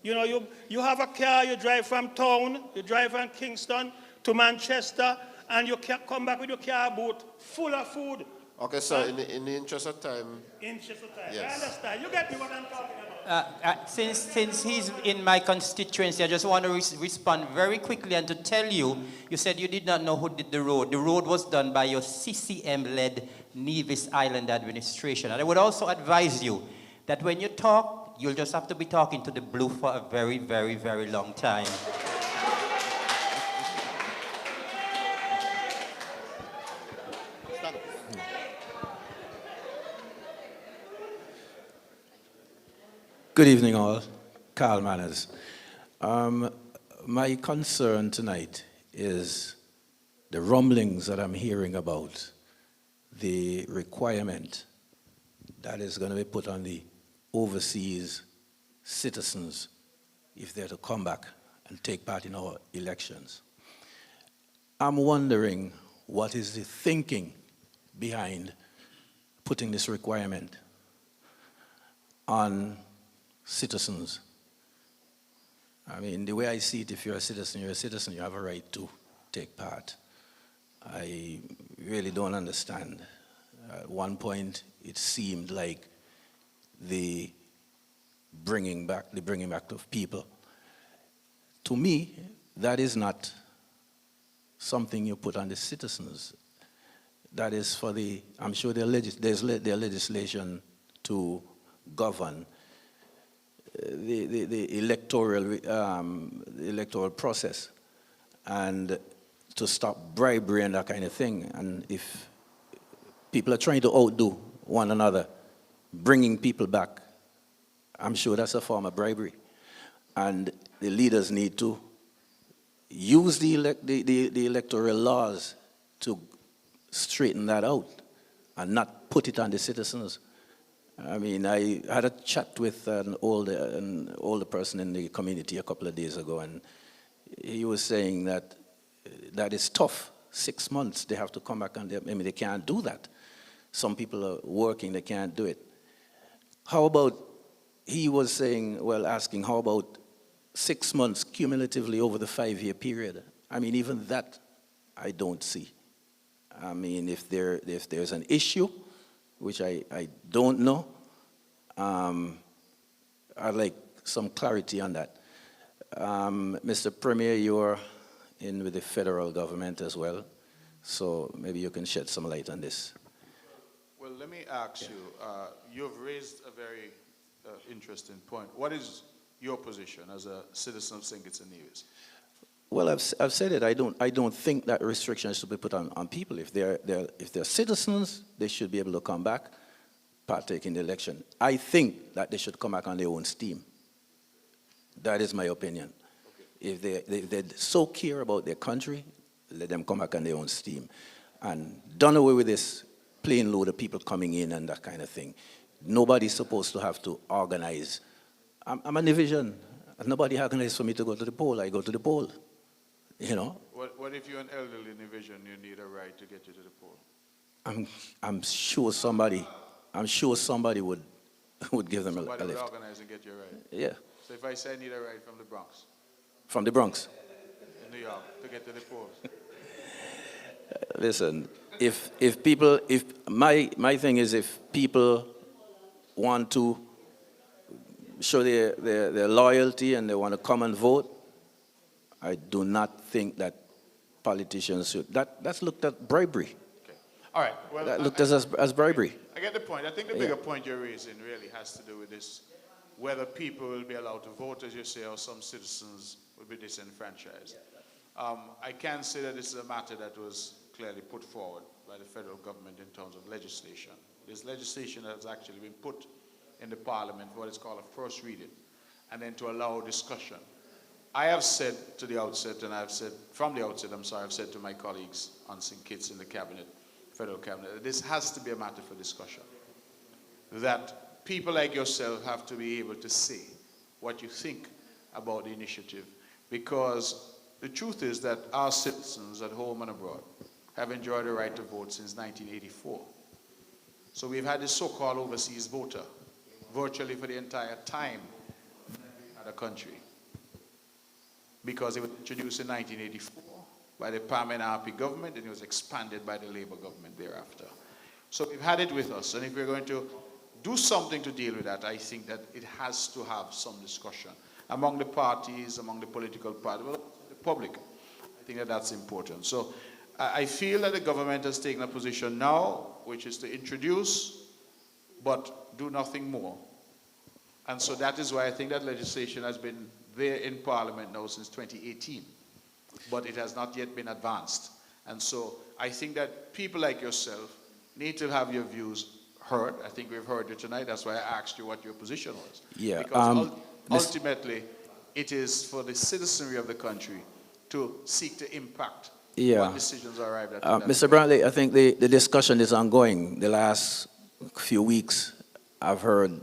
You know, you have a car, you drive from town, you drive from Kingston to Manchester, and you come back with your car boot full of food. Okay, sir, in the interest of time. Interest of time. Yes. I understand. You get me what I'm talking about. Since he's in my constituency, I just want to respond very quickly and to tell you, you said you did not know who did the road. The road was done by your CCM-led Nevis Island administration. And I would also advise you that when you talk, you'll just have to be talking to the blue for a very, very, very long time. Good evening, all. Carl Manners. My concern tonight is the rumblings that I'm hearing about the requirement that is going to be put on the overseas citizens if they're to come back and take part in our elections. I'm wondering what is the thinking behind putting this requirement on citizens. I mean, the way I see it, if you're a citizen, you have a right to take part. I really don't understand. At one point, it seemed like the bringing back of people. To me, that is not something you put on the citizens. That is for the, I'm sure there's legislation to govern the electoral process and to stop bribery and that kind of thing. And if people are trying to outdo one another, bringing people back, I'm sure that's a form of bribery. And the leaders need to use the electoral laws to straighten that out and not put it on the citizens. I mean, I had a chat with an older person in the community a couple of days ago, and he was saying that that is tough. 6 months, they have to come back, and they can't do that. Some people are working, they can't do it. How about, he was saying, well, asking, how about 6 months cumulatively over the 5-year period? I mean, even that I don't see. I mean, if there's an issue, which I don't know, I'd like some clarity on that. Mr. Premier, you're in with the federal government as well, so maybe you can shed some light on this. Well, let me ask you, you've raised a very interesting point. What is your position as a citizen of St. Kitts and Nevis? Well, I've said it. I don't think that restrictions should be put on people. If they're citizens, they should be able to come back, partake in the election. I think that they should come back on their own steam. That is my opinion. Okay. If they so care about their country, let them come back on their own steam, and done away with this plain load of people coming in and that kind of thing. Nobody's supposed to have to organize. I'm a division. Nobody organizes for me to go to the poll. I go to the poll. You know. What if you're an elderly division? You need a ride to get you to the poll. I'm sure somebody would give them a lift. Somebody would organize and get you a ride. Yeah. So if I say I need a ride from the Bronx. From the Bronx. In New York to get to the polls. Listen, if my thing is, if people want to show their loyalty and they want to come and vote, I do not think that politicians should. That's looked at bribery. Okay. All right. Well, that looked as bribery. I get the point. I think the bigger point you're raising really has to do with this, whether people will be allowed to vote, as you say, or some citizens will be disenfranchised. I can say that this is a matter that was clearly put forward by the federal government in terms of legislation. There's legislation that has actually been put in the parliament for what is called a first reading, and then to allow discussion. I have said to the outset, and I've said from the outset, I've said to my colleagues on St. Kitts in the cabinet, federal cabinet, that this has to be a matter for discussion. That people like yourself have to be able to say what you think about the initiative, because the truth is that our citizens at home and abroad have enjoyed the right to vote since 1984. So we've had this so-called overseas voter virtually for the entire time that we had a country. Because it was introduced in 1984 by the Parmen government, and it was expanded by the Labour government thereafter. So we've had it with us, and if we're going to do something to deal with that, I think that it has to have some discussion among the parties, among the political parties, well, the public. I think that that's important. So I feel that the government has taken a position now, which is to introduce, but do nothing more. And so that is why I think that legislation has been there in Parliament now since 2018, but it has not yet been advanced. And so I think that people like yourself need to have your views heard. I think we've heard you tonight. That's why I asked you what your position was. Yeah. Because ultimately, it is for the citizenry of the country to seek to impact what decisions are arrived at. Mr. Brantley, I think the discussion is ongoing. The last few weeks, I've heard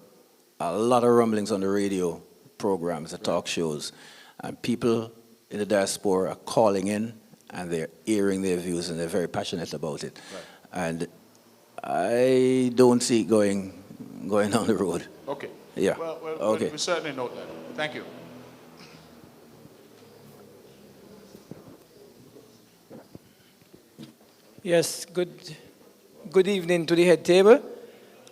a lot of rumblings on the radio programs, the talk shows, and people in the diaspora are calling in and they're airing their views and they're very passionate about it. Right. And I don't see it going down the road. Okay. Yeah. Well, okay. we certainly note that. Thank you. Yes, good evening to the head table.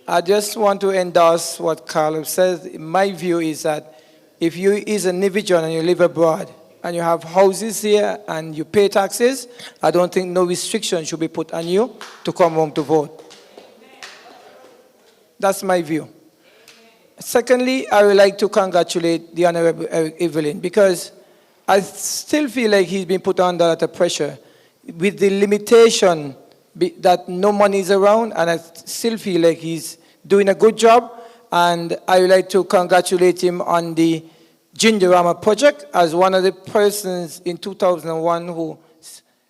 I just want to endorse what Carlo says. My view is that if you is an individual and you live abroad and you have houses here and you pay taxes, I don't think no restriction should be put on you to come home to vote. That's my view. Secondly, I would like to congratulate the Honorable Evelyn because I still feel like he's been put under a lot of pressure with the limitation that no money is around, and I still feel like he's doing a good job, and I would like to congratulate him on the Gingerland project as one of the persons in 2001 who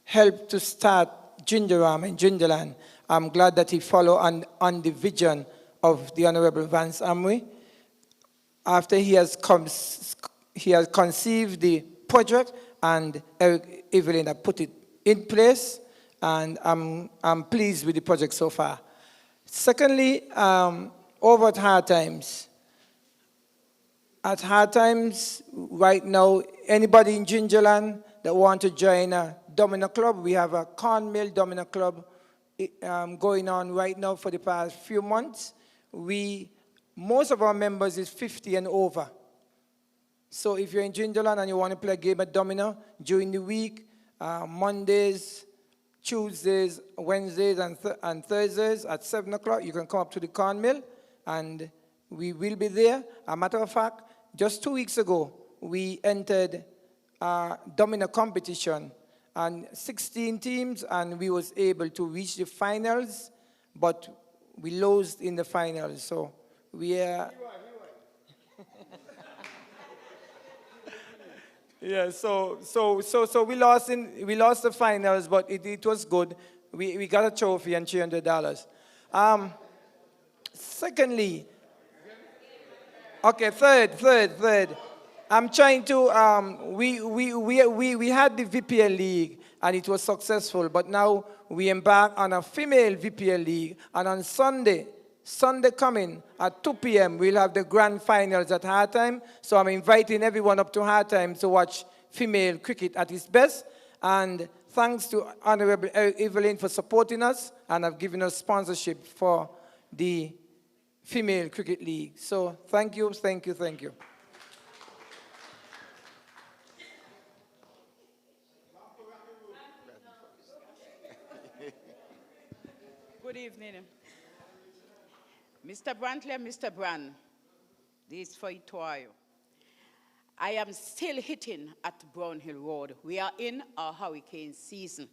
helped to start Gingerland and Gingerland. I'm glad that he followed on the vision of the Honorable Vance Amway. After he has conceived the project, and Eric Evelyn has put it in place, and I'm pleased with the project so far. Secondly, over at Hard Times. At Hard Times, right now, anybody in Gingerland that want to join a domino club, we have a cornmeal domino club going on right now for the past few months. Most of our members is 50 and over. So if you're in Gingerland and you want to play a game of domino during the week, Mondays, Tuesdays, Wednesdays, and Thursdays at 7 o'clock, you can come up to the cornmeal, and we will be there. As a matter of fact, just 2 weeks ago, we entered a domino competition, and 16 teams, and we was able to reach the finals, but we lost in the finals. So we are... Yeah, so we lost the finals, but it was good. We got a trophy and $300. Secondly, okay, third. I'm trying to. We had the VPL League and it was successful, but now we embark on a female VPL League, and on Sunday coming at 2 p.m. we'll have the grand finals at Hard Time. So I'm inviting everyone up to Hard Time to watch female cricket at its best. And thanks to Honorable Evelyn for supporting us and have given us sponsorship for the Female Cricket League. So thank you. Good evening. Mr. Brantley and Mr. Brand, this is for you. I am still hitting at Brownhill Road. We are in our hurricane season.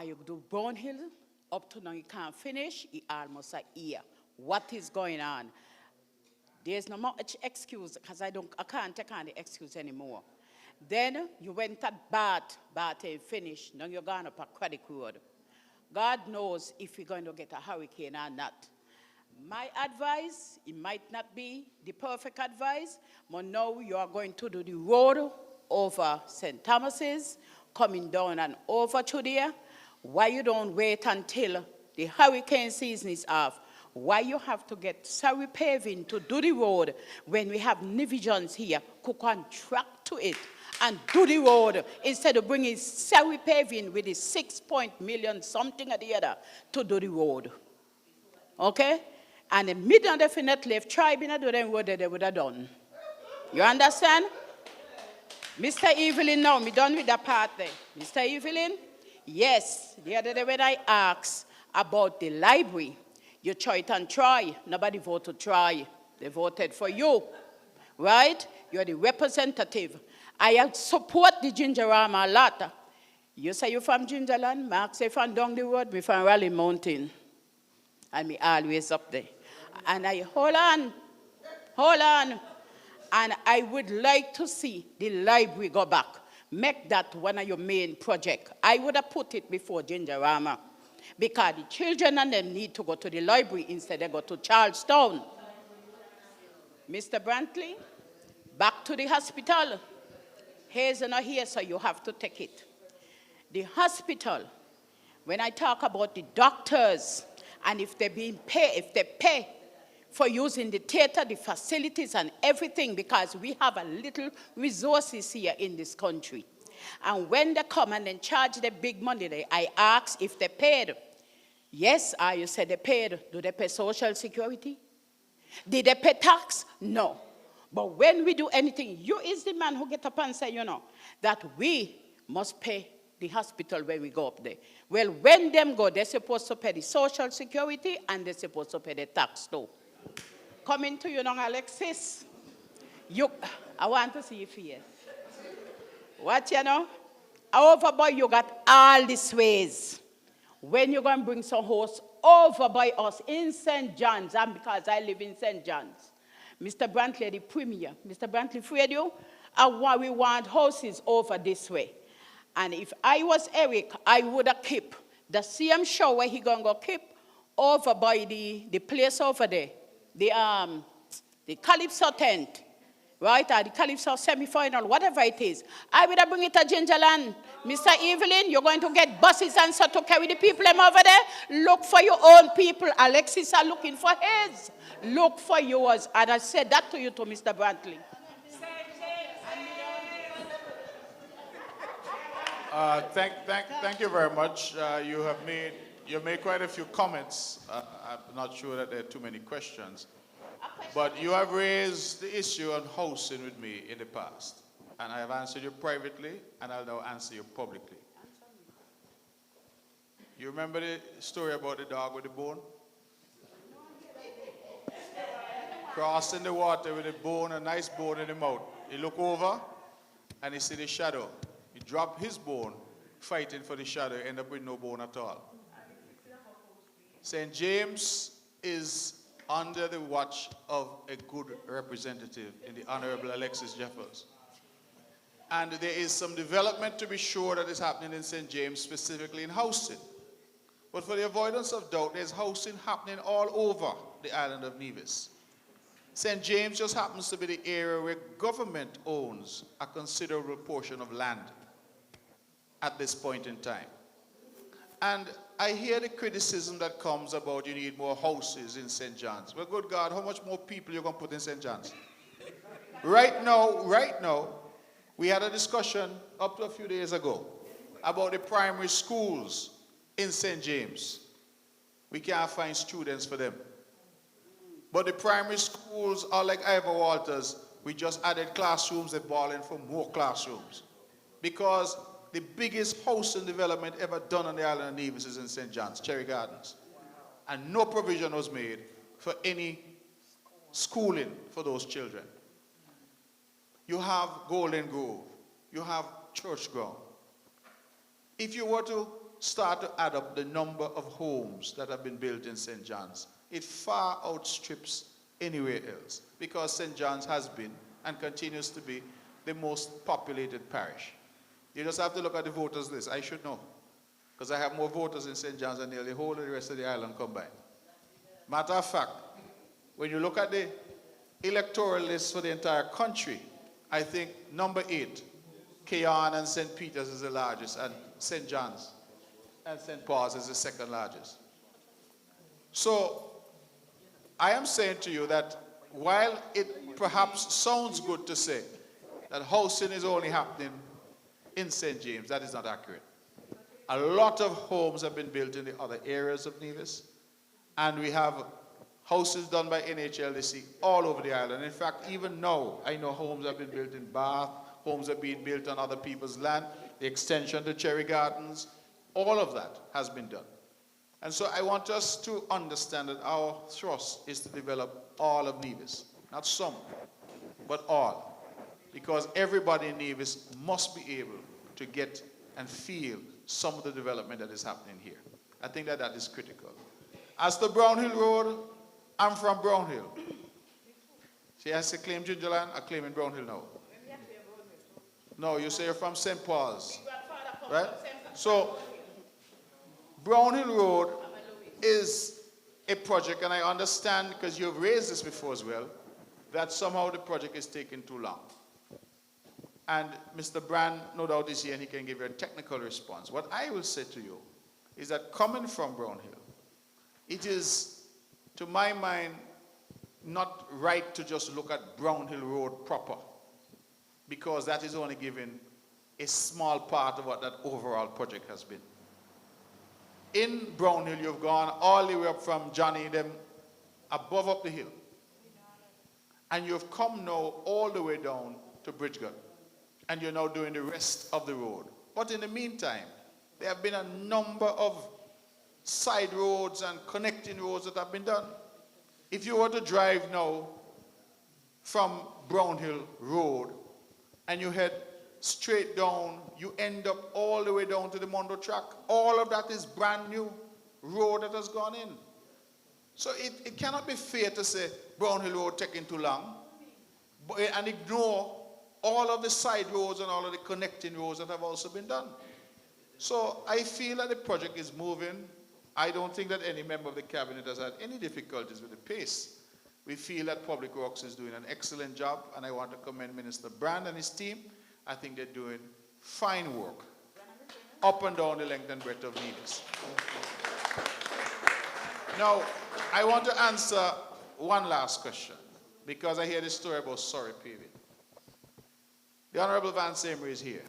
You do Brownhill, up to now you can't finish, it's almost a year. What is going on? There's no much excuse, because I can't take on the excuse anymore. Then you went at Bath ain't finished, now you're going up a Craddock Road. God knows if we're going to get a hurricane or not. My advice, it might not be the perfect advice, but now you are going to do the road over St. Thomas's, coming down and over to there. Why you don't wait until The hurricane season is off. Why you have to get sorry paving to do the road when we have Nivisions here who contract to it and do the road instead of bringing sorry paving with the 6 million something or the other to do the road? Okay? And the middle definitely, if tribe didn't do them road, they would have done. You understand? Mr. Evelyn, now, me done with that part there. Mr. Evelyn? Yes, the other day when I asked about the library, you try it and try. Nobody voted try. They voted for you, right? You're the representative. I support the Gingerama a lot. You say you're from Gingerland, Mark say from down the road, me from Raleigh Mountain. And me always up there. And I, hold on. And I would like to see the library go back. Make that one of your main projects. I would have put it before Gingerama. Because the children and them need to go to the library instead they go to Charlestown. Mr. Brantley, back to the hospital. Here's not here, so you have to take it. The hospital, when I talk about the doctors, and if they pay for using the theater, the facilities, and everything, because we have a little resources here in this country. And when they come and then charge the big money, I ask if they paid. Yes, you said they paid. Do they pay Social Security? Did they pay tax? No. But when we do anything, you is the man who get up and say, you know, that we must pay the hospital when we go up there. Well, when them go, they're supposed to pay the Social Security and they're supposed to pay the tax too. Coming to you now, Alexis. I want to see your face. What, you know? Over by you got all these ways. When you're going to bring some horse over by us in St. John's, and because I live in St. John's, Mr. Brantley, the premier, Mr. Brantley, Fred, you, we want horses over this way. And if I was Eric, I would have kept the same show where he going to go keep over by the place over there, the Calypso tent. Right, or the Calypso semi-final, whatever it is. I will bring it to Gingerland. Mr. Evelyn, you're going to get buses and so to carry the people over there. Look for your own people. Alexis are looking for his. Look for yours. And I said that to you, to Mr. Brantley. Thank you very much. You made quite a few comments. I'm not sure that there are too many questions. But you have raised the issue on housing with me in the past. And I have answered you privately, and I'll now answer you publicly. You remember the story about the dog with the bone? Crossing the water with a bone, a nice bone in the mouth. He look over, and he see the shadow. He drop his bone, fighting for the shadow, end up with no bone at all. St. James is under the watch of a good representative in the Honorable Alexis Jeffers. And there is some development to be sure that is happening in St. James, specifically in housing. But for the avoidance of doubt, there's housing happening all over the island of Nevis. St. James just happens to be the area where government owns a considerable portion of land at this point in time. And I hear the criticism that comes about you need more houses in St. John's. Well, good God, how much more people you going to put in St. John's? Right now, we had a discussion up to a few days ago about the primary schools in St. James. We can't find students for them. But the primary schools are like Ivor Walters. We just added classrooms, they're balling for more classrooms. Because the biggest housing development ever done on the island of Nevis is in St. John's, Cherry Gardens. And no provision was made for any schooling for those children. You have Golden Grove. You have Church Ground. If you were to start to add up the number of homes that have been built in St. John's, it far outstrips anywhere else, because St. John's has been and continues to be the most populated parish. You just have to look at the voters list. I should know, because I have more voters in St. John's than nearly the whole of the rest of the island combined. Matter of fact, when you look at the electoral list for the entire country, I think number 8, Keon and St. Peter's is the largest, and St. John's and St. Paul's is the second largest. So I am saying to you that while it perhaps sounds good to say that housing is only happening in St. James, that is not accurate. A lot of homes have been built in the other areas of Nevis, and we have houses done by NHLDC all over the island. In fact, even now, I know homes have been built in Bath, homes are being built on other people's land, the extension to Cherry Gardens, all of that has been done. And so I want us to understand that our thrust is to develop all of Nevis, not some, but all. Because everybody in Nevis must be able to get and feel some of the development that is happening here. I think that that is critical. As to Brownhill Road, I'm from Brownhill. She has to claim Gingerland, I claim in Brownhill now. No, you say you're from St. Paul's, right? So, Brownhill Road is a project, and I understand, because you've raised this before as well, that somehow the project is taking too long. And Mr. Brand, no doubt, is here and he can give you a technical response. What I will say to you is that coming from Brownhill, it is, to my mind, not right to just look at Brownhill Road proper, because that is only giving a small part of what that overall project has been. In Brownhill, you've gone all the way up from Johnny, them above up the hill. And you've come now all the way down to Bridgegut. And you're now doing the rest of the road. But in the meantime, there have been a number of side roads and connecting roads that have been done. If you were to drive now from Brownhill Road and you head straight down, you end up all the way down to the Mondo track. All of that is brand new road that has gone in. So it cannot be fair to say Brownhill Road taking too long and ignore all of the side roads and all of the connecting roads that have also been done. So I feel that the project is moving. I don't think that any member of the cabinet has had any difficulties with the pace. We feel that Public Works is doing an excellent job, and I want to commend Minister Brand and his team. I think they're doing fine work up and down the length and breadth of Nevis. Now, I want to answer one last question, because I hear this story about Surrey paving. The Honorable Van Seymour is here.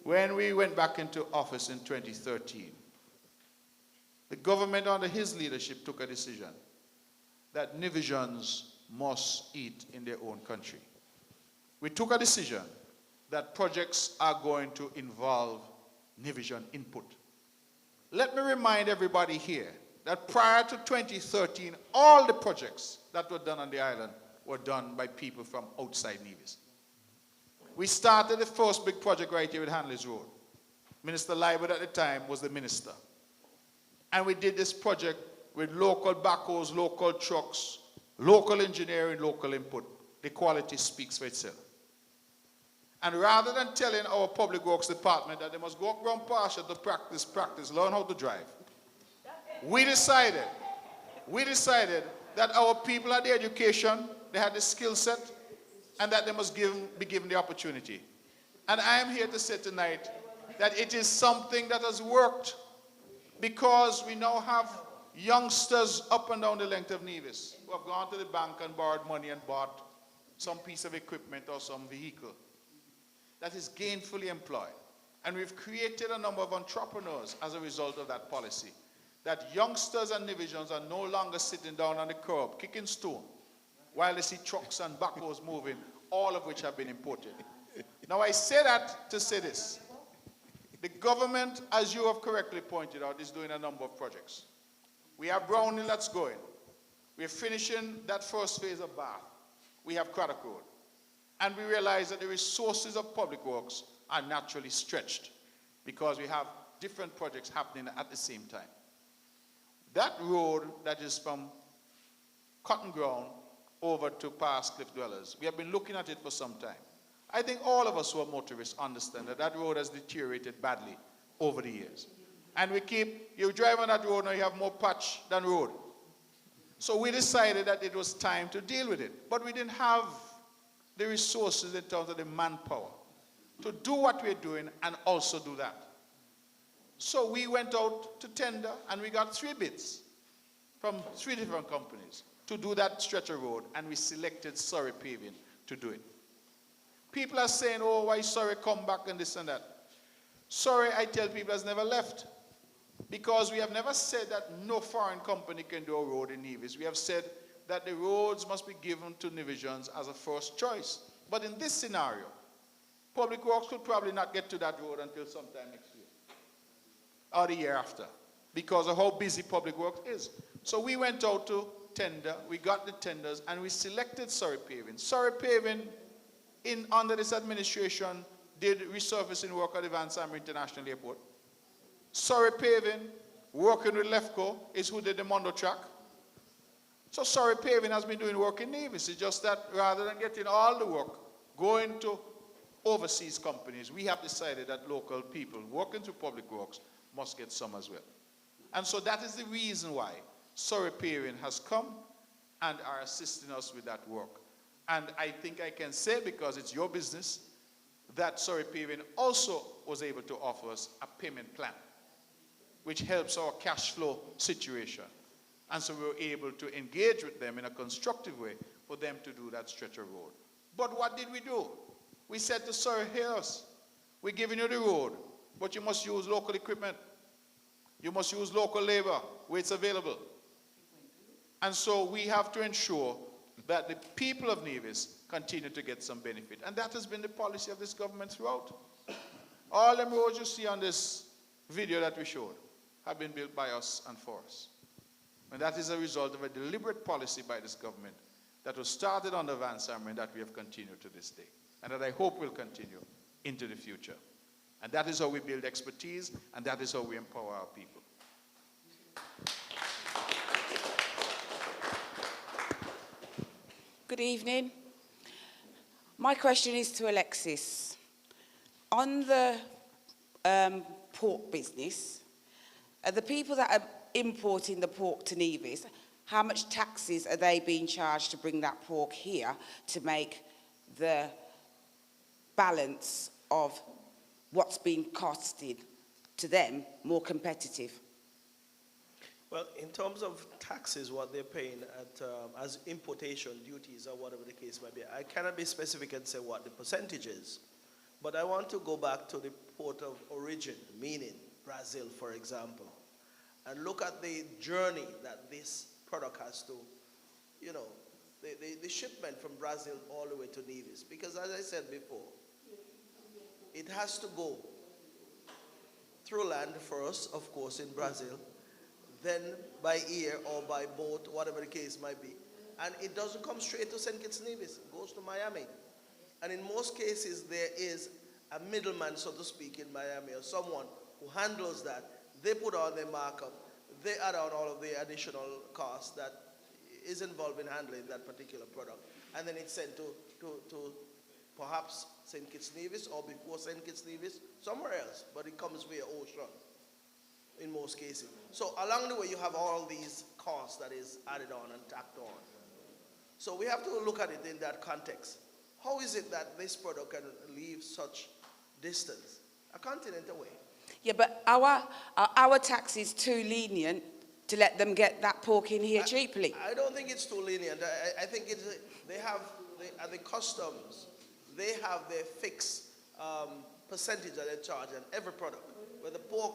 When we went back into office in 2013, the government under his leadership took a decision that Nevisians must eat in their own country. We took a decision that projects are going to involve Nevisian input. Let me remind everybody here that prior to 2013, all the projects that were done on the island were done by people from outside Nevis. We started the first big project right here with Hanley's Road. Minister Liebert at the time was the minister. And we did this project with local backhoes, local trucks, local engineering, local input. The quality speaks for itself. And rather than telling our Public Works Department that they must go up Grand Pasture to practice, learn how to drive, we decided that our people had the education, they had the skill set, and that they must be given the opportunity. And I am here to say tonight that it is something that has worked, because we now have youngsters up and down the length of Nevis who have gone to the bank and borrowed money and bought some piece of equipment or some vehicle that is gainfully employed. And we've created a number of entrepreneurs as a result of that policy, that youngsters and Nevisians are no longer sitting down on the curb kicking stone while they see trucks and backhoes moving, all of which have been imported. Now I say that to say this. The government, as you have correctly pointed out, is doing a number of projects. We have Brownhill that's going. We're finishing that first phase of Bath. We have Craddock Road. And we realize that the resources of Public Works are naturally stretched because we have different projects happening at the same time. That road that is from Cotton Ground over to past Cliff Dwellers, we have been looking at it for some time. I think all of us who are motorists understand that that road has deteriorated badly over the years. And you drive on that road now, you have more patch than road. So we decided that it was time to deal with it. But we didn't have the resources in terms of the manpower to do what we're doing and also do that. So we went out to tender and we got 3 bids. from 3 different companies to do that stretch of road, and we selected Surrey Paving to do it. People are saying, oh, why Surrey come back and this and that. Surrey, I tell people, has never left. Because we have never said that no foreign company can do a road in Nevis. We have said that the roads must be given to Nevisians as a first choice. But in this scenario, Public Works could probably not get to that road until sometime next year. Or the year after. Because of how busy Public Works is. So we went out to tender, we got the tenders, and we selected Surrey Paving. Surrey Paving, under this administration, did resurfacing work at the Van Summer International Airport. Surrey Paving, working with Lefco, is who did the Mondo track. So Surrey Paving has been doing work in Nevis. It's just that rather than getting all the work going to overseas companies, we have decided that local people working through Public Works must get some as well. And so that is the reason why Surrey Paving has come and are assisting us with that work. And I think I can say, because it's your business, that Surrey Paving also was able to offer us a payment plan, which helps our cash flow situation. And so we were able to engage with them in a constructive way for them to do that stretch of road. But what did we do? We said to Surrey, hear us. We're giving you the road, but you must use local equipment. You must use local labor where it's available. And so we have to ensure that the people of Nevis continue to get some benefit. And that has been the policy of this government throughout. All them roads you see on this video that we showed have been built by us and for us. And that is a result of a deliberate policy by this government that was started under Van Summer and that we have continued to this day. And that I hope will continue into the future. And that is how we build expertise, and that is how we empower our people. Good evening. My question is to Alexis. On the pork business, the people that are importing the pork to Nevis, how much taxes are they being charged to bring that pork here to make the balance of what's being costed to them more competitive? Well, in terms of taxes, what they're paying at, as importation duties or whatever the case might be, I cannot be specific and say what the percentage is. But I want to go back to the port of origin, meaning Brazil, for example, and look at the journey that this product has to, you know, the shipment from Brazil all the way to Nevis. Because as I said before, it has to go through land first, of course, in Brazil, then by air or by boat, whatever the case might be. And it doesn't come straight to St. Kitts Nevis, it goes to Miami. And in most cases, there is a middleman, so to speak, in Miami, or someone who handles that. They put on their markup, they add on all of the additional costs that is involved in handling that particular product. And then it's sent to perhaps St. Kitts Nevis, or before St. Kitts Nevis, somewhere else, but it comes via ocean in most cases. So along the way, you have all these costs that is added on and tacked on. So we have to look at it in that context. How is it that this product can leave such distance, a continent away? Yeah, but our tax is too lenient to let them get that pork in here cheaply. I don't think it's too lenient. I think it's, they have, at the customs, they have their fixed percentage that they charge on every product, whether pork,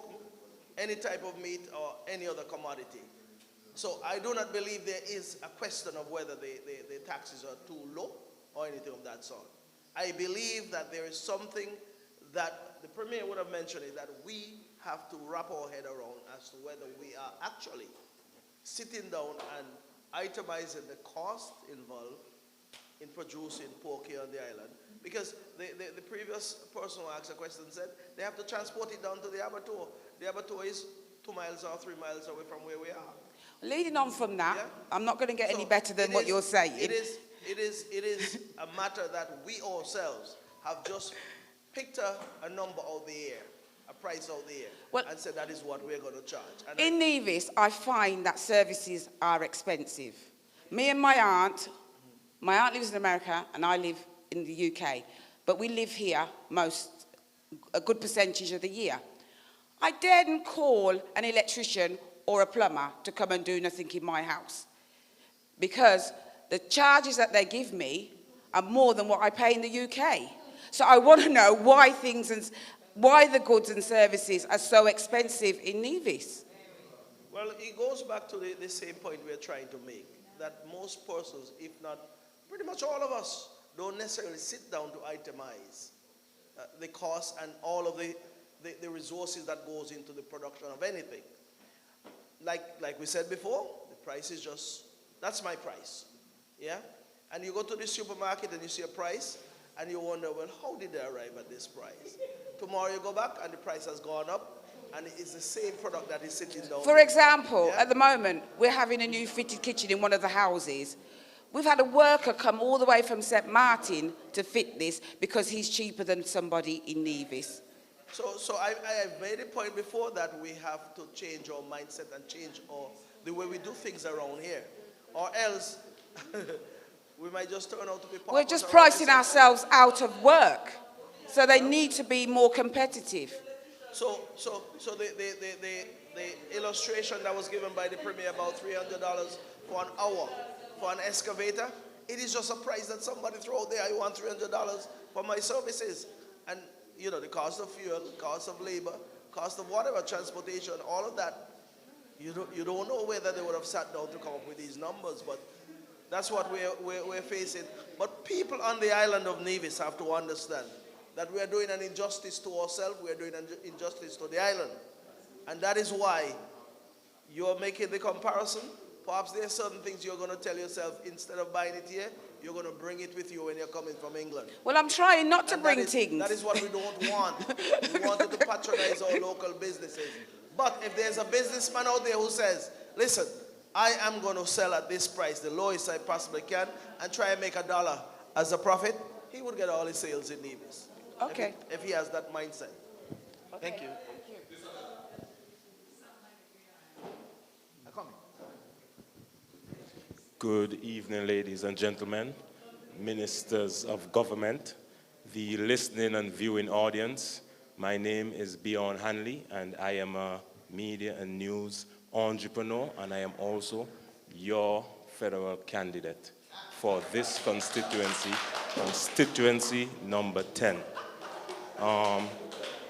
any type of meat, or any other commodity. So I do not believe there is a question of whether the taxes are too low or anything of that sort. I believe that there is something that the Premier would have mentioned, is that we have to wrap our head around as to whether we are actually sitting down and itemizing the cost involved in producing pork here on the island. Because the previous person who asked a question said they have to transport it down to the abattoir. The abattoir is 2 miles or 3 miles away from where we are. Leading on from that, Yeah. I'm not going to get any better than what you're saying. It is a matter that we ourselves have just picked a number out the air, a price out the air, and said that is what we're going to charge. And in Nevis, I find that services are expensive. Me and my aunt lives in America and I live in the UK, but we live here a good percentage of the year. I daren't call an electrician or a plumber to come and do nothing in my house. Because the charges that they give me are more than what I pay in the UK. So I want to know why the goods and services are so expensive in Nevis. Well, it goes back to the same point we're trying to make, that most persons, if not pretty much all of us, don't necessarily sit down to itemize the cost and all of the resources that goes into the production of anything. Like we said before, the price is just, that's my price, yeah? And you go to the supermarket and you see a price, and you wonder, well, how did they arrive at this price? Tomorrow you go back and the price has gone up, and it's the same product that is sitting down. For example, at the moment, we're having a new fitted kitchen in one of the houses. We've had a worker come all the way from St. Martin to fit this because he's cheaper than somebody in Nevis. So I have made a point before that we have to change our mindset and change the way we do things around here. Or else, we might just turn out to be... We're just pricing ourselves out of work. So they need to be more competitive. So the illustration that was given by the Premier about $300 for an hour for an excavator, it is just a price that somebody throw out there. I want $300 for my services. And, you know, the cost of fuel, cost of labor, cost of whatever, transportation, all of that, you don't know whether they would have sat down to come up with these numbers, but that's what we're facing. But people on the island of Nevis have to understand that we are doing an injustice to ourselves, we are doing an injustice to the island. And that is why you're making the comparison. Perhaps there are certain things you're going to tell yourself, instead of buying it here, you're going to bring it with you when you're coming from England. Well, I'm trying not to bring things. That is what we don't want. We wanted to patronize our local businesses. But if there's a businessman out there who says, listen, I am going to sell at this price, the lowest I possibly can, and try and make $1 as a profit, he would get all his sales in Nevis. Okay. If he has that mindset. Okay. Thank you. Good evening, ladies and gentlemen, ministers of government, the listening and viewing audience. My name is Bjorn Hanley, and I am a media and news entrepreneur, and I am also your federal candidate for this constituency number 10.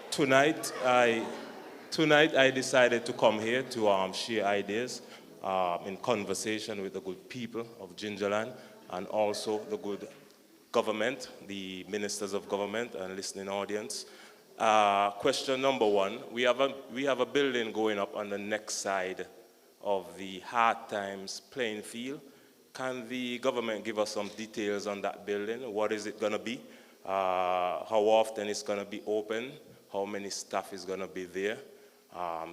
Tonight I decided to come here to share ideas in conversation with the good people of Gingerland and also the good government, the ministers of government and listening audience. Question number one, we have a building going up on the next side of the Hard Times playing field. Can the government give us some details on that building? What is it going to be? How often it's going to be open? How many staff is going to be there?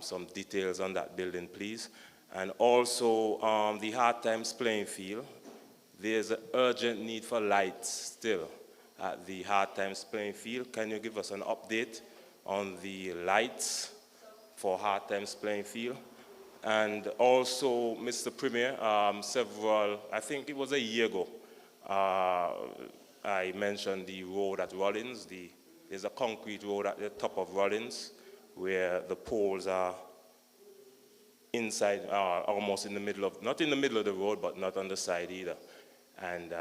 Some details on that building, please. And also the Hard Times playing field. There's an urgent need for lights still at the Hard Times playing field. Can you give us an update on the lights for Hard Times playing field? And also, Mr. Premier, I think it was a year ago, I mentioned the road at Rollins. There's a concrete road at the top of Rollins where the poles are inside, almost in the middle of, not in the middle of the road, but not on the side either. And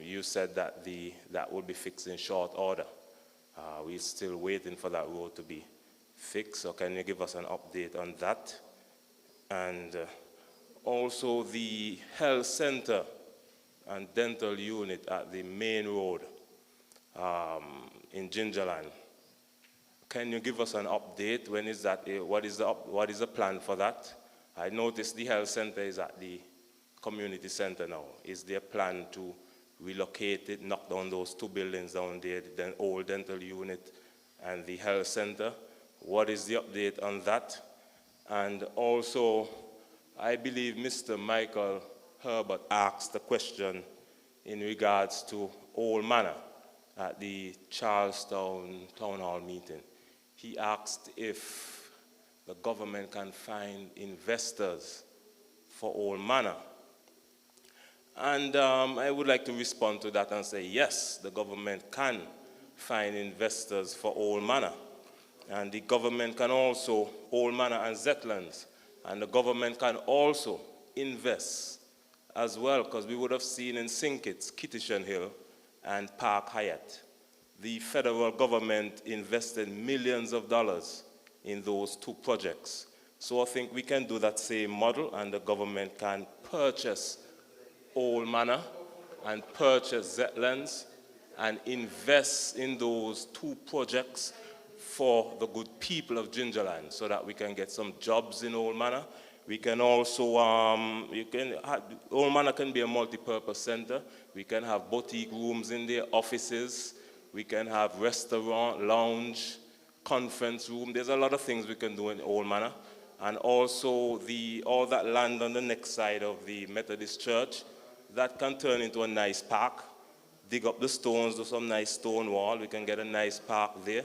you said that that will be fixed in short order. We're still waiting for that road to be fixed, so can you give us an update on that? And also the health center and dental unit at the main road in Gingerland. Can you give us an update? When is that? What is the plan for that? I noticed the health center is at the community center now. Is there a plan to relocate it, knock down those two buildings down there, the old dental unit and the health center? What is the update on that? And also, I believe Mr. Michael Herbert asked a question in regards to Old Manor at the Charlestown Townhall meeting. He asked if the government can find investors for Old Manor. And I would like to respond to that and say, yes, the government can find investors for Old Manor. And the government can also, Old Manor and Zetlands, And the government can also invest as well, because we would have seen in St. Kitts, Kittishan Hill, and Park Hyatt, the federal government invested millions of dollars in those two projects. So I think we can do that same model, and the government can purchase Old Manor and purchase Zetlands and invest in those two projects for the good people of Gingerland, so that we can get some jobs in Old Manor. We can also, Old Manor can be a multi-purpose center. We can have boutique rooms in there, offices. We can have restaurant, lounge, conference room. There's a lot of things we can do in Old Manor. And also all that land on the next side of the Methodist Church, that can turn into a nice park. Dig up the stones, do some nice stone wall. We can get a nice park there.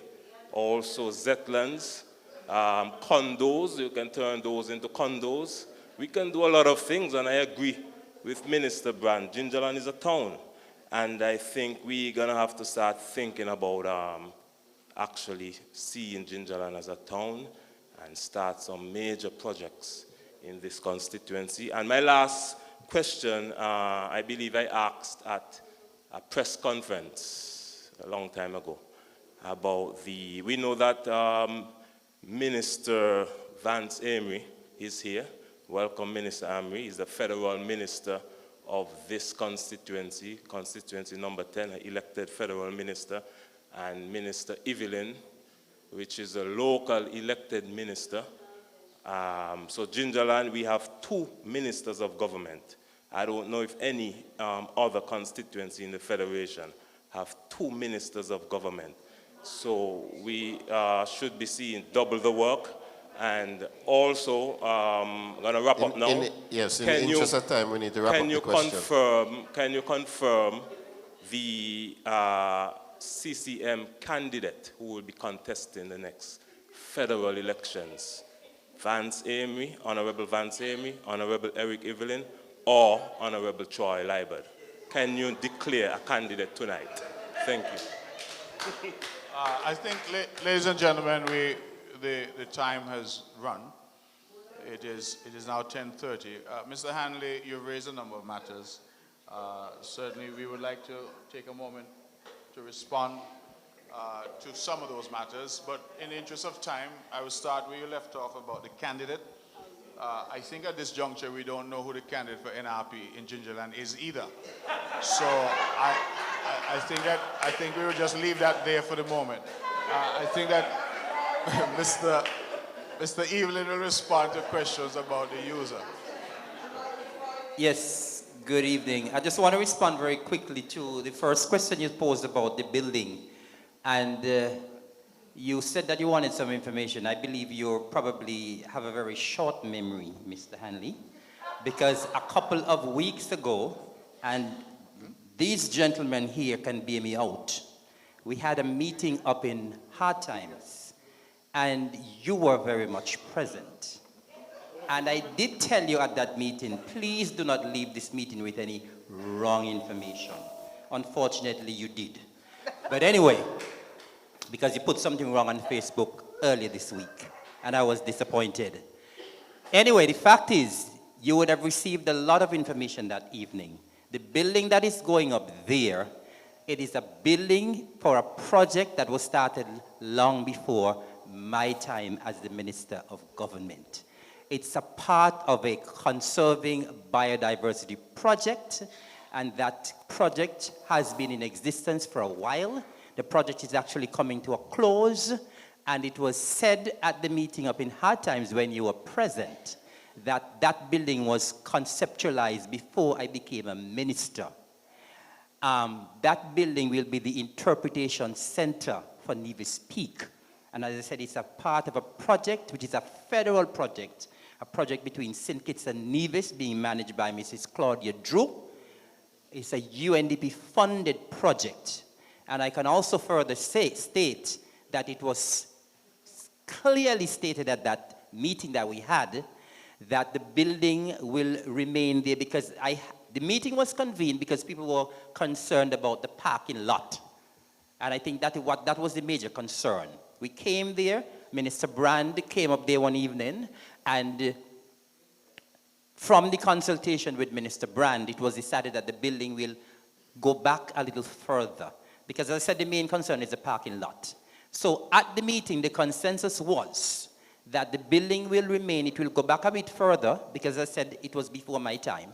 Also Zetlands. Condos, you can turn those into condos. We can do a lot of things, and I agree with Minister Brand. Gingerland is a town, and I think we're going to have to start thinking about actually seeing Gingerland as a town and start some major projects in this constituency. And my last question, I believe I asked at a press conference a long time ago about we know that Minister Vance Amory is here. Welcome, Minister Amory. He's the federal minister of this constituency, constituency number 10, elected federal minister, and Minister Evelyn, which is a local elected minister. So Gingerland, we have 2 ministers of government. I don't know if any other constituency in the federation have 2 ministers of government. So we should be seeing double the work. And also, I'm going to wrap up now. Yes, in the interest of time, we need to wrap up the question. Can you confirm the CCM candidate who will be contesting the next federal elections? Vance Amory, Honorable Vance Amory, Honorable Eric Evelyn, or Honorable Troy Liebert? Can you declare a candidate tonight? Thank you. I think, ladies and gentlemen, the time has run. It is now 10:30. Mr. Hanley, you've raised a number of matters. Certainly, we would like to take a moment to respond to some of those matters. But in the interest of time, I will start where you left off about the candidate. I think at this juncture, we don't know who the candidate for NRP in Gingerland is either. So I think we will just leave that there for the moment. I think that Mr. Evelyn will respond to questions about the user. Yes, good evening. I just want to respond very quickly to the first question you posed about the building. And you said that you wanted some information. I believe you probably have a very short memory, Mr. Hanley, because a couple of weeks ago, and these gentlemen here can bear me out, we had a meeting up in Hard Times, and you were very much present. And I did tell you at that meeting, please do not leave this meeting with any wrong information. Unfortunately, you did. But anyway, because you put something wrong on Facebook earlier this week, and I was disappointed. Anyway, the fact is, you would have received a lot of information that evening. The building that is going up there, it is a building for a project that was started long before my time as the Minister of Government. It's a part of a conserving biodiversity project, and that project has been in existence for a while. The project is actually coming to a close, and it was said at the meeting up in Hard Times when you were present that that building was conceptualized before I became a minister. That building will be the interpretation center for Nevis Peak. And as I said, it's a part of a project, which is a federal project, a project between St. Kitts and Nevis being managed by Mrs. Claudia Drew. It's a UNDP-funded project. And I can also further state that it was clearly stated at that meeting that we had that the building will remain there because the meeting was convened because people were concerned about the parking lot. And I think that was the major concern. We came there, Minister Brand came up there one evening, and from the consultation with Minister Brand, it was decided that the building will go back a little further. Because as I said, the main concern is the parking lot. So at the meeting, the consensus was that the building will remain, it will go back a bit further, because as I said, it was before my time.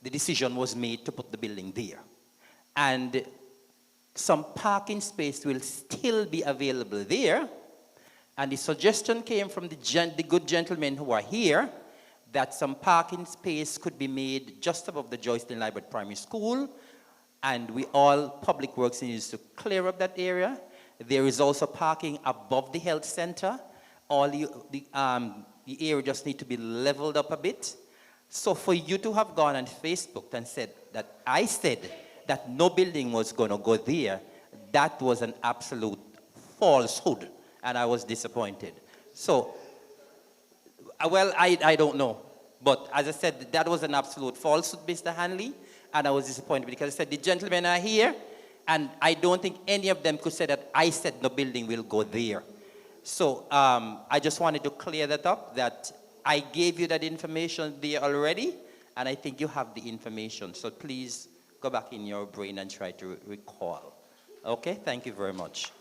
The decision was made to put the building there. And some parking space will still be available there. And the suggestion came from the good gentlemen who are here that some parking space could be made just above the Joycelyn Library Primary School. And Public Works needs to clear up that area. There is also parking above the health center. The area just needs to be leveled up a bit. So for you to have gone on Facebook and said that I said that no building was going to go there, that was an absolute falsehood, and I was disappointed. So, well, I don't know. But as I said, that was an absolute falsehood, Mr. Hanley, and I was disappointed because I said the gentlemen are here, and I don't think any of them could say that I said no building will go there. So I just wanted to clear that up, that I gave you that information there already, and I think you have the information. So please go back in your brain and try to recall. Okay, thank you very much.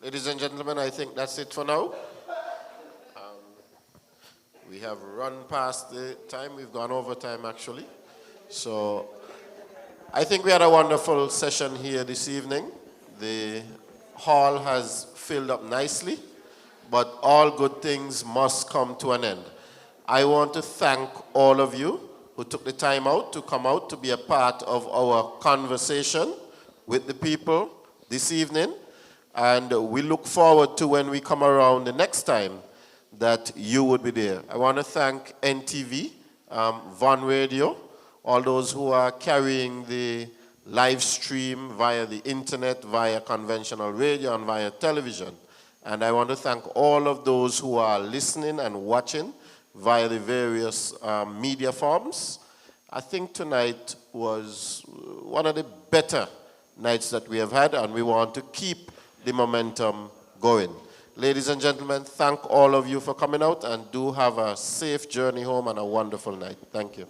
Ladies and gentlemen, I think that's it for now. We have run past the time. We've gone over time, actually. So I think we had a wonderful session here this evening. The hall has filled up nicely, but all good things must come to an end. I want to thank all of you who took the time out to come out to be a part of our conversation with the people this evening. And we look forward to when we come around the next time that you would be there. I want to thank NTV, Von Radio, all those who are carrying the live stream via the internet, via conventional radio, and via television. And I want to thank all of those who are listening and watching via the various media forms. I think tonight was one of the better nights that we have had, and we want to keep the momentum going. Ladies and gentlemen, thank all of you for coming out, and do have a safe journey home and a wonderful night. Thank you.